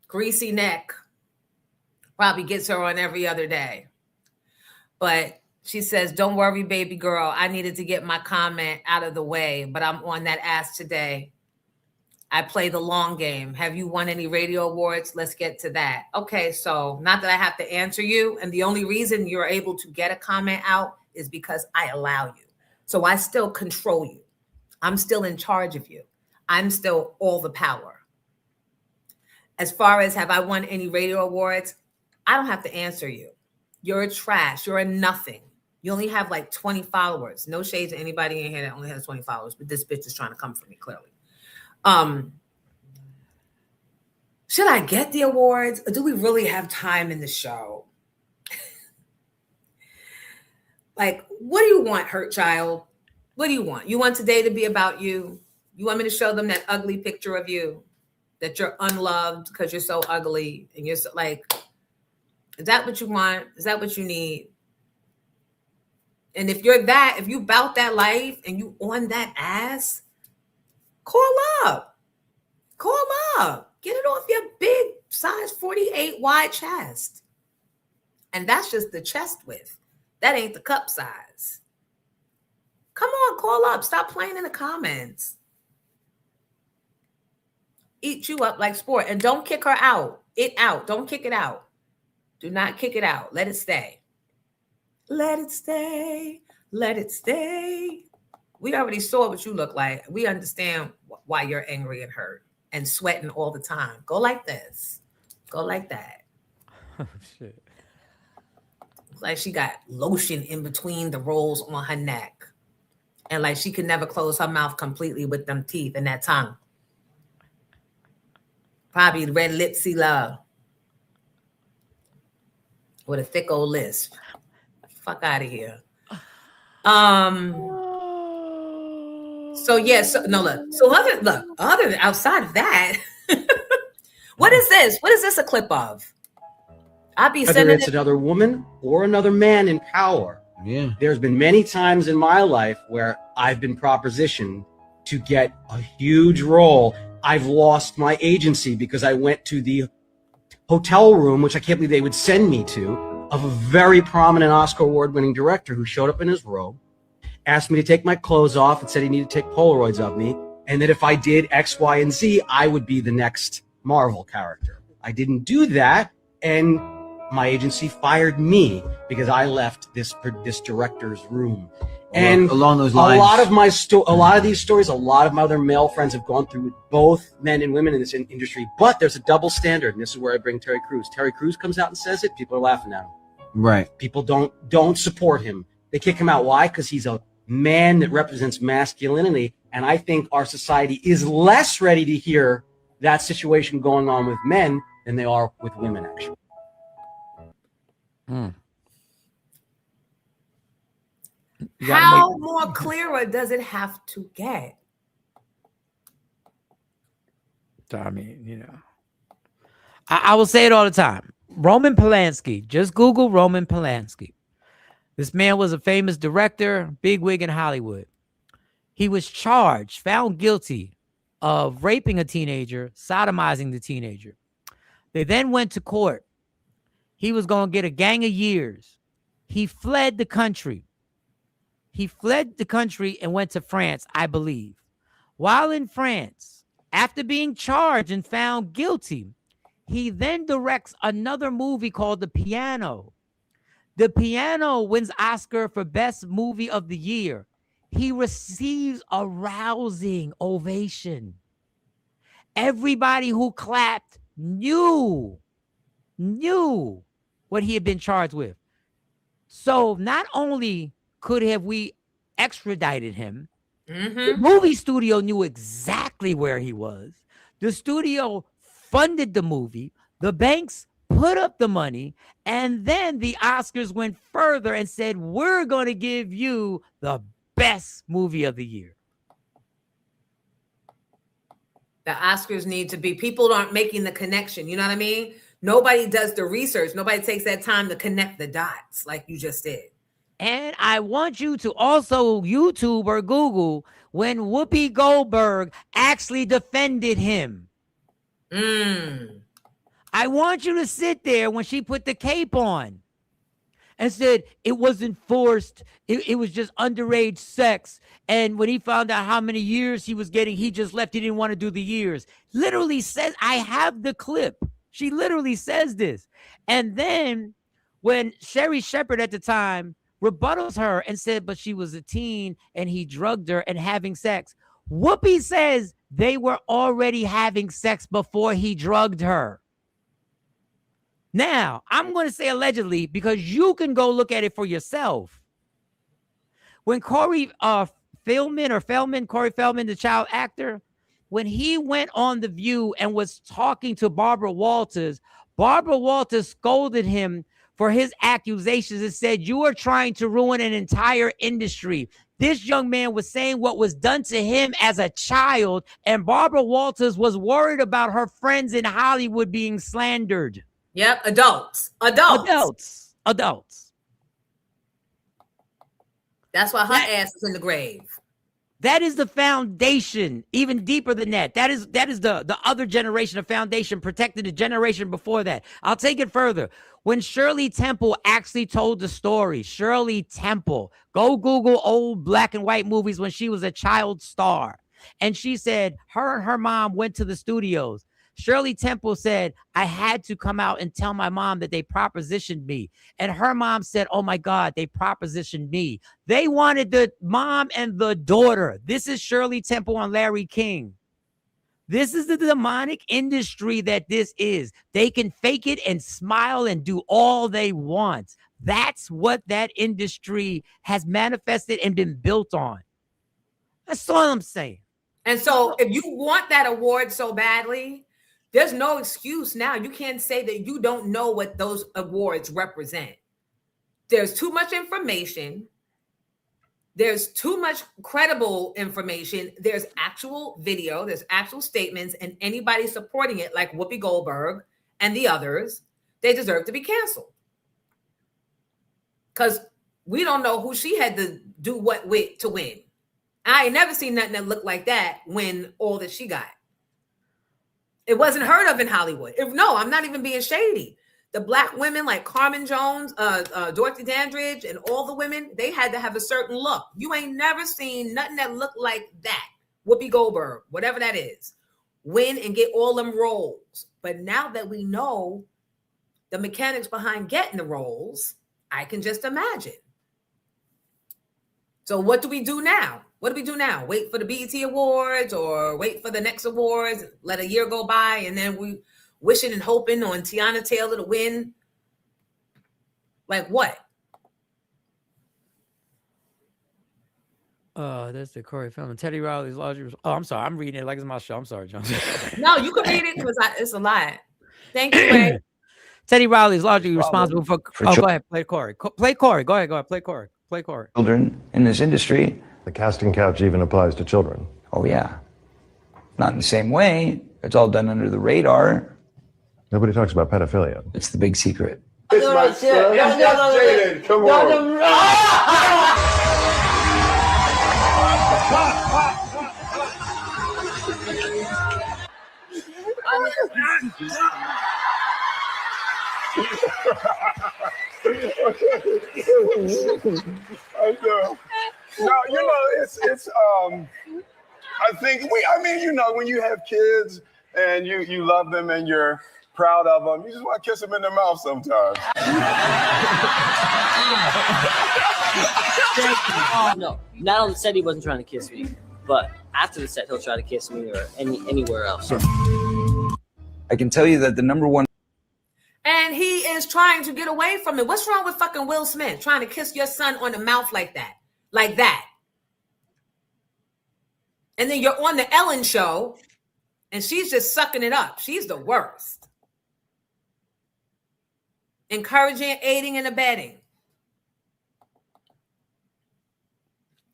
greasy neck probably gets her on every other day. But she says, don't worry, baby girl. I needed to get my comment out of the way, but I'm on that ass today. I play the long game. Have you won any radio awards? Let's get to that. Okay, so not that I have to answer you. And the only reason you're able to get a comment out is because I allow you. So I still control you. I'm still in charge of you. I'm still all the power. As far as have I won any radio awards, I don't have to answer you. You're a trash. You're a nothing. You only have like 20 followers. No shade to anybody in here that only has 20 followers, but this bitch is trying to come for me, clearly. Should I get the awards? Or do we really have time in the show? Like, what do you want, hurt child? What do you want? You want today to be about you? You want me to show them that ugly picture of you, that you're unloved because you're so ugly and you're so, like, is that what you want? Is that what you need? And if you're that, if you bout that life and you on that ass, call up. Get it off your big size 48 wide chest. And that's just the chest width. That ain't the cup size. Come on, call up. Stop playing in the comments. Eat you up like sport. And don't kick her out. Don't kick it out. Do not kick it out. Let it stay. Let it stay. Let it stay. We already saw what you look like. We understand why you're angry and hurt and sweating all the time. Go like this. Go like that. Oh, shit. Like she got lotion in between the rolls on her neck. And like she can never close her mouth completely with them teeth and that tongue. Probably the red lipsy love. With a thick old lisp. Fuck out of here. So yes, other than outside of that, what is this? What is this a clip of? I'll be whether it's another woman or another man in power. Yeah. There's been many times in my life where I've been propositioned to get a huge role. I've lost my agency because I went to the hotel room, which I can't believe they would send me to, of a very prominent Oscar award-winning director who showed up in his robe, asked me to take my clothes off and said he needed to take Polaroids of me, and that if I did X, Y, and Z, I would be the next Marvel character. I didn't do that, and my agency fired me because I left this director's room. And along those lines, a lot of these stories, a lot of my other male friends have gone through both men and women in this industry. But there's a double standard, and this is where I bring Terry Crews. Terry Crews comes out and says it. People are laughing at him. Right. People don't support him. They kick him out. Why? Because he's a man that represents masculinity. And I think our society is less ready to hear that situation going on with men than they are with women, actually. How more clearer does it have to get? I mean, I will say it all the time. Roman Polanski, just Google Roman Polanski. This man was a famous director, bigwig in Hollywood. He was charged, found guilty of raping a teenager, sodomizing the teenager. They then went to court. He was going to get a gang of years. He fled the country. And went to France, I believe. While in France, after being charged and found guilty, he then directs another movie called The Piano. The Piano wins Oscar for Best Movie of the Year. He receives a rousing ovation. Everybody who clapped knew what he had been charged with. So not only could have we extradited him, the movie studio knew exactly where he was. The studio funded the movie. The banks put up the money. And then the Oscars went further and said, we're going to give you the best movie of the year. The Oscars need to be, people aren't making the connection. You know what I mean? Nobody does the research. Nobody takes that time to connect the dots like you just did. And I want you to also YouTube or Google when Whoopi Goldberg actually defended him. I want you to sit there when she put the cape on and said it wasn't forced. It was just underage sex. And when he found out how many years he was getting, he just left. He didn't want to do the years. Literally says, I have the clip. She literally says this. And then when Sherry Shepherd at the time rebuttals her and said, but she was a teen and he drugged her and having sex. Whoopi says they were already having sex before he drugged her. Now, I'm going to say allegedly because you can go look at it for yourself. When Corey Feldman, the child actor, when he went on The View and was talking to Barbara Walters scolded him for his accusations and said, you are trying to ruin an entire industry. This young man was saying what was done to him as a child, and Barbara Walters was worried about her friends in Hollywood being slandered. Yep, adults. That's why her ass is in the grave. That is the foundation, even deeper than that. That is the other generation of foundation protecting the generation before that. I'll take it further. When Shirley Temple actually told the story, Shirley Temple, go Google old black and white movies when she was a child star. And she said her and her mom went to the studios. Shirley Temple said, I had to come out and tell my mom that they propositioned me. And her mom said, oh my God, they propositioned me. They wanted the mom and the daughter. This is Shirley Temple and Larry King. This is the demonic industry that this is. They can fake it and smile and do all they want. That's what that industry has manifested and been built on. That's all I'm saying. And so if you want that award so badly, there's no excuse now. You can't say that you don't know what those awards represent. There's too much information. There's too much credible information. There's actual video. There's actual statements. And anybody supporting it, like Whoopi Goldberg and the others, they deserve to be canceled. Because we don't know who she had to do what with to win. I ain't never seen nothing that looked like that win all that she got. It wasn't heard of in Hollywood. I'm not even being shady. The black women like Carmen Jones, Dorothy Dandridge, and all the women, they had to have a certain look. You ain't never seen nothing that looked like that. Whoopi Goldberg, whatever that is, win and get all them roles. But now that we know the mechanics behind getting the roles, I can just imagine. So what do we do now? What do we do now? Wait for the BET Awards or wait for the next awards, let a year go by, and then we wishing and hoping on Teyana Taylor to win? Like what? That's the Corey film. Teddy Riley's larger. Oh, I'm sorry. I'm reading it like it's my show. I'm sorry, John. No, you can read it because it's a lot. Thank you, Ray. Teddy Riley is largely responsible for go ahead, play Corey. Play Corey. Go ahead, play Corey. Play Corey. Children in this industry. The casting couch even applies to children. Oh, yeah. Not in the same way. It's all done under the radar. Nobody talks about pedophilia. It's the big secret. It's my son. Jaden, come on. I know. No, you know, it's I think when you have kids and you love them and you're proud of them, you just want to kiss them in the mouth sometimes. No, not on the set he wasn't trying to kiss me, but after the set he'll try to kiss me or anywhere else. I can tell you that the number one. And he is trying to get away from it. What's wrong with fucking Will Smith trying to kiss your son on the mouth like that? Like that. And then you're on the Ellen show and she's just sucking it up. She's the worst. Encouraging, aiding, and abetting.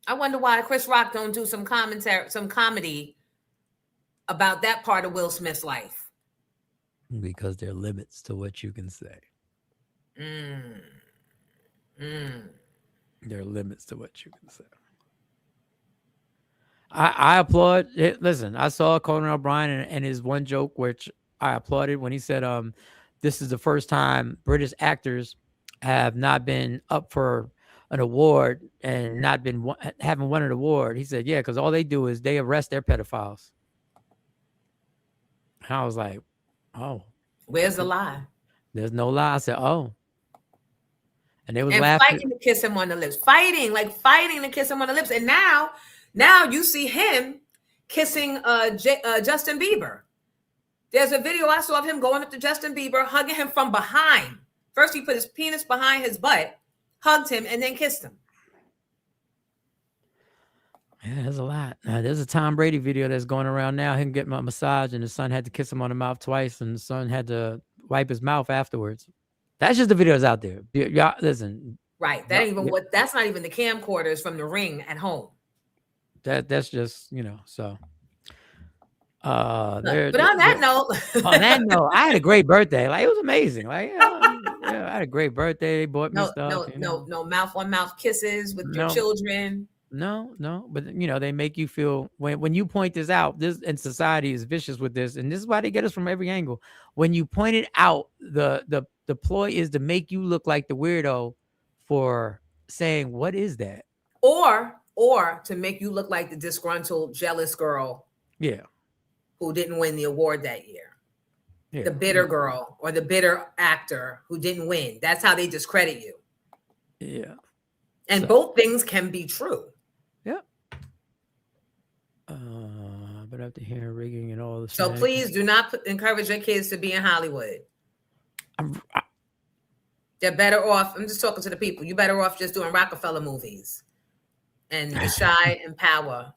I wonder why Chris Rock don't do some comedy about that part of Will Smith's life. Because there are limits to what you can say. There are limits to what you can say. I applaud it. Listen, I saw Conan O'Brien and his one joke, which I applauded when he said, this is the first time British actors have not been up for an award and not been haven't won an award. He said, yeah, because all they do is they arrest their pedophiles. And I was like, oh. Where's the lie? There's no lie. I said, oh. And they was and laughing. Fighting to kiss him on the lips. Fighting to kiss him on the lips. And now you see him kissing Justin Bieber. There's a video I saw of him going up to Justin Bieber, hugging him from behind. First, he put his penis behind his butt, hugged him, and then kissed him. Yeah, there's a lot. There's a Tom Brady video that's going around now. Him getting a massage, and his son had to kiss him on the mouth twice, and the son had to wipe his mouth afterwards. That's just the videos out there. Y'all, listen. Right. That's not even the camcorders from the Ring at home. That's just, so. But on that note, I had a great birthday. Like, it was amazing. Like, I had a great birthday. They bought me stuff. No mouth-on-mouth kisses with your children. No, but they make you feel when you point this out, this and society is vicious with this, and this is why they get us from every angle. When you point it out, the ploy is to make you look like the weirdo for saying, what is that? Or to make you look like the disgruntled, jealous girl. Yeah. Who didn't win the award that year. Yeah. The bitter girl or the bitter actor who didn't win. That's how they discredit you. Yeah. And both things can be true. Yeah. But after hearing rigging and all this. So please do not encourage your kids to be in Hollywood. They're better off. I'm just talking to the people. You're better off just doing Rockefeller movies and The Shy and Power.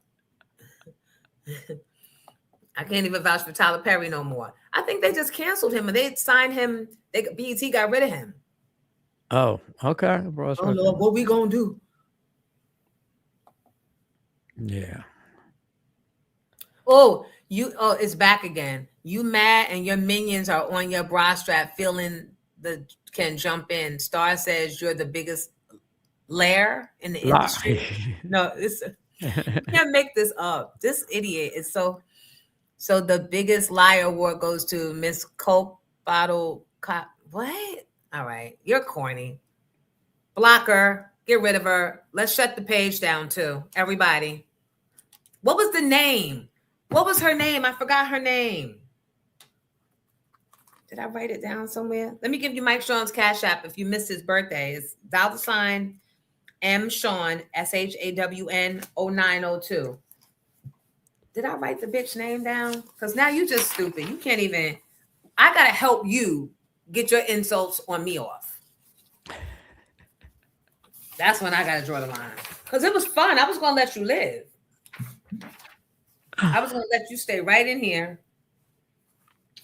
I can't even vouch for Tyler Perry no more. I think they just canceled him and they signed him. BET got rid of him. Oh, okay. Oh, Lord, what we gonna do? Yeah. It's back again. You mad and your minions are on your bra strap feeling can jump in. Star says you're the biggest lair in the industry. No, can't make this up. This idiot is so the biggest liar award goes to Miss Coke Bottle Cop. What? All right, you're corny. Block her. Get rid of her. Let's shut the page down too. Everybody. What was the name? What was her name? I forgot her name. Did I write it down somewhere? Let me give you Mike Sean's Cash App if you missed his birthday. It's $ M Sean SHAWN 0902. Did I write the bitch name down? Because now you just stupid. You can't even. I gotta help you get your insults on me off. That's when I gotta draw the line. Because it was fun. I was gonna let you live. I was gonna let you stay right in here.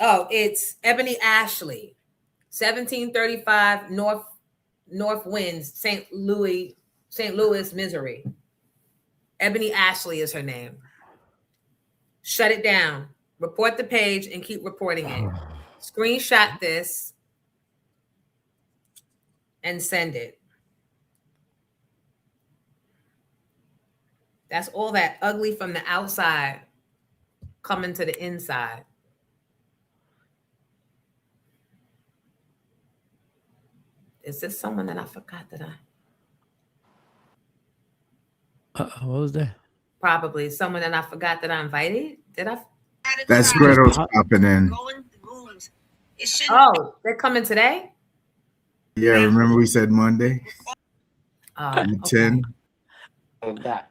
Oh, it's Ebony Ashley, 1735 North Winds, St. Louis, Missouri. Ebony Ashley is her name. Shut it down. Report the page and keep reporting it. Screenshot this and send it. That's all that ugly from the outside coming to the inside. Is this someone that I forgot that What was that? Probably someone that I forgot that I invited? Did I? That's Gretel's popping in. Oh, they're coming today? Yeah, remember we said Monday? Okay. 10. That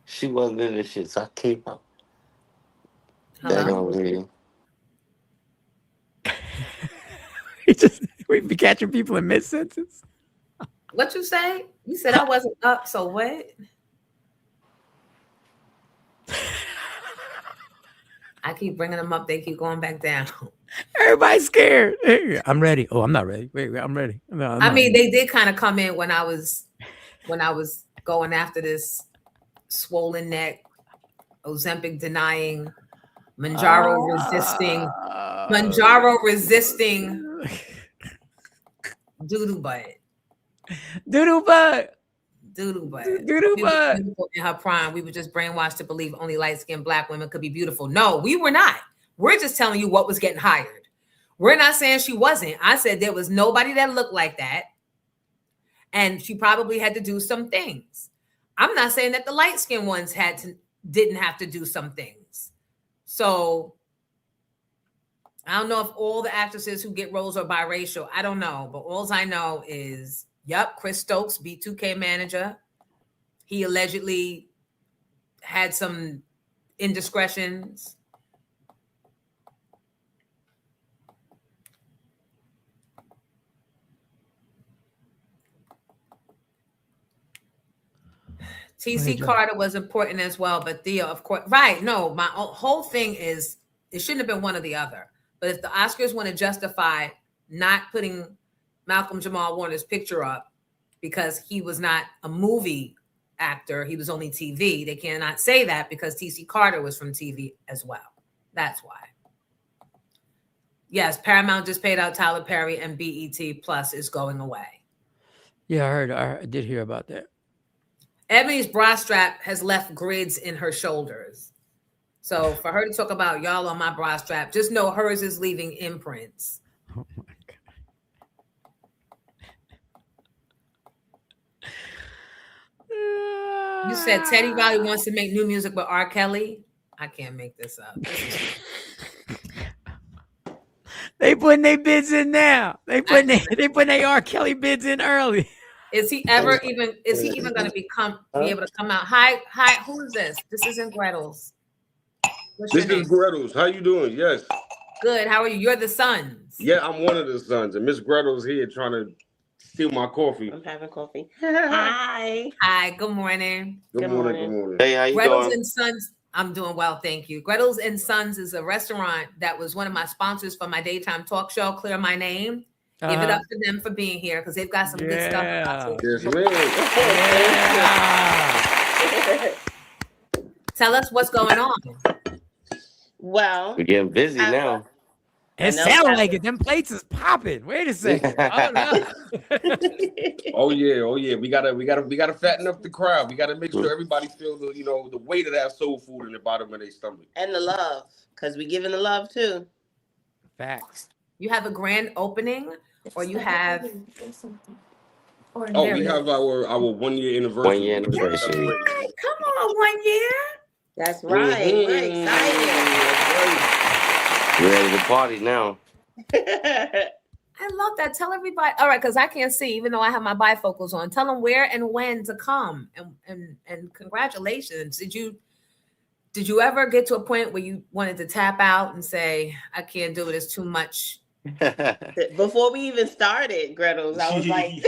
she wasn't in this shit, so I came up. Hello? We be catching people in mid-sentence. What you say? You said I wasn't up, so what? I keep bringing them up. They keep going back down. Everybody's scared. Hey, I'm ready. Oh, I'm not ready. Wait, I'm ready. No, I'm I not mean, ready. they did kind of come in when I was going after this swollen neck, Ozempic denying, Manjaro resisting doodoo butt. Doodoo butt. Doodoo butt. Doodoo butt. In her prime, we were just brainwashed to believe only light-skinned Black women could be beautiful. No, we were not. We're just telling you what was getting hired. We're not saying she wasn't. I said there was nobody that looked like that. And she probably had to do some things. I'm not saying that the light-skinned ones didn't have to do some things. So I don't know if all the actresses who get roles are biracial. I don't know. But all I know is, Chris Stokes, B2K manager. He allegedly had some indiscretions. TC Carter was important as well, but Theo, of course, right? No, my whole thing is it shouldn't have been one or the other. But if the Oscars want to justify not putting Malcolm Jamal Warner's picture up because he was not a movie actor, he was only TV, they cannot say that because TC Carter was from TV as well. That's why. Yes, Paramount just paid out Tyler Perry and BET Plus is going away. Yeah, I did hear about that. Ebony's bra strap has left grids in her shoulders. So for her to talk about y'all on my bra strap, just know hers is leaving imprints. Oh my God. You said Teddy Riley wants to make new music with R. Kelly. I can't make this up. They putting their bids in now. They putting their R. Kelly bids in early. Is he even going to be able to come out? Hi, who is this? This isn't Gretel's. This is Gretel's. How you doing? Yes. Good. How are you? You're the sons. Yeah, I'm one of the sons, and Miss Gretel's here trying to steal my coffee. I'm having coffee. Hi. Hi. Good morning. Good morning. Hey, how you Gretel's doing? and Sons. I'm doing well, thank you. Gretel's and Sons is a restaurant that was one of my sponsors for my daytime talk show, Clear My Name. Give it up to them for being here because they've got some good stuff. Yes, ma'am. Yeah. Tell us what's going on. Well, We're getting busy now. It sounds like it. Them plates is popping. Wait a second. Oh, no. Oh yeah. We gotta fatten up the crowd. We gotta make sure everybody feels the weight of that soul food in the bottom of their stomach. And the love, because we giving the love too. Facts. You have a grand opening, or you have? Oh, we have our 1 year anniversary. 1 year anniversary. Come on, 1 year. That's right. We're excited. We're ready to party now. I love that. Tell everybody. All right, because I can't see, even though I have my bifocals on. Tell them where and when to come, and congratulations. Did you ever get to a point where you wanted to tap out and say, I can't do it, it's too much? Before we even started Gretel's, I was like,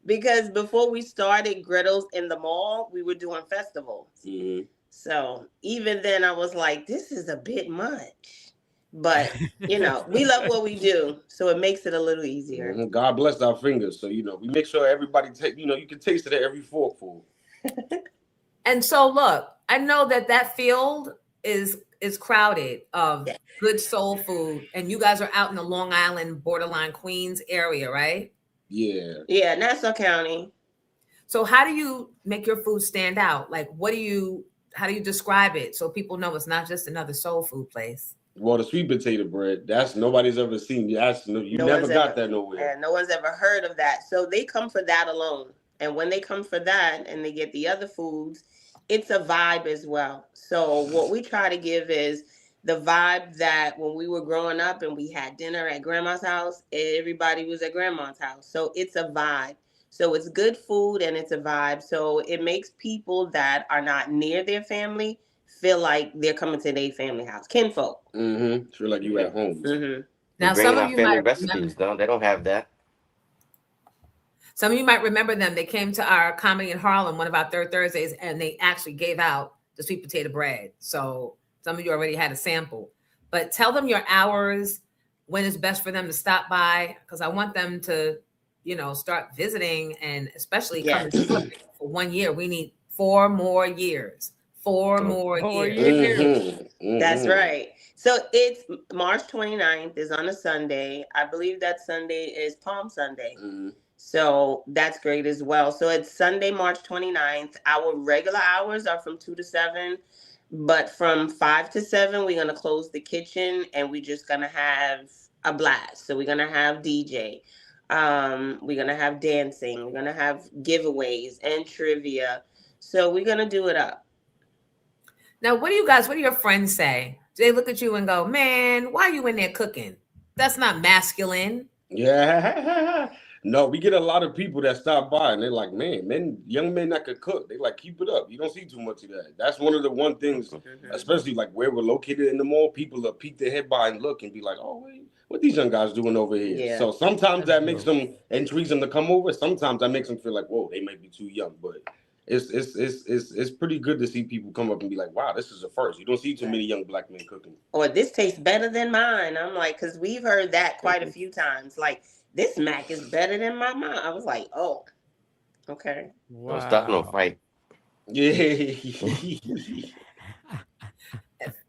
because before we started Gretel's in the mall, we were doing festivals. Mhm. So even then, I was like, this is a bit much. But, you know, we love what we do, so it makes it a little easier. Mhm. God bless our fingers. So, you know, we make sure everybody take, you know, you can taste it at every forkful. And so, look, I know that field is crowded of good soul food, and you guys are out in the Long Island, borderline Queens area, right? Yeah. Yeah, Nassau County. So how do you make your food stand out? Like, how do you describe it so people know it's not just another soul food place? Well, the sweet potato bread, that's nobody's ever seen. You never got that nowhere. Yeah, no one's ever heard of that. So they come for that alone. And when they come for that and they get the other foods, it's a vibe as well. So what we try to give is the vibe that when we were growing up and we had dinner at grandma's house, everybody was at grandma's house. So it's a vibe. So it's good food and it's a vibe. So it makes people that are not near their family feel like they're coming to their family house. Kinfolk. Mm-hmm. Feel like you at home. Mm-hmm. Now, Bringing some of out you family might recipes, though. They don't have that. Some of you might remember them. They came to our Comedy in Harlem, one of our third Thursdays, and they actually gave out the sweet potato bread. So some of you already had a sample. But tell them your hours, when it's best for them to stop by, because I want them to, start visiting, and especially coming to Florida for 1 year. We need 4 more years. 4 more years. Mm-hmm. That's right. So it's March 29th is on a Sunday. I believe that Sunday is Palm Sunday. Mm-hmm. So that's great as well. So it's Sunday, March 29th. Our regular hours are from 2 to 7. But from 5 to 7, we're going to close the kitchen and we're just going to have a blast. So we're going to have DJ. We're going to have dancing. We're going to have giveaways and trivia. So we're going to do it up. Now, what do your friends say? Do they look at you and go, man, why are you in there cooking? That's not masculine. Yeah. No, we get a lot of people that stop by and they're like, man, young men that could cook. They like, keep it up. You don't see too much of that. That's one of the things, especially like where we're located in the mall, people will peek their head by and look and be like, oh, wait, what these young guys doing over here? Yeah. So sometimes that makes them, intrigues them to come over. Sometimes that makes them feel like, whoa, they might be too young. But it's pretty good to see people come up and be like, wow, this is a first. You don't see too many young black men cooking. Or this tastes better than mine. I'm like, because we've heard that quite a few times. Like, this mac is better than my mom. I was like, oh, okay. Wow. Don't start no fight. Yeah.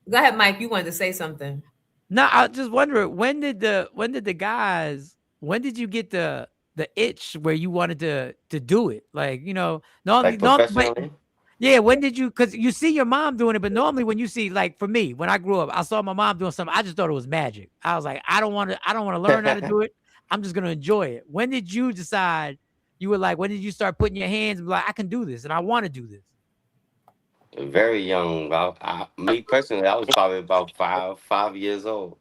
Go ahead, Mike. You wanted to say something. No, I was just wondering, when did you get the itch where you wanted to do it? Like, normally, yeah, when did you, because you see your mom doing it, but normally when you see, like for me, when I grew up, I saw my mom doing something, I just thought it was magic. I was like, I don't want to learn how to do it. I'm just going to enjoy it. When did you decide, when did you start putting your hands and be like, I can do this and I want to do this? Very young. Me personally, I was probably about 5 years old.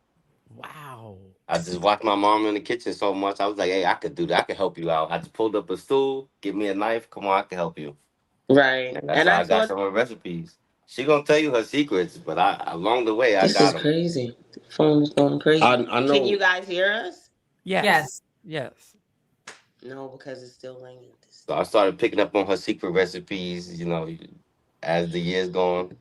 Wow. I just watched my mom in the kitchen so much. I was like, hey, I could do that. I could help you out. I just pulled up a stool, give me a knife. Come on, I can help you. Right. And that's how I got some of her recipes. She gonna tell you her secrets, but along the way, I got them. This is crazy. The phone's going crazy. I know. Can you guys hear us? Yes. No, because it's still ringing. So I started picking up on her secret recipes, as the years gone.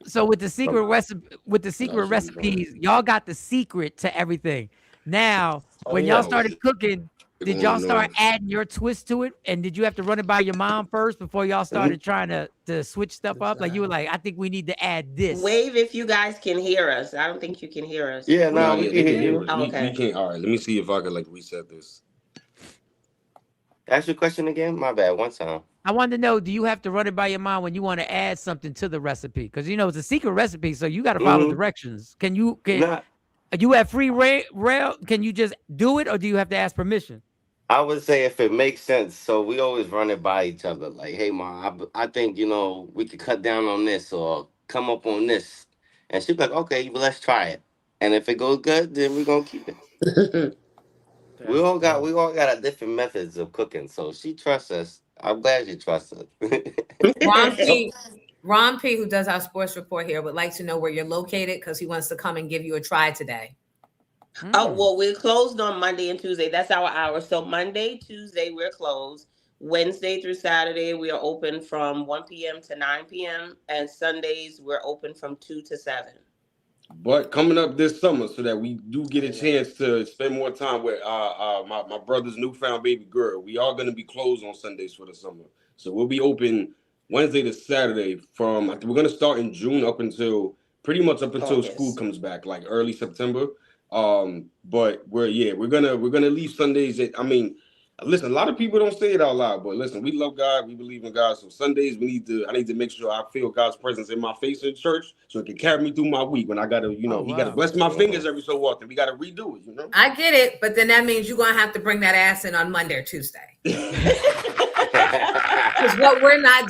So with the secret recipes, y'all got the secret to everything. Now, when y'all started cooking, did y'all start adding your twist to it? And did you have to run it by your mom first before y'all started trying to switch stuff up? Like you were like, I think we need to add this. Wave if you guys can hear us. I don't think you can hear us. Yeah, no, we can hear you. Oh, okay. We can't. All right, let me see if I can reset this. Ask your question again. My bad. One time. I wanted to know, do you have to run it by your mom when you want to add something to the recipe? Because it's a secret recipe, so you got to follow directions. Can you have free rail? Can you just do it, or do you have to ask permission? I would say if it makes sense. So we always run it by each other. Like, hey, mom, I think we could cut down on this or come up on this, and she'd be like, okay, well, let's try it. And if it goes good, then we're gonna keep it. We all got our different methods of cooking. So she trusts us. I'm glad she trusts us. Ron P, who does our sports report here, would like to know where you're located because he wants to come and give you a try today. Oh, well, we're closed on Monday and Tuesday. That's our hours. So Monday, Tuesday, we're closed. Wednesday through Saturday, we are open from 1 p.m. to 9 p.m. And Sundays, we're open from 2 to 7. But coming up this summer, so that we do get a chance to spend more time with my brother's newfound baby girl, we are going to be closed on Sundays for the summer. So we'll be open Wednesday to Saturday from, we're going to start in June up until pretty much up until August. School comes back, like early September. But we're gonna leave Sundays at, I mean, listen, a lot of people don't say it out loud, but listen, we love God, we believe in God. So Sundays I need to make sure I feel God's presence in my face in church so it can carry me through my week when I gotta, he gotta bless my fingers every so often. We gotta redo it, I get it, but then that means you're gonna have to bring that ass in on Monday or Tuesday. Because what we're not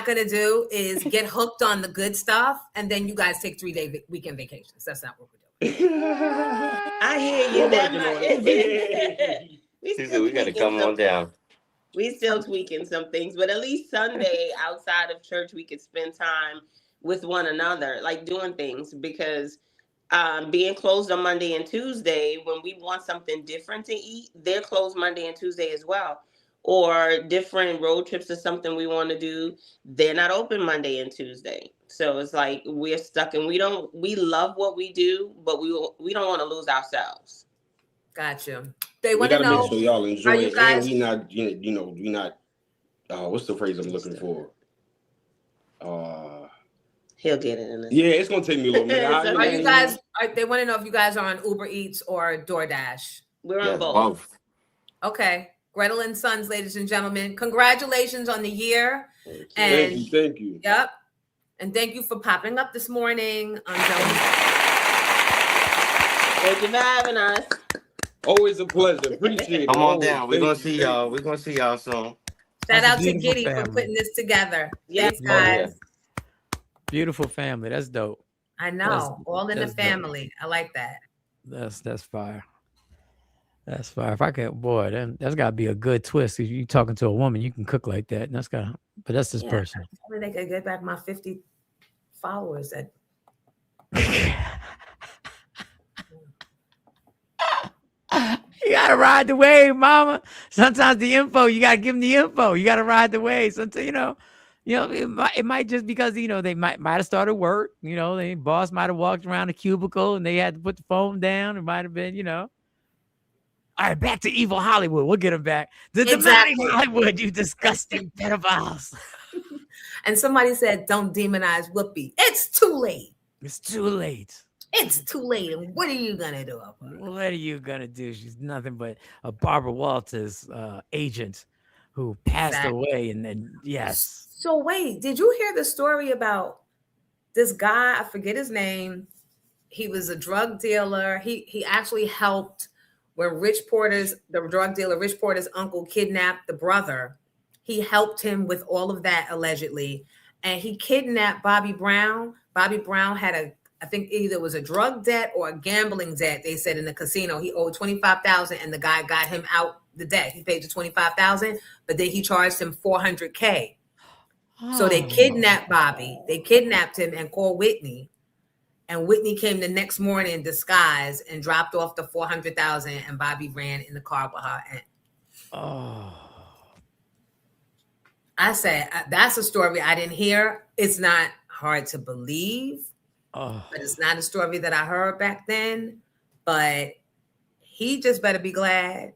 gonna do is get hooked on the good stuff, and then you guys take 3-day weekend vacations. That's not what we're doing. I hear you. We gotta come on down. We still tweaking some things, but at least Sunday outside of church, we could spend time with one another, like doing things, because being closed on Monday and Tuesday, when we want something different to eat, they're closed Monday and Tuesday as well. Or different road trips or something we want to do, they're not open Monday and Tuesday. So it's like we're stuck, and we love what we do, but we don't want to lose ourselves. Gotcha. They we want to gotta know, make sure y'all enjoy you it, guys, and we not what's the phrase I'm looking for? He'll get it in a Yeah, it's gonna take me a little minute. are you guys? They want to know if you guys are on Uber Eats or DoorDash. We're on both. Okay. Gretel and Sons, ladies and gentlemen, congratulations on the year. Thank you. Yep. And thank you for popping up this morning. Thank you for having us. Always a pleasure. Appreciate it. Come on down. We're gonna see y'all. We're gonna see y'all soon. Shout out to Giddy for putting this together. Yes, guys. Beautiful family. That's dope. I know. All in the family. Dope. I like that. That's fire. That's fire. If I could, boy, then that's got to be a good twist. If you talking to a woman, you can cook like that. And but that's just personal. Only they could get back my 50 followers. You gotta ride the wave, mama. Sometimes the info, you gotta give them the info. You gotta ride the wave. Sometimes, it might just because they might have started work. The boss might have walked around the cubicle and they had to put the phone down. It might have been, All right, back to evil Hollywood. We'll get them back. The demonic Hollywood, you disgusting pedophiles. And somebody said, "Don't demonize Whoopi." It's too late. It's too late. It's too late. And what are you gonna do? What are you gonna do? She's nothing but a Barbara Walters agent who passed away. And then yes. So wait, did you hear the story about this guy? I forget his name. He was a drug dealer. He actually helped when the drug dealer Rich Porter's uncle kidnapped the brother. He helped him with all of that allegedly, and he kidnapped Bobby Brown. Bobby Brown had I think either it was a drug debt or a gambling debt. They said in the casino he owed $25,000, and the guy got him out the debt. He paid the $25,000, but then he charged him $400K. So they kidnapped Bobby. They kidnapped him and called Whitney. And Whitney came the next morning in disguise and dropped off the $400,000, and Bobby ran in the car with her. And I said, that's a story I didn't hear. It's not hard to believe, but it's not a story that I heard back then. But he just better be glad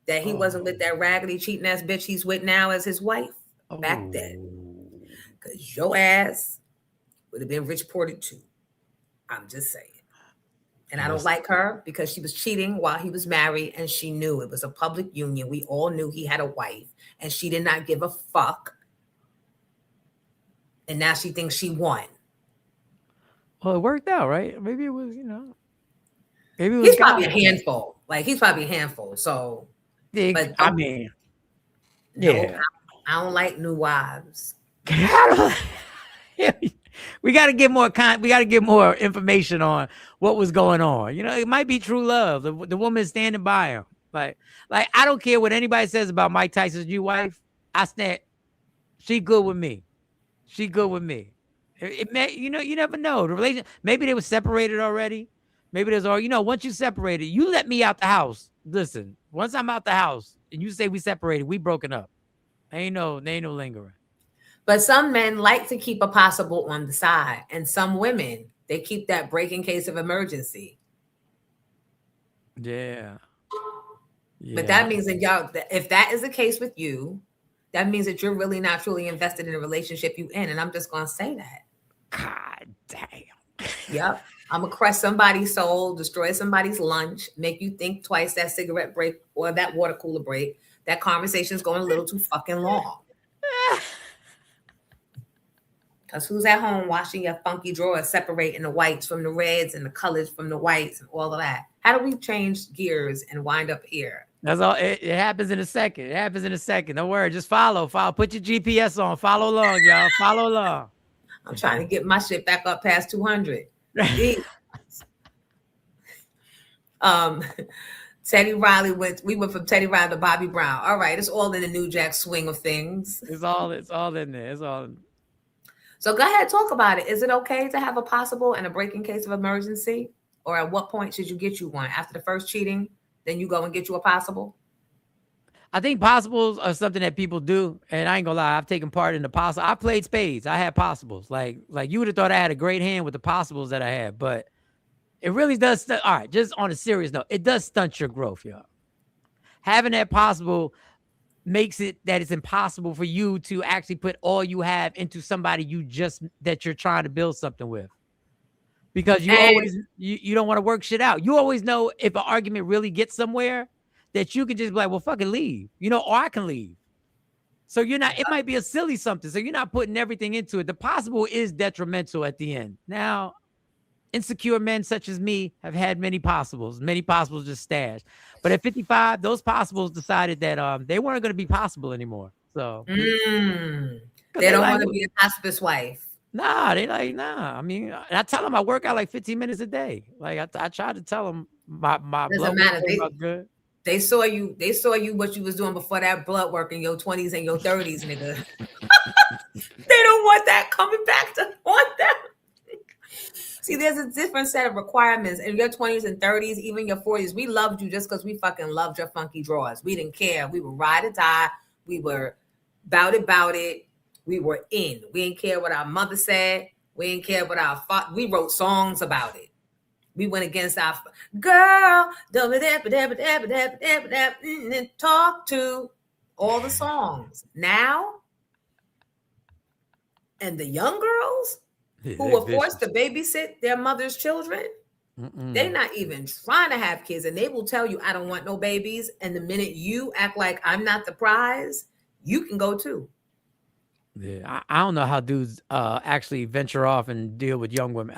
that he wasn't with that raggedy cheating ass bitch he's with now as his wife back then. Because your ass would have been Rich Porter too. I'm just saying. And I don't like her because she was cheating while he was married, and she knew it was a public union. We all knew he had a wife, and she did not give a fuck. And now she thinks she won. Well, it worked out, right? Maybe it was, maybe it was. He's probably a handful. He's probably a handful. So, but I don't We got to get more we got to get more information on what was going on. You know, it might be true love. The woman is standing by him. Like I don't care what anybody says about Mike Tyson's new wife. I stand. She good with me. She good with me. It may, you know, you never know. The relation, maybe they were separated already. Maybe there's all, you know, once you separated, you let me out the house. Listen, once I'm out the house and you say we separated, we broken up. There ain't no lingering. But some men like to keep a possible on the side, and some women, they keep that break in case of emergency. Yeah. But that means that y'all, if that is the case with you, that means that you're really not truly invested in the relationship you in. And I'm just going to say that. God damn. Yep. I'm going to crush somebody's soul, destroy somebody's lunch, make you think twice that cigarette break or that water cooler break. That conversation is going a little too fucking long. Because who's at home washing your funky drawers, separating the whites from the reds and the colors from the whites and all of that? How do we change gears and wind up here? That's all. It happens in a second. It happens in a second. Don't worry. Just follow. Put your GPS on. Follow along, y'all. Follow along. I'm trying to get my shit back up past 200. Teddy Riley we went from Teddy Riley to Bobby Brown. All right, it's all in the New Jack swing of things. It's all in there. It's all. So go ahead, talk about it. Is it okay to have a possible and a break in case of emergency? Or at what point should you get you one? After the first cheating, then you go and get you a possible? I think possibles are something that people do. And I ain't gonna lie, I've taken part in the possible. I played spades. I had possibles. Like you would have thought I had a great hand with the possibles that I had, but it really does. All right, just on a serious note, it does stunt your growth, y'all. Having that possible makes it that it's impossible for you to actually put all you have into somebody that you're trying to build something with. Because you don't want to work shit out. You always know if an argument really gets somewhere that you can just be like, well, fucking leave, you know, or I can leave. So it might be a silly something. So you're not putting everything into it. The possible is detrimental at the end. Now, insecure men such as me have had many possibles just stashed. But at 55, those possibles decided that they weren't going to be possible anymore. So they don't want to be a hospice wife. Nah, I mean, I tell them I work out like 15 minutes a day. Like I try to tell them my blood work good. They saw you what you was doing before that blood work in your 20s and your 30s, nigga. They don't want that coming back to haunt them. See, there's a different set of requirements in your 20s and 30s, even your 40s. We loved you just because we fucking loved your funky drawers. We didn't care. We were ride or die. We were bout it. We were in. We didn't care what our mother said. We didn't care what our father. We wrote songs about it. We went against our girl. Talk to all the songs. Now, and the young girls who were forced to babysit their mother's children, they're not even trying to have kids. And they will tell you, I don't want no babies. And the minute you act like I'm not the prize, you can go too. Yeah, I don't know how dudes actually venture off and deal with young women.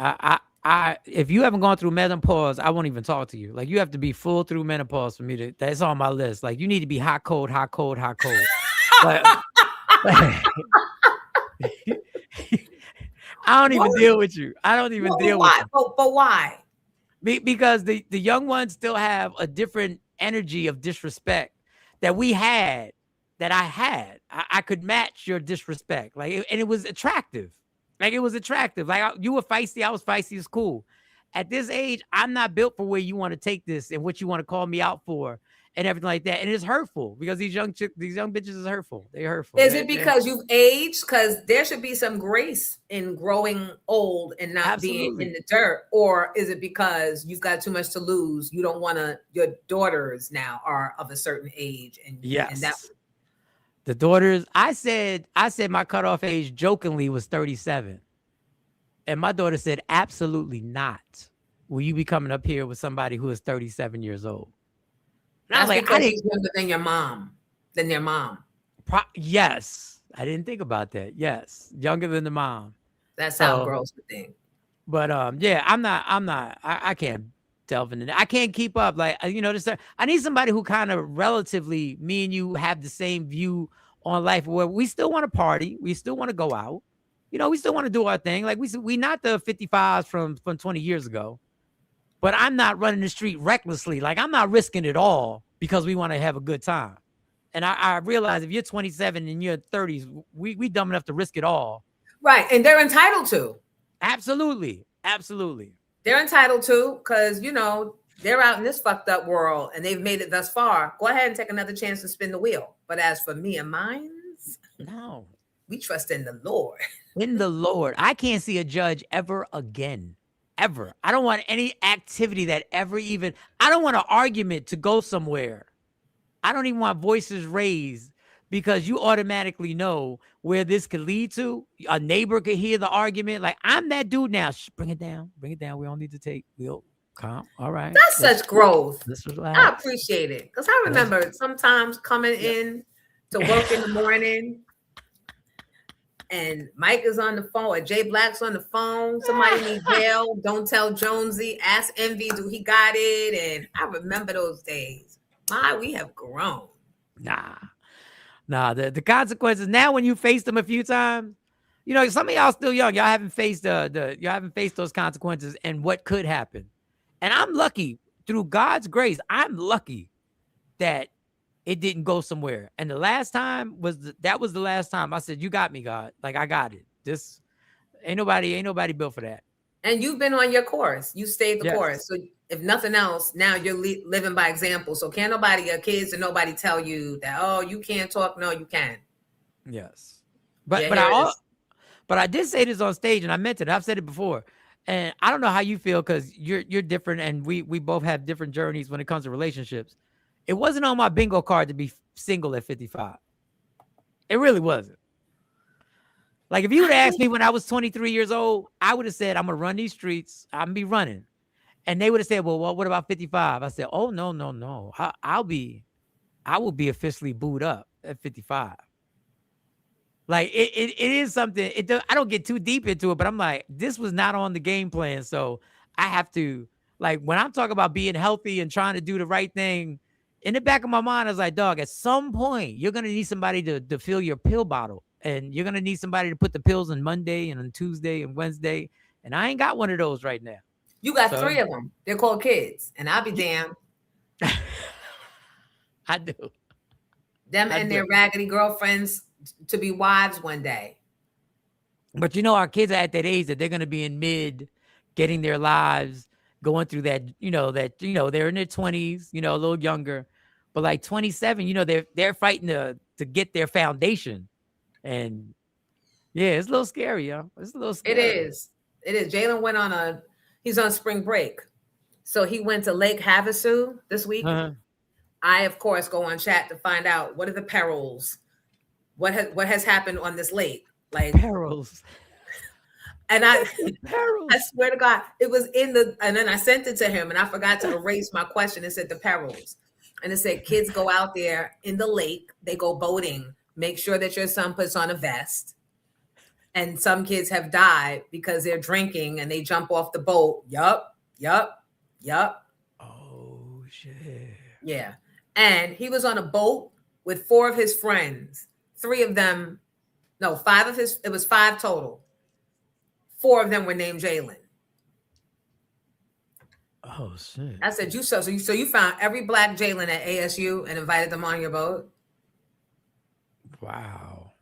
If you haven't gone through menopause, I won't even talk to you. Like you have to be full through menopause for me to. That's on my list. Like you need to be hot, cold, hot, cold, hot, cold. I don't even deal with you. I don't even deal with you. But why? Because the young ones still have a different energy of disrespect that we had. That I had, I could match your disrespect, and it was attractive. Like it was attractive. Like you were feisty, I was feisty. It's cool. At this age, I'm not built for where you want to take this and what you want to call me out for and everything like that. And it's hurtful because these young bitches is hurtful. They're hurtful. Is it because you've aged? Because there should be some grace in growing old and not being in the dirt, or is it because you've got too much to lose? You don't want to. Your daughters now are of a certain age, and the daughters, I said my cutoff age jokingly was 37. And my daughter said, absolutely not. Will you be coming up here with somebody who is 37 years old? And I was like, I think younger than your mom, their mom. Yes. I didn't think about that. Yes. Younger than the mom. That's how girls would think. But yeah, I can't delve into that. I can't keep up. Like, you know, I need somebody who kind of relatively, me and you have the same view on life where we still want to party. We still want to go out. you know, we still want to do our thing. Like we not the 55s from 20 years ago, but I'm not running the street recklessly. Like I'm not risking it all because we want to have a good time. And I realize if you're 27 and you're 30s, we dumb enough to risk it all. Right. And they're entitled to. Absolutely. Absolutely. They're entitled to, because, you know, they're out in this fucked up world and they've made it thus far. Go ahead and take another chance to spin the wheel. But as for me and mine, no, we trust in the Lord. In the Lord. I can't see a judge ever again. Ever. I don't want any activity that ever even, I don't want an argument to go somewhere. I don't even want voices raised, because you automatically know where this could lead to. A neighbor could hear the argument. Like, I'm that dude now. Shh, bring it down. Bring it down. We don't need to take. We'll calm. All right. That's such growth. Relax. I appreciate it. Because I remember sometimes coming in to work in the morning and Mike is on the phone or Jay Black's on the phone. Somebody needs bail. Don't tell Jonesy. Ask Envy, do he got it? And I remember those days. My, we have grown. Nah, the consequences now, when you face them a few times, you know, some of y'all still young. Y'all haven't faced y'all haven't faced those consequences and what could happen. And I'm lucky, through God's grace, I'm lucky that it didn't go somewhere. And the last time was the last time I said, you got me, God. Like, I got it. This ain't nobody built for that. And you've been on your course. You stayed the Yes. course. So if nothing else, now you're living by example. So can't nobody, your kids, and nobody tell you that, oh, you can't talk. No, you can. Yes. But Yeah, but I did say this on stage, and I meant it. I've said it before. And I don't know how you feel, because you're different, and we both have different journeys when it comes to relationships. It wasn't on my bingo card to be single at 55. It really wasn't. Like, if you would have asked me when I was 23 years old, I would have said, I'm going to run these streets. I'm going to be running. And they would have said, well, what about 55? I said, oh, no. I will be officially booed up at 55. Like, it is something. I don't get too deep into it, but I'm like, this was not on the game plan. So I have to, like, when I'm talking about being healthy and trying to do the right thing, in the back of my mind, I was like, dog, at some point, you're going to need somebody to fill your pill bottle. And you're going to need somebody to put the pills on Monday and on Tuesday and Wednesday. And I ain't got one of those right now. You got 3 of them. They're called kids. And I'll be damned. I do. Them and their raggedy girlfriends to be wives one day. But you know, our kids are at that age that they're going to be in mid, getting their lives, going through that, they're in their 20s, a little younger. But like 27, they're fighting to get their foundation. And yeah, it's a little scary, yo. It's a little scary. It is. Jalen went he's on spring break. So he went to Lake Havasu this week. Uh-huh. I, of course, go on chat to find out what are the perils, what has happened on this lake. Like perils. And I swear to God, it was and then I sent it to him and I forgot to erase my question. It said the perils. And it said, kids go out there in the lake, they go boating. Make sure that your son puts on a vest. And some kids have died because they're drinking and they jump off the boat. Yup. Oh, shit. Yeah. And he was on a boat with 4 of his friends. 5 of his, it was 5 total. 4 of them were named Jalen. Oh, shit. I said, so you found every black Jalen at ASU and invited them on your boat? Wow.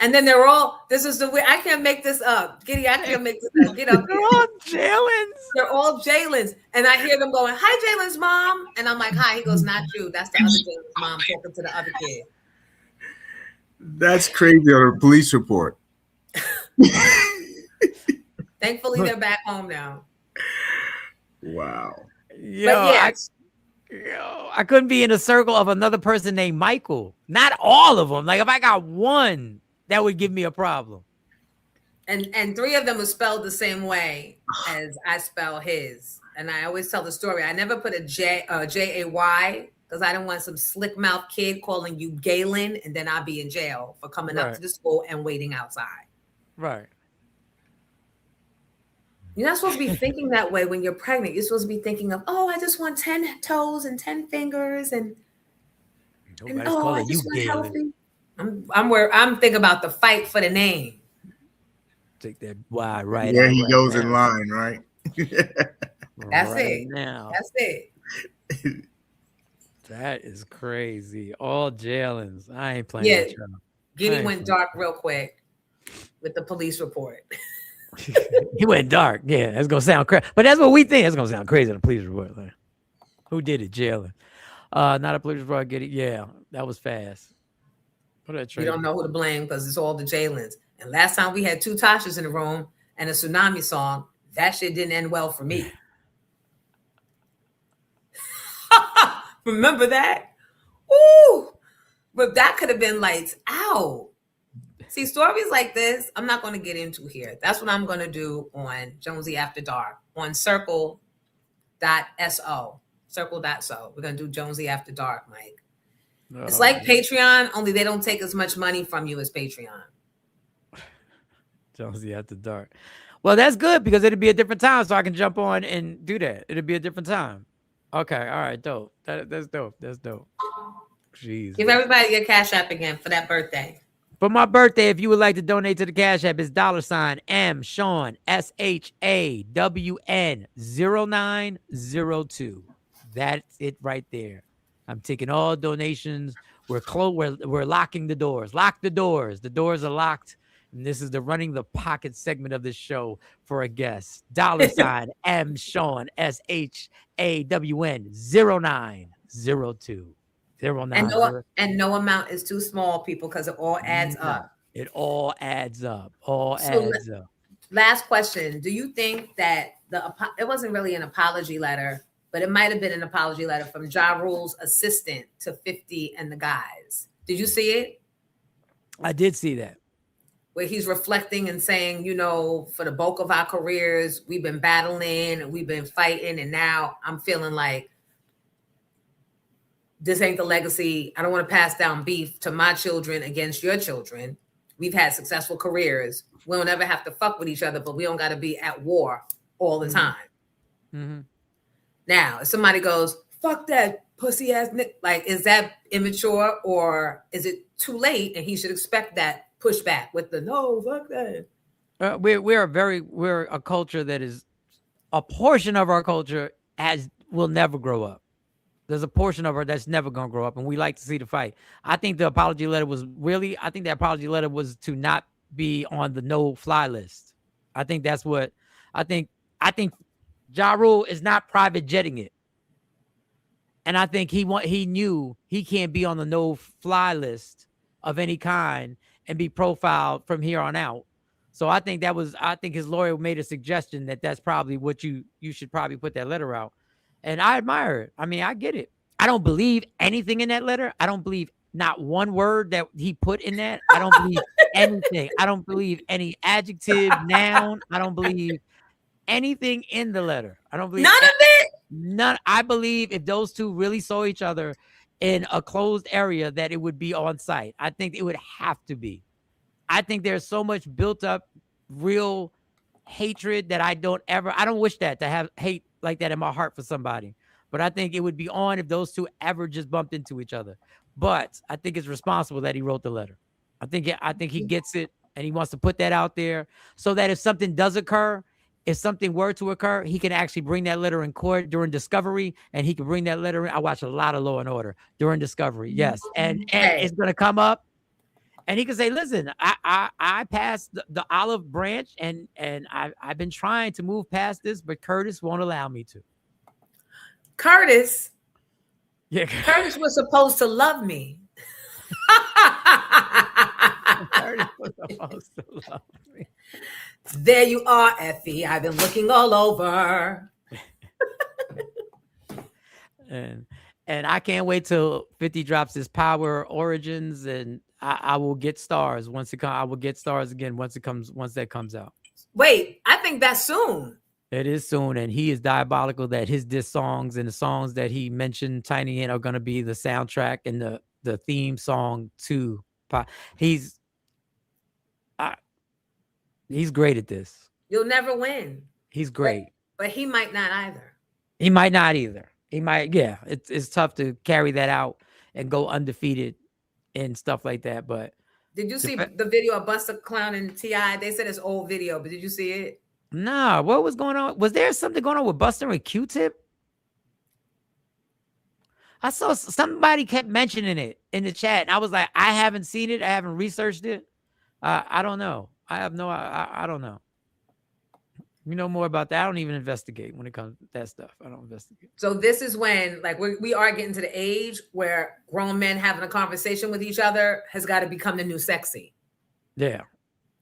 And then they're all, this is the way, I can't make this up. Giddy, I can't make this up. Get up. They're all Jalen's. They're all Jalen's. And I hear them going, hi, Jalen's mom. And I'm like, hi. He goes, not you. That's the other Jalen's mom talking to the other kid. That's crazy on a police report. Thankfully, they're back home now. Wow. I couldn't be in a circle of another person named Michael. Not all of them. Like, if I got one, that would give me a problem. And 3 of them were spelled the same way as I spell his. And I always tell the story. I never put a J-A-Y because I didn't want some slick mouth kid calling you Galen, and then I'll be in jail for coming up to the school and waiting outside. Right. You're not supposed to be thinking that way when you're pregnant. You're supposed to be thinking of, I just want 10 toes and 10 fingers and I just want healthy. I'm thinking about the fight for the name. Take that wide right. Yeah, out he right goes now. in line, right? That's right it. now. That's it. That is crazy. All jailings. I ain't playing Yeah. with y'all. Giddy went dark real quick with the police report. He went dark. Yeah, that's gonna sound crazy, but that's what we think. It's gonna sound crazy in the police report. Like, who did it? Jailing. Not a police report. Get it? Yeah, that was fast. We don't know who to blame because it's all the jailings. And last time we had 2 Tashas in the room and a tsunami song, that shit didn't end well for me. Remember that? Ooh, but that could have been lights out. See, stories like this, I'm not going to get into here. That's what I'm going to do on Jonesy After Dark on circle.so. Circle.so. We're going to do Jonesy After Dark, Mike. It's like Patreon, only they don't take as much money from you as Patreon. Jonesy After Dark. Well, that's good because it'll be a different time, so I can jump on and do that. It'll be a different time. Okay, all right, dope. That's dope. That's dope. Jeez. Give everybody your Cash App again for that birthday. For my birthday, if you would like to donate to the Cash App, it's $M Sean SHAWN 0902. That's it right there. I'm taking all donations. We're locking the doors. Lock the doors. The doors are locked. And this is the running the pocket segment of this show for a guest. $M Sean SHAWN 0902. 0902. And no amount is too small, people, because it all adds up. It all adds up. Adds up. Last question. Do you think that it wasn't really an apology letter, but it might have been an apology letter from Ja Rule's assistant to 50 and the guys? Did you see it? I did see that. Where he's reflecting and saying, for the bulk of our careers, we've been battling and we've been fighting. And now I'm feeling like this ain't the legacy. I don't want to pass down beef to my children against your children. We've had successful careers. We don't ever have to fuck with each other, but we don't got to be at war all the time. Mm-hmm. Now, if somebody goes, fuck that pussy ass nigga, like, is that immature or is it too late and he should expect that pushback with the no, fuck that? We're a culture that is, a portion of our culture will never grow up. There's a portion of her that's never going to grow up, and we like to see the fight. I think the apology letter was to not be on the no-fly list. I think that's what, I think Ja Rule is not private jetting it. And I think he knew he can't be on the no-fly list of any kind and be profiled from here on out. So I think his lawyer made a suggestion that's probably what you should probably put that letter out. And I admire it. I mean, I get it. I don't believe anything in that letter. I don't believe not one word that he put in that. I don't believe anything. I don't believe any adjective, noun. I don't believe anything in the letter. I don't believe none of it. None. I believe if those two really saw each other in a closed area, that it would be on site. I think it would have to be. I think there's so much built up real hatred that I don't wish that to have hate like that in my heart for somebody. But I think it would be on if those two ever just bumped into each other. But I think it's responsible that he wrote the letter. I think he gets it and he wants to put that out there so that if something does occur, if something were to occur, he can actually bring that letter in court during discovery, and he can bring that letter in. I watch a lot of Law and Order during discovery. Yes. And it's going to come up. And he can say, listen, I passed the olive branch and I've been trying to move past this, but Curtis won't allow me to. Curtis? Yeah. Curtis was supposed to love me. Curtis was supposed to love me. There you are, Effie. I've been looking all over. And I can't wait till 50 drops his Power Origins, and I will get stars once it comes. I will get stars again once that comes out. Wait, I think that's soon. It is soon, and he is diabolical that his diss songs and the songs that he mentioned Tiny in are going to be the soundtrack and the theme song to Pop. He's great at this. You'll never win. He's great. But he might not either. He might not either. He might, yeah. It's tough to carry that out and go undefeated and stuff like that. But did you see the video of Busta Clown and T.I.? They said it's old video, but did you see it? Nah, what was going on? Was there something going on with Busta and Q-Tip? I saw somebody kept mentioning it in the chat, and I was like, I haven't seen it. I haven't researched it. I don't know. I don't know. You know more about that. I don't even investigate when it comes to that stuff. I don't investigate. So this is when, like, we are getting to the age where grown men having a conversation with each other has got to become the new sexy. Yeah.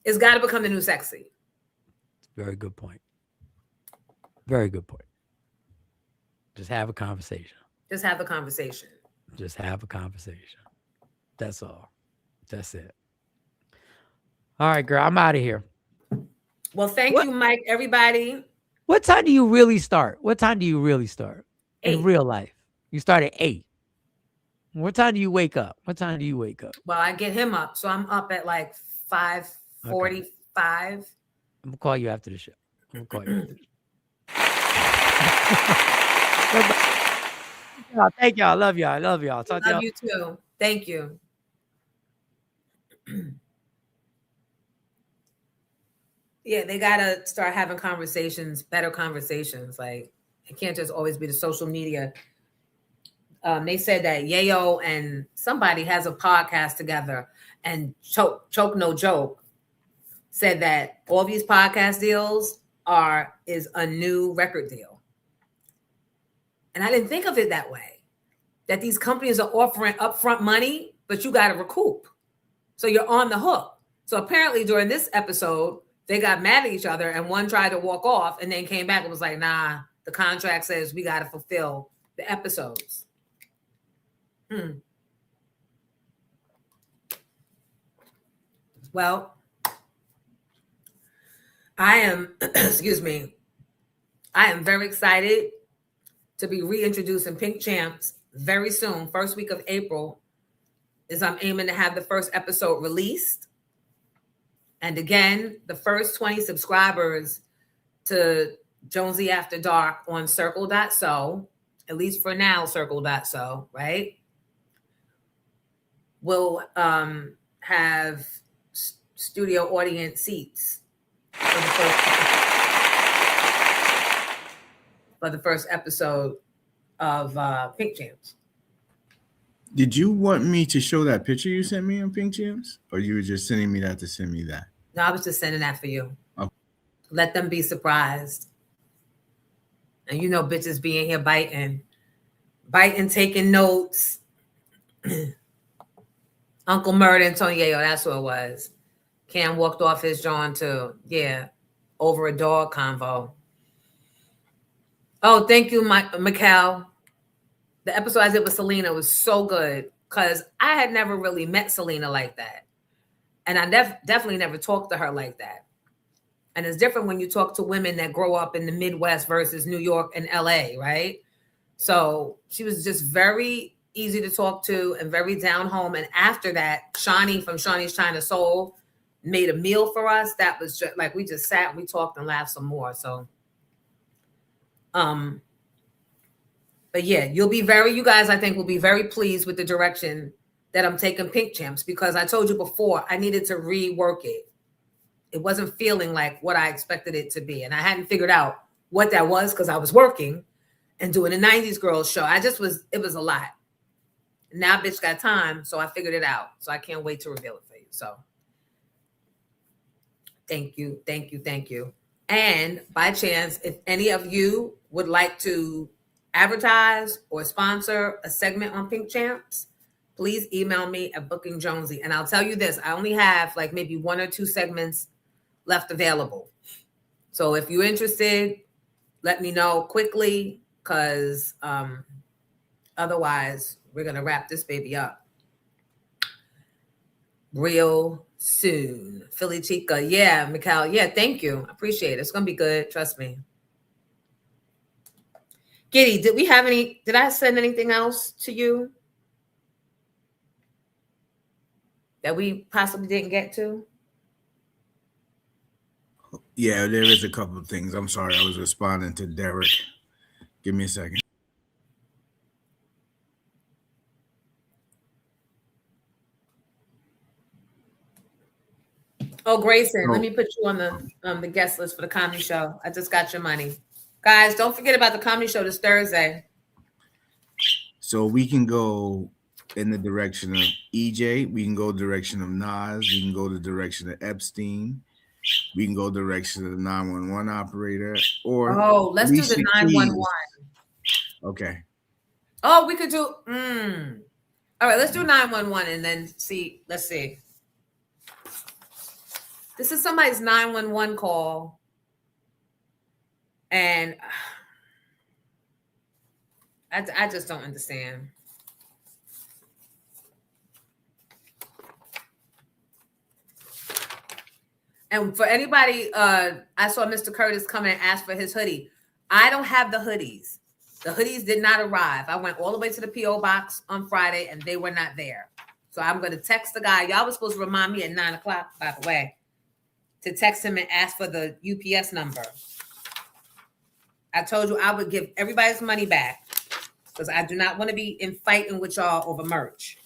It's got to become the new sexy. Very good point. Very good point. Just have a conversation. Just have a conversation. Just have a conversation. That's all. That's it. All right, girl. I'm out of here. Well, thank you, Mike, everybody. What time do you really start? What time do you really start? 8. In real life? You start at 8. What time do you wake up? What time do you wake up? Well, I get him up. So I'm up at like 5:45. I'm going to call you after the show. I'm going to call you after the show. Thank y'all. I love y'all. I love y'all. Talk to y'all. Love you too. Thank you. Yeah, they gotta start having conversations, better conversations. Like, it can't just always be the social media. They said that Yayo and somebody has a podcast together, and Choke No Joke said that all these podcast deals is a new record deal. And I didn't think of it that way. That these companies are offering upfront money, but you got to recoup. So you're on the hook. So apparently during this episode, they got mad at each other and one tried to walk off and then came back and was like, nah, the contract says we got to fulfill the episodes. Well, I am, excuse me, I am very excited to be reintroducing Pink Champs very soon. First week of April is I'm aiming to have the first episode released. And again, the first 20 subscribers to Jonesy After Dark on circle.so, at least for now, circle.so, right? Will have studio audience seats for the first episode of Pink Champs. Did you want me to show that picture you sent me on Pink Champs? Or you were just sending me that to send me that? No, I was just sending that for you. Okay. Let them be surprised. And you know, bitches being here biting, taking notes. Uncle Murder and Tony Yayo, that's who it was. Cam walked off his John too. Yeah, over a dog convo. Oh, thank you, Mikkel. The episode I did with Selena was so good because I had never really met Selena like that. And I definitely never talked to her like that. And it's different when you talk to women that grow up in the Midwest versus New York and LA, right? So she was just very easy to talk to and very down home. And after that, Shawnee from Shawnee's China Soul made a meal for us. That was just like, we just sat and we talked and laughed some more. So, but yeah, you guys, I think, will be very pleased with the direction that I'm taking Pink Champs, because I told you before, I needed to rework it. It wasn't feeling like what I expected it to be. And I hadn't figured out what that was because I was working and doing a 90s Girls show. It was a lot. Now bitch got time, so I figured it out. So I can't wait to reveal it for you. So thank you. And by chance, if any of you would like to advertise or sponsor a segment on Pink Champs, please email me at Booking Jonesy. And I'll tell you this, I only have like maybe 1 or 2 segments left available. So if you're interested, let me know quickly, because otherwise we're going to wrap this baby up real soon. Philly Chica. Yeah, Mikhail. Yeah, thank you. I appreciate it. It's going to be good. Trust me. Giddy, did I send anything else to you that we possibly didn't get to? Yeah, there is a couple of things. I'm sorry, I was responding to Derek. Give me a second. Oh, Grayson, Oh. let me put you on the guest list for the comedy show. I just got your money. Guys, don't forget about the comedy show this Thursday. So we can go in the direction of EJ. We can go direction of Nas. We can go the direction of Epstein. We can go direction of the 911 operator. Or let's do the Alicia 911. Keys. Okay. Oh, we could do. All right, let's do 911 and then see. Let's see. This is somebody's 911 call, and I just don't understand. And for anybody, I saw Mr. Curtis come and ask for his hoodie. I don't have the hoodies. The hoodies did not arrive. I went all the way to the P.O. box on Friday, and they were not there. So I'm going to text the guy. Y'all were supposed to remind me at 9 o'clock, by the way, to text him and ask for the UPS number. I told you I would give everybody's money back because I do not want to be in fighting with y'all over merch.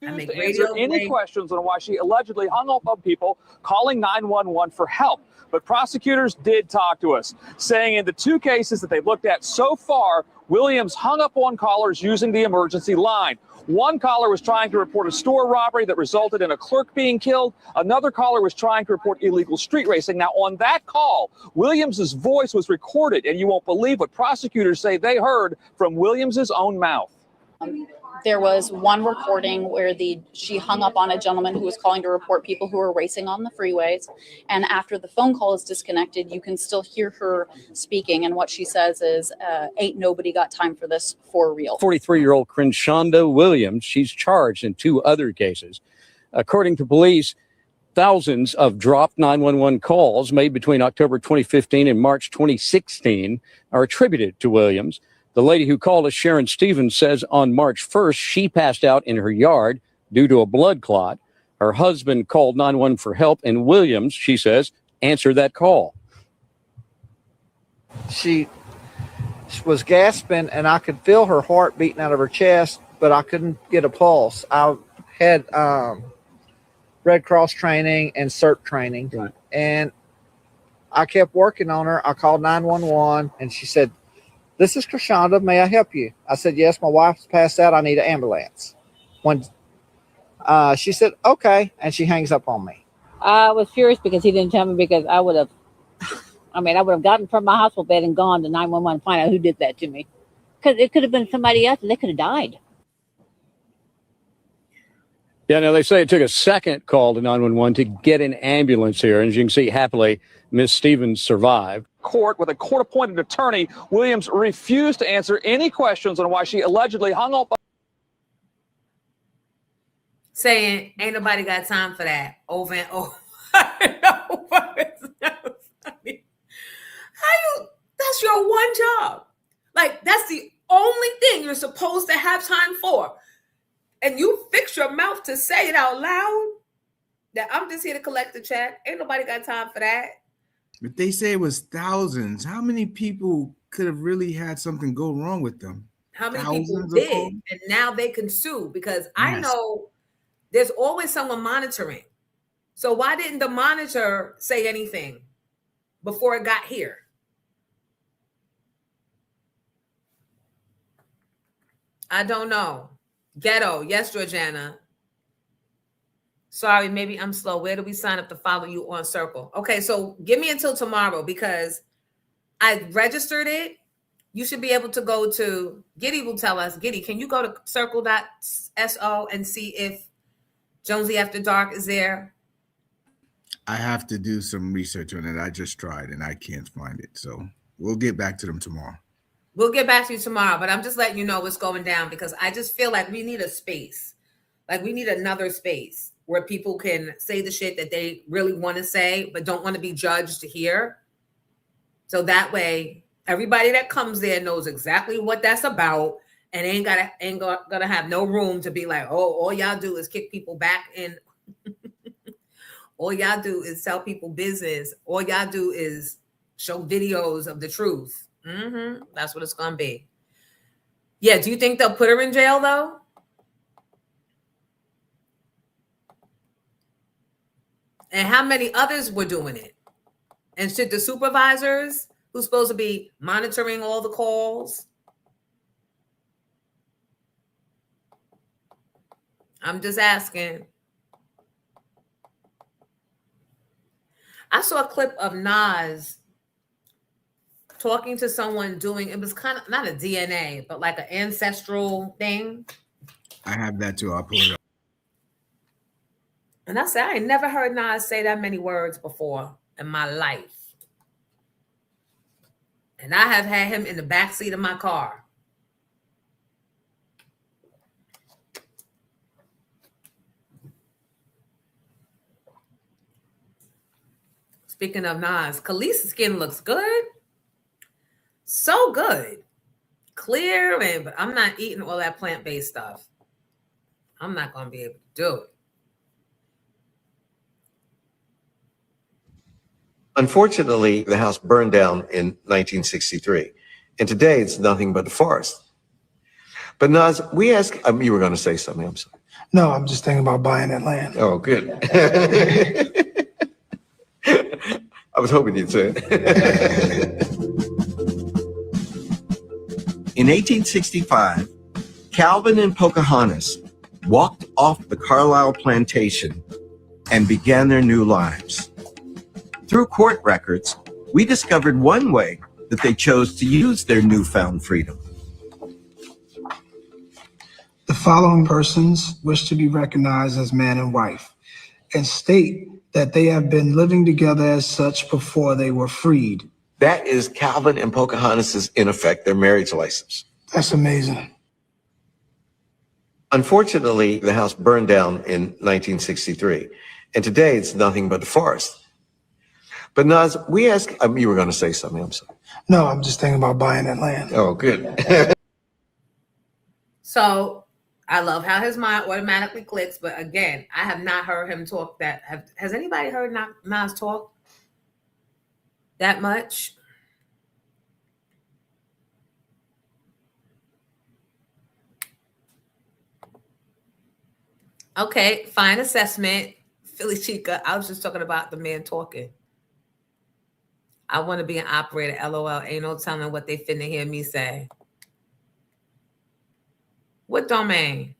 To answer any questions on why she allegedly hung up on people calling 911 for help. But prosecutors did talk to us, saying in the 2 cases that they've looked at so far, Williams hung up on callers using the emergency line. One caller was trying to report a store robbery that resulted in a clerk being killed. Another caller was trying to report illegal street racing. Now, on that call, Williams's voice was recorded, and you won't believe what prosecutors say they heard from Williams's own mouth. There was one recording where she hung up on a gentleman who was calling to report people who were racing on the freeways. And after the phone call is disconnected, you can still hear her speaking. And what she says is, ain't nobody got time for this for real. 43-year-old Crenshawnda Williams, she's charged in 2 other cases. According to police, thousands of dropped 911 calls made between October 2015 and March 2016 are attributed to Williams. The lady who called us, Sharon Stevens, says on March 1st, she passed out in her yard due to a blood clot. Her husband called 911 for help, and Williams, she says, answered that call. She was gasping, and I could feel her heart beating out of her chest, but I couldn't get a pulse. I had Red Cross training and CERT training, and I kept working on her. I called 911, and she said, "This is Crenshawnda. May I help you?" I said, "Yes, my wife's passed out. I need an ambulance." When she said, "Okay," and she hangs up on me. I was furious because he didn't tell me, because I would have gotten from my hospital bed and gone to 911 to find out who did that to me. Because it could have been somebody else and they could have died. Yeah, now they say it took a second call to 911 to get an ambulance here. And as you can see, happily, Miss Stevens survived. Court with a court-appointed attorney, Williams refused to answer any questions on why she allegedly hung up. Saying ain't nobody got time for that over and over. How you? That's your one job. Like, that's the only thing you're supposed to have time for. And you fix your mouth to say it out loud. That I'm just here to collect the check. Ain't nobody got time for that. But they say it was thousands. How many people could have really had something go wrong with them? How many Thousands people of did? calls? And now they can sue, because I Yes. know there's always someone monitoring. So why didn't the monitor say anything before it got here? I don't know. Ghetto. Yes, Georgiana. Sorry, maybe I'm slow. Where do we sign up to follow you on Circle? Okay, so give me until tomorrow, because I registered it. You should be able to go to, Giddy will tell us. Giddy, can you go to circle.so and see if Jonesy After Dark is there? I have to do some research on it. I just tried and I can't find it. So we'll get back to them tomorrow. We'll get back to you tomorrow, but I'm just letting you know what's going down, because I just feel like we need a space. Like, we need another space where people can say the shit that they really want to say, but don't want to be judged to hear. So that way, everybody that comes there knows exactly what that's about, and ain't gonna have no room to be like, oh, all y'all do is kick people back in. All y'all do is tell people business. All y'all do is show videos of the truth. That's what it's gonna be. Yeah, do you think they'll put her in jail though? And how many others were doing it? And should the supervisors, who's supposed to be monitoring all the calls? I'm just asking. I saw a clip of Nas talking to someone doing, it was kind of not a DNA, but like an ancestral thing. I have that too. I'll pull it up. And I said, I ain't never heard Nas say that many words before in my life. And I have had him in the backseat of my car. Speaking of Nas, Khaleesi's skin looks good. So good. Clear, but I'm not eating all that plant-based stuff. I'm not going to be able to do it. Unfortunately, the house burned down in 1963, and today it's nothing but a forest. But Nas, we ask, you were going to say something, I'm sorry. No, I'm just thinking about buying that land. Oh, good. I was hoping you'd say it. In 1865, Calvin and Pocahontas walked off the Carlisle plantation and began their new lives. Through court records, we discovered one way that they chose to use their newfound freedom. The following persons wish to be recognized as man and wife and state that they have been living together as such before they were freed. That is Calvin and Pocahontas' in effect, their marriage license. That's amazing. Unfortunately, the house burned down in 1963, and today it's nothing but a forest. But Nas, we ask, you were going to say something, I'm sorry. No, I'm just thinking about buying that land. Oh, good. So I love how his mind automatically clicks, but again, I have not heard him talk that. Has anybody heard Nas talk that much? Okay, fine assessment. Philly Chica, I was just talking about the man talking. I want to be an operator, LOL. Ain't no telling what they finna hear me say. What domain?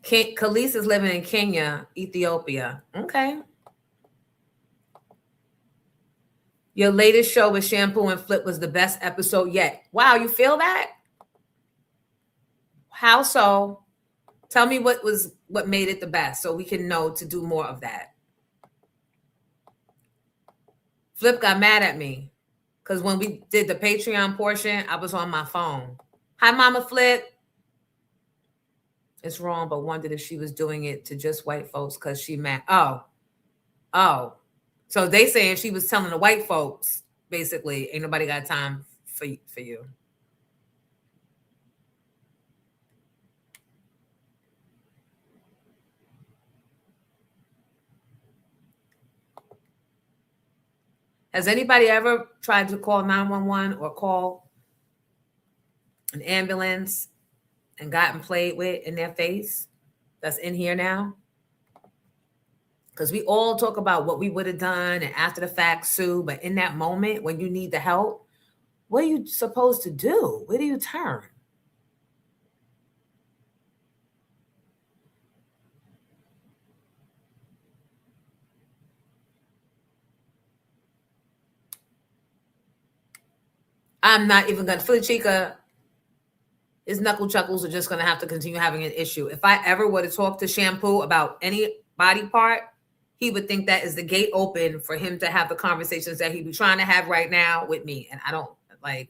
Khalees is living in Kenya, Ethiopia. Okay. Your latest show with Shampoo and Flip was the best episode yet. Wow, you feel that? How so? Tell me what made it the best so we can know to do more of that. Flip got mad at me because when we did the Patreon portion, I was on my phone. Hi, Mama Flip. It's wrong, but wondered if she was doing it to just white folks because she mad. Oh. So they saying she was telling the white folks, basically, ain't nobody got time for you. Has anybody ever tried to call 911 or call an ambulance and gotten played with in their face that's in here now? Because we all talk about what we would have done and after the fact sue, but in that moment when you need the help, what are you supposed to do? Where do you turn? I'm not even going to, Philly Chica, his knuckle chuckles are just going to have to continue having an issue. If I ever were to talk to Shampoo about any body part, he would think that is the gate open for him to have the conversations that he'd be trying to have right now with me. And I don't like,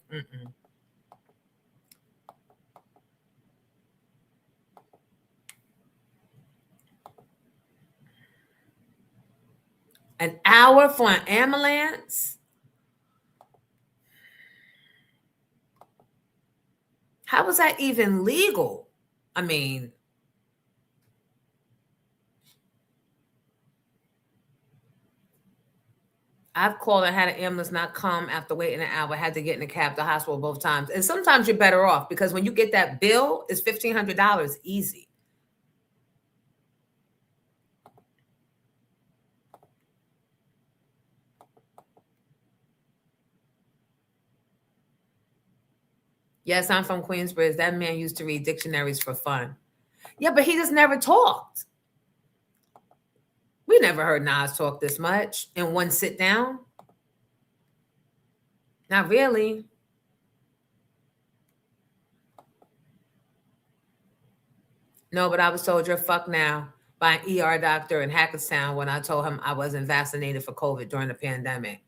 An hour for an ambulance? How was that even legal? I mean, I've called and had an ambulance not come after waiting an hour. Had to get in a cab to the hospital both times. And sometimes you're better off because when you get that bill, it's $1,500 easy. Yes, I'm from Queensbridge. That man used to read dictionaries for fun. Yeah, but he just never talked. We never heard Nas talk this much in one sit down. Not really. No, but I was told you're fucked now by an ER doctor in Hackettstown when I told him I wasn't vaccinated for COVID during the pandemic.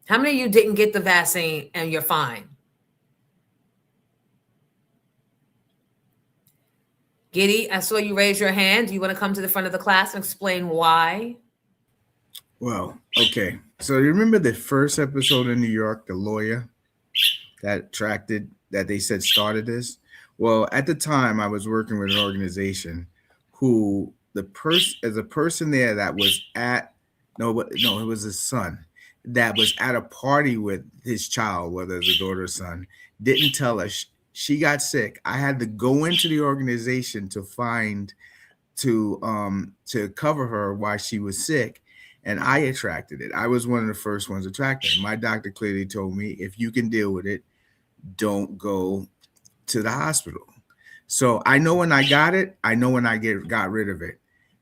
How many of you didn't get the vaccine and you're fine? Giddy, I saw you raise your hand. Do you want to come to the front of the class and explain why? Well, okay. So you remember the first episode in New York, the lawyer that they said started this? Well, at the time I was working with an organization who a person there that was at, it was his son that was at a party with his child, whether it's a daughter or son, didn't tell us she got sick. I had to go into the organization to cover her while she was sick. And I attracted it. I was one of the first ones attracted. My doctor clearly told me, if you can deal with it, don't go to the hospital. So I know when I got it, I know when I got rid of it.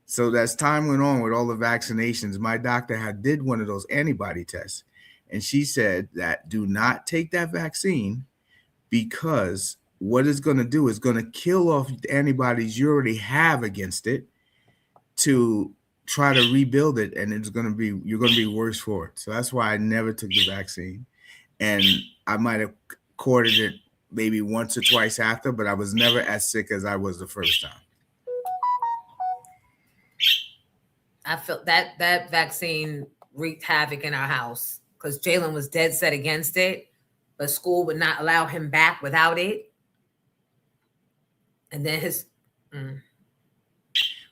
So as time went on with all the vaccinations, my doctor did one of those antibody tests. And she said that do not take that vaccine because what it's going to do is going to kill off the antibodies you already have against it to try to rebuild it, and you're going to be worse for it. So that's why I never took the vaccine. And I might have courted it maybe once or twice after, but I was never as sick as I was the first time. I felt that vaccine wreaked havoc in our house because Jalen was dead set against it, but school would not allow him back without it. And then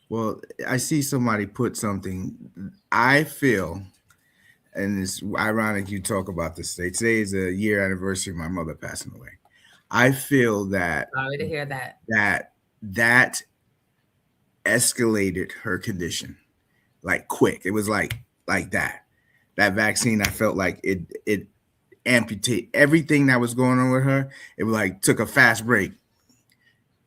Well, I see somebody put something. I feel, and it's ironic you talk about this today. Today is a year anniversary of my mother passing away. I feel that. Sorry to hear that. That escalated her condition, like quick. It was like that. That vaccine, I felt like it amputated everything that was going on with her. It was like took a fast break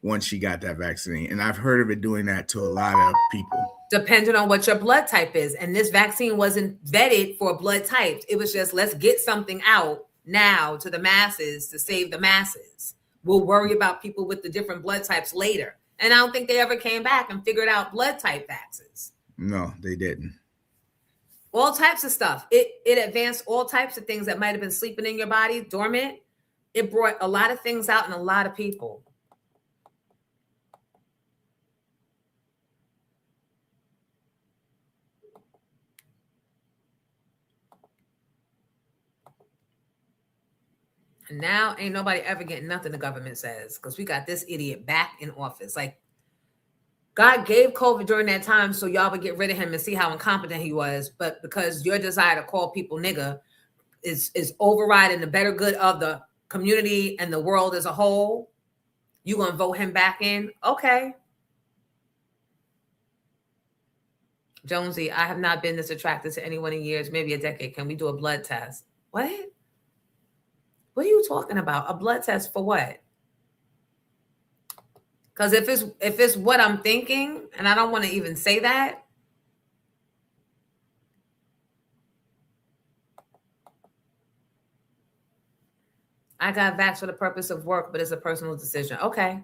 once she got that vaccine. And I've heard of it doing that to a lot of people. Depending on what your blood type is. And this vaccine wasn't vetted for blood types. It was just, let's get something out now to the masses to save the masses. We'll worry about people with the different blood types later. And I don't think they ever came back and figured out blood type vaccines. No, they didn't. All types of stuff. It advanced all types of things that might have been sleeping in your body, dormant. It brought a lot of things out in a lot of people. And now ain't nobody ever getting nothing the government says because we got this idiot back in office. Like, God gave COVID during that time so y'all would get rid of him and see how incompetent he was. But because your desire to call people nigga is overriding the better good of the community and the world as a whole, you gonna vote him back in? Okay. Jonesy, I have not been this attracted to anyone in years, maybe a decade. Can we do a blood test? What? What are you talking about? A blood test for what? Because if it's what I'm thinking, and I don't want to even say that, I got vaxxed for the purpose of work, but it's a personal decision. Okay.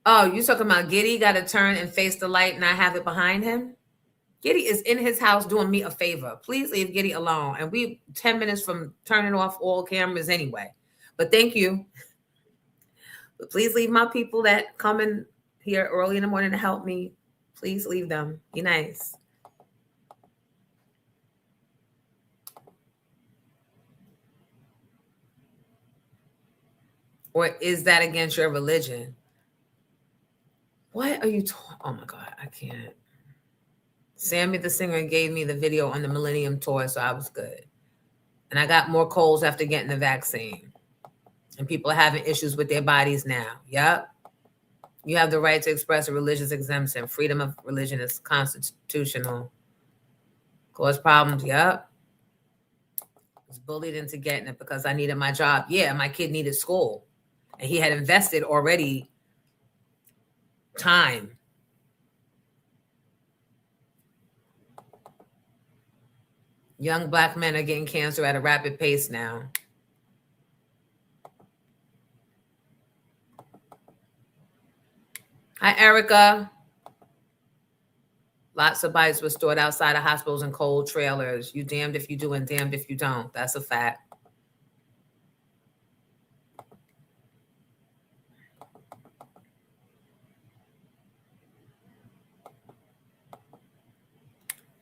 Oh, you talking about Giddy got to turn and face the light and not have it behind him? Giddy is in his house doing me a favor. Please leave Giddy alone. And we 10 minutes from turning off all cameras anyway. But thank you. But please leave my people that come in here early in the morning to help me. Please leave them. Be nice. Or is that against your religion? What are you talking? Oh my God, I can't. Sammy the singer gave me the video on the Millennium Tour, so I was good. And I got more colds after getting the vaccine. And people are having issues with their bodies now. Yep. You have the right to express a religious exemption. Freedom of religion is constitutional. Cause problems. Yep. I was bullied into getting it because I needed my job. Yeah, my kid needed school. And he had invested already time. Young Black men are getting cancer at a rapid pace now. Hi, Erica. Lots of bodies were stored outside of hospitals and cold trailers. You damned if you do and damned if you don't. That's a fact.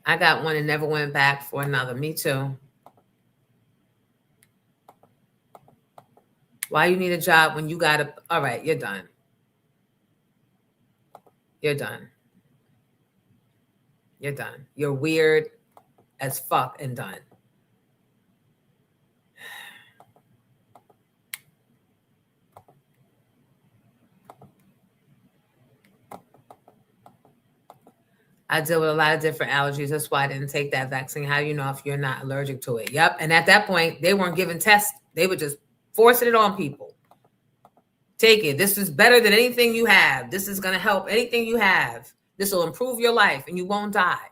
I got one and never went back for another. Me too. Why you need a job when you got a... All right, you're done. You're done. You're done. You're weird as fuck and done. I deal with a lot of different allergies. That's why I didn't take that vaccine. How do you know if you're not allergic to it? Yep. And at that point, they weren't giving tests. They were just forcing it on people. Take it. This is better than anything you have. This is going to help anything you have. This will improve your life and you won't die.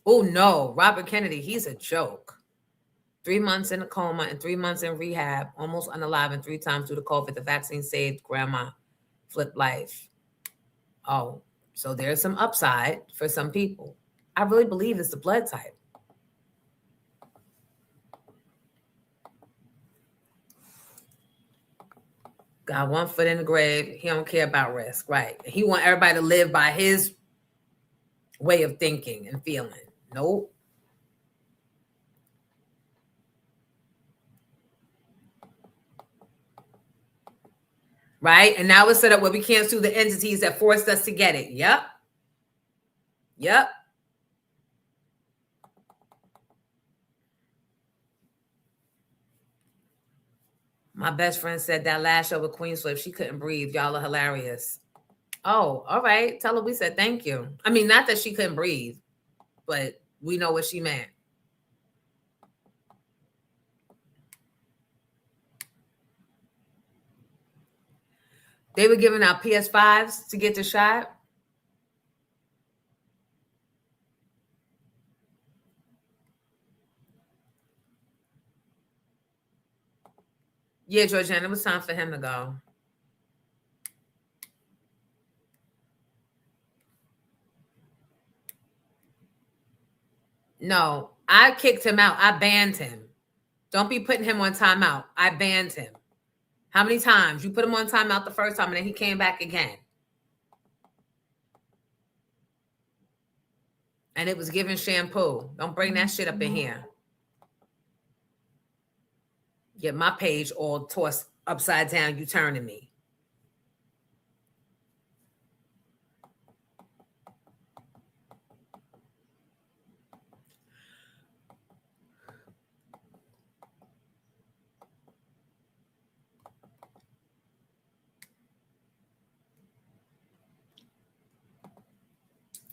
Oh, no. Robert Kennedy, he's a joke. 3 months in a coma and 3 months in rehab, almost unalive and 3 times due to COVID. The vaccine saved grandma. Flip life. Oh, so there's some upside for some people. I really believe it's the blood type. Got 1 foot in the grave. He don't care about risk, right? He want everybody to live by his way of thinking and feeling. Nope. Right? And now it's set up where we can't sue the entities that forced us to get it. Yep. Yep. My best friend said that last show with Queen Flip, she couldn't breathe. Y'all are hilarious. Oh, all right. Tell her we said thank you. I mean, not that she couldn't breathe, but we know what she meant. They were giving out PS5s to get the shot. Yeah, Georgiana, it was time for him to go. No, I kicked him out. I banned him. Don't be putting him on timeout. I banned him. How many times? You put him on timeout the first time and then he came back again. And it was giving shampoo. Don't bring that shit up in here. Get my page all tossed upside down. You turning me.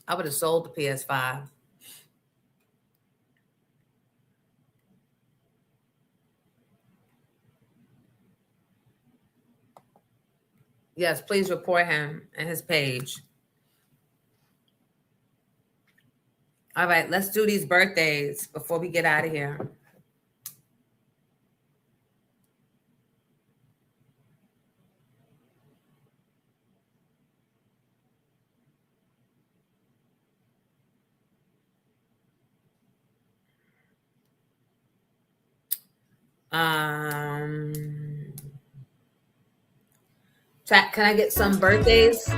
I would have sold the PS5. Yes, please report him and his page. All right, let's do these birthdays before we get out of here. Chat, can I get some birthdays?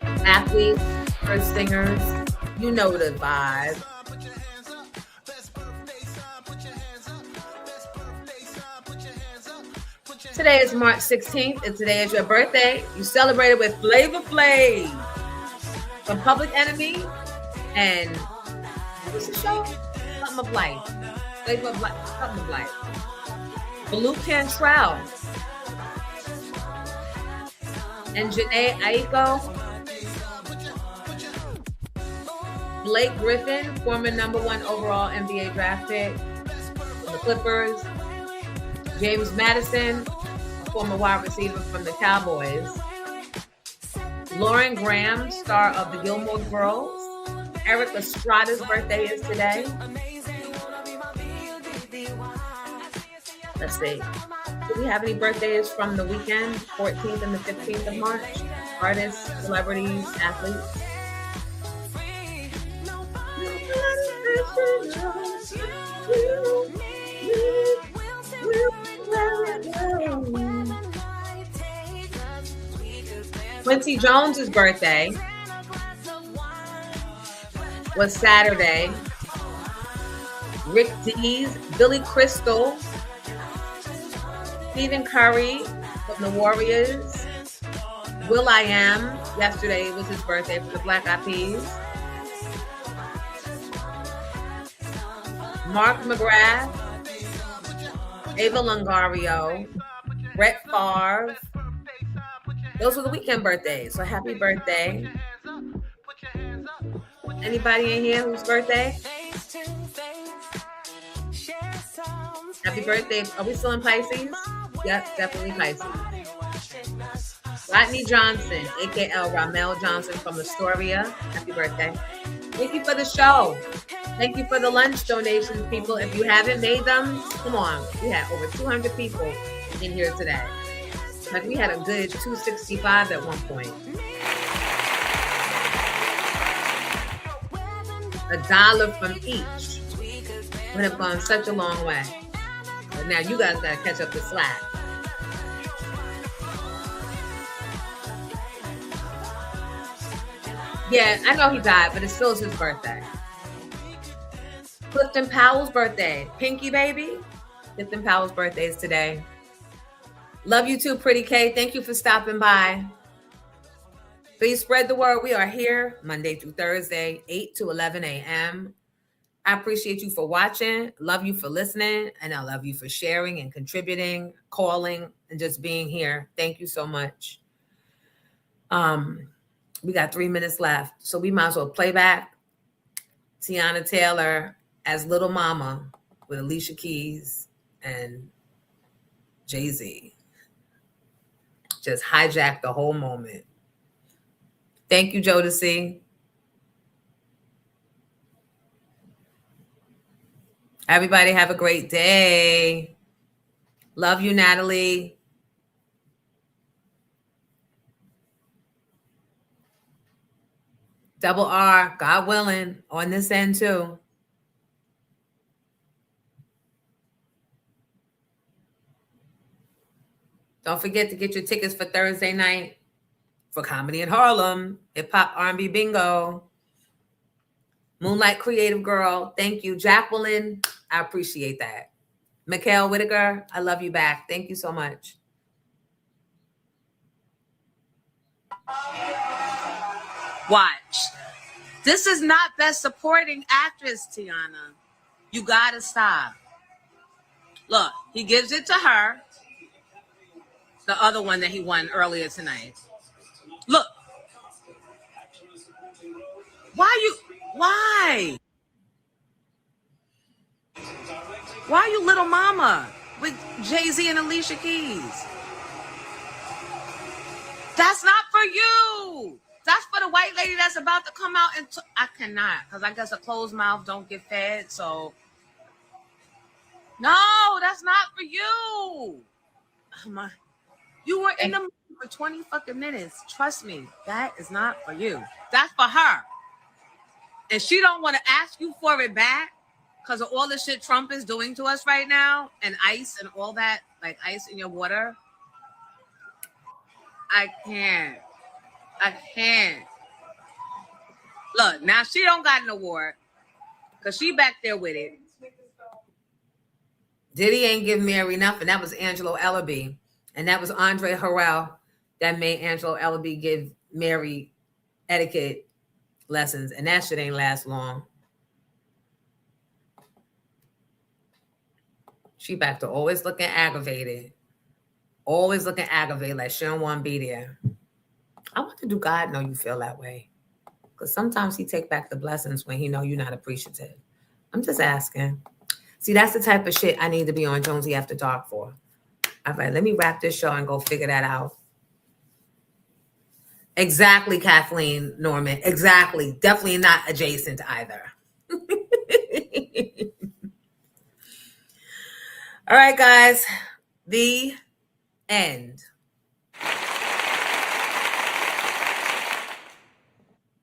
Athletes, first singers. You know the vibe. Today is March 16th, and today is your birthday. You celebrated with Flavor Flav from Public Enemy and what's the show? Something of Life. Flavor of Life. Something of Life. Blue Cantrell and Janae Aiko. Blake Griffin, former #1 overall NBA draft pick from the Clippers. James Madison, former wide receiver from the Cowboys. Lauren Graham, star of the Gilmore Girls. Eric Estrada's birthday is today. Let's see. Do we have any birthdays from the weekend, 14th and the 15th of March? Artists, celebrities, athletes. Quincy Jones's birthday was Saturday. Rick Dees, Billy Crystal, Stephen Curry from the Warriors, will.i.am. Yesterday was his birthday for the Black Eyed Peas. Mark McGrath, Ava Longoria, Brett Favre. Those were the weekend birthdays. So happy birthday. Anybody in here whose birthday? Happy birthday. Are we still in Pisces? Yep, definitely Pisces. Rodney Johnson, AKL Ramel Johnson from Astoria. Happy birthday. Thank you for the show. Thank you for the lunch donations, people. If you haven't made them, come on. We had over 200 people in here today. Like we had a good 265 at one point. $1 from each would have gone such a long way. But now you guys got to catch up the slack. Yeah, I know he died, but it still is his birthday. Clifton Powell's birthday. Pinky baby. Clifton Powell's birthday is today. Love you too, Pretty K. Thank you for stopping by. Please spread the word. We are here Monday through Thursday, 8 to 11 a.m. I appreciate you for watching. Love you for listening. And I love you for sharing and contributing, calling, and just being here. Thank you so much. We got 3 minutes left. So we might as well play back Teyana Taylor as Little Mama with Alicia Keys and Jay-Z. Just hijack the whole moment. Thank you, Jodeci. Everybody have a great day. Love you, Natalie. Double R, God willing, on this end too. Don't forget to get your tickets for Thursday night for Comedy in Harlem, Hip Hop R&B Bingo. Moonlight Creative Girl, thank you. Jacqueline, I appreciate that. Mikhail Whitaker, I love you back. Thank you so much. Watch. This is not Best Supporting Actress, Teyana. You gotta stop. Look, he gives it to her. The other one that he won earlier tonight. Look. Why? Why are you Little Mama with Jay-Z and Alicia Keys? That's not for you. That's for the white lady that's about to come out and I cannot, because I guess a closed mouth don't get fed. So no, that's not for you. You were in the movie for 20 fucking minutes. Trust me, that is not for you. That's for her. And she don't want to ask you for it back because of all the shit Trump is doing to us right now, and ice and all that, like ice in your water. I can't. Look, now she don't got an award because she back there with it. Diddy ain't give Mary nothing. That was Angelo Ellaby. And that was Andre Harrell that made Angelo Ellaby give Mary etiquette lessons. And that shit ain't last long. She back to always looking aggravated. Always looking aggravated, like she don't want to be there. I want to do God know you feel that way. Because sometimes he take back the blessings when he know you're not appreciative. I'm just asking. See, that's the type of shit I need to be on Jonesy After Dark for. All right, let me wrap this show and go figure that out. Exactly, Kathleen Norman. Exactly. Definitely not adjacent either. All right, guys. The end.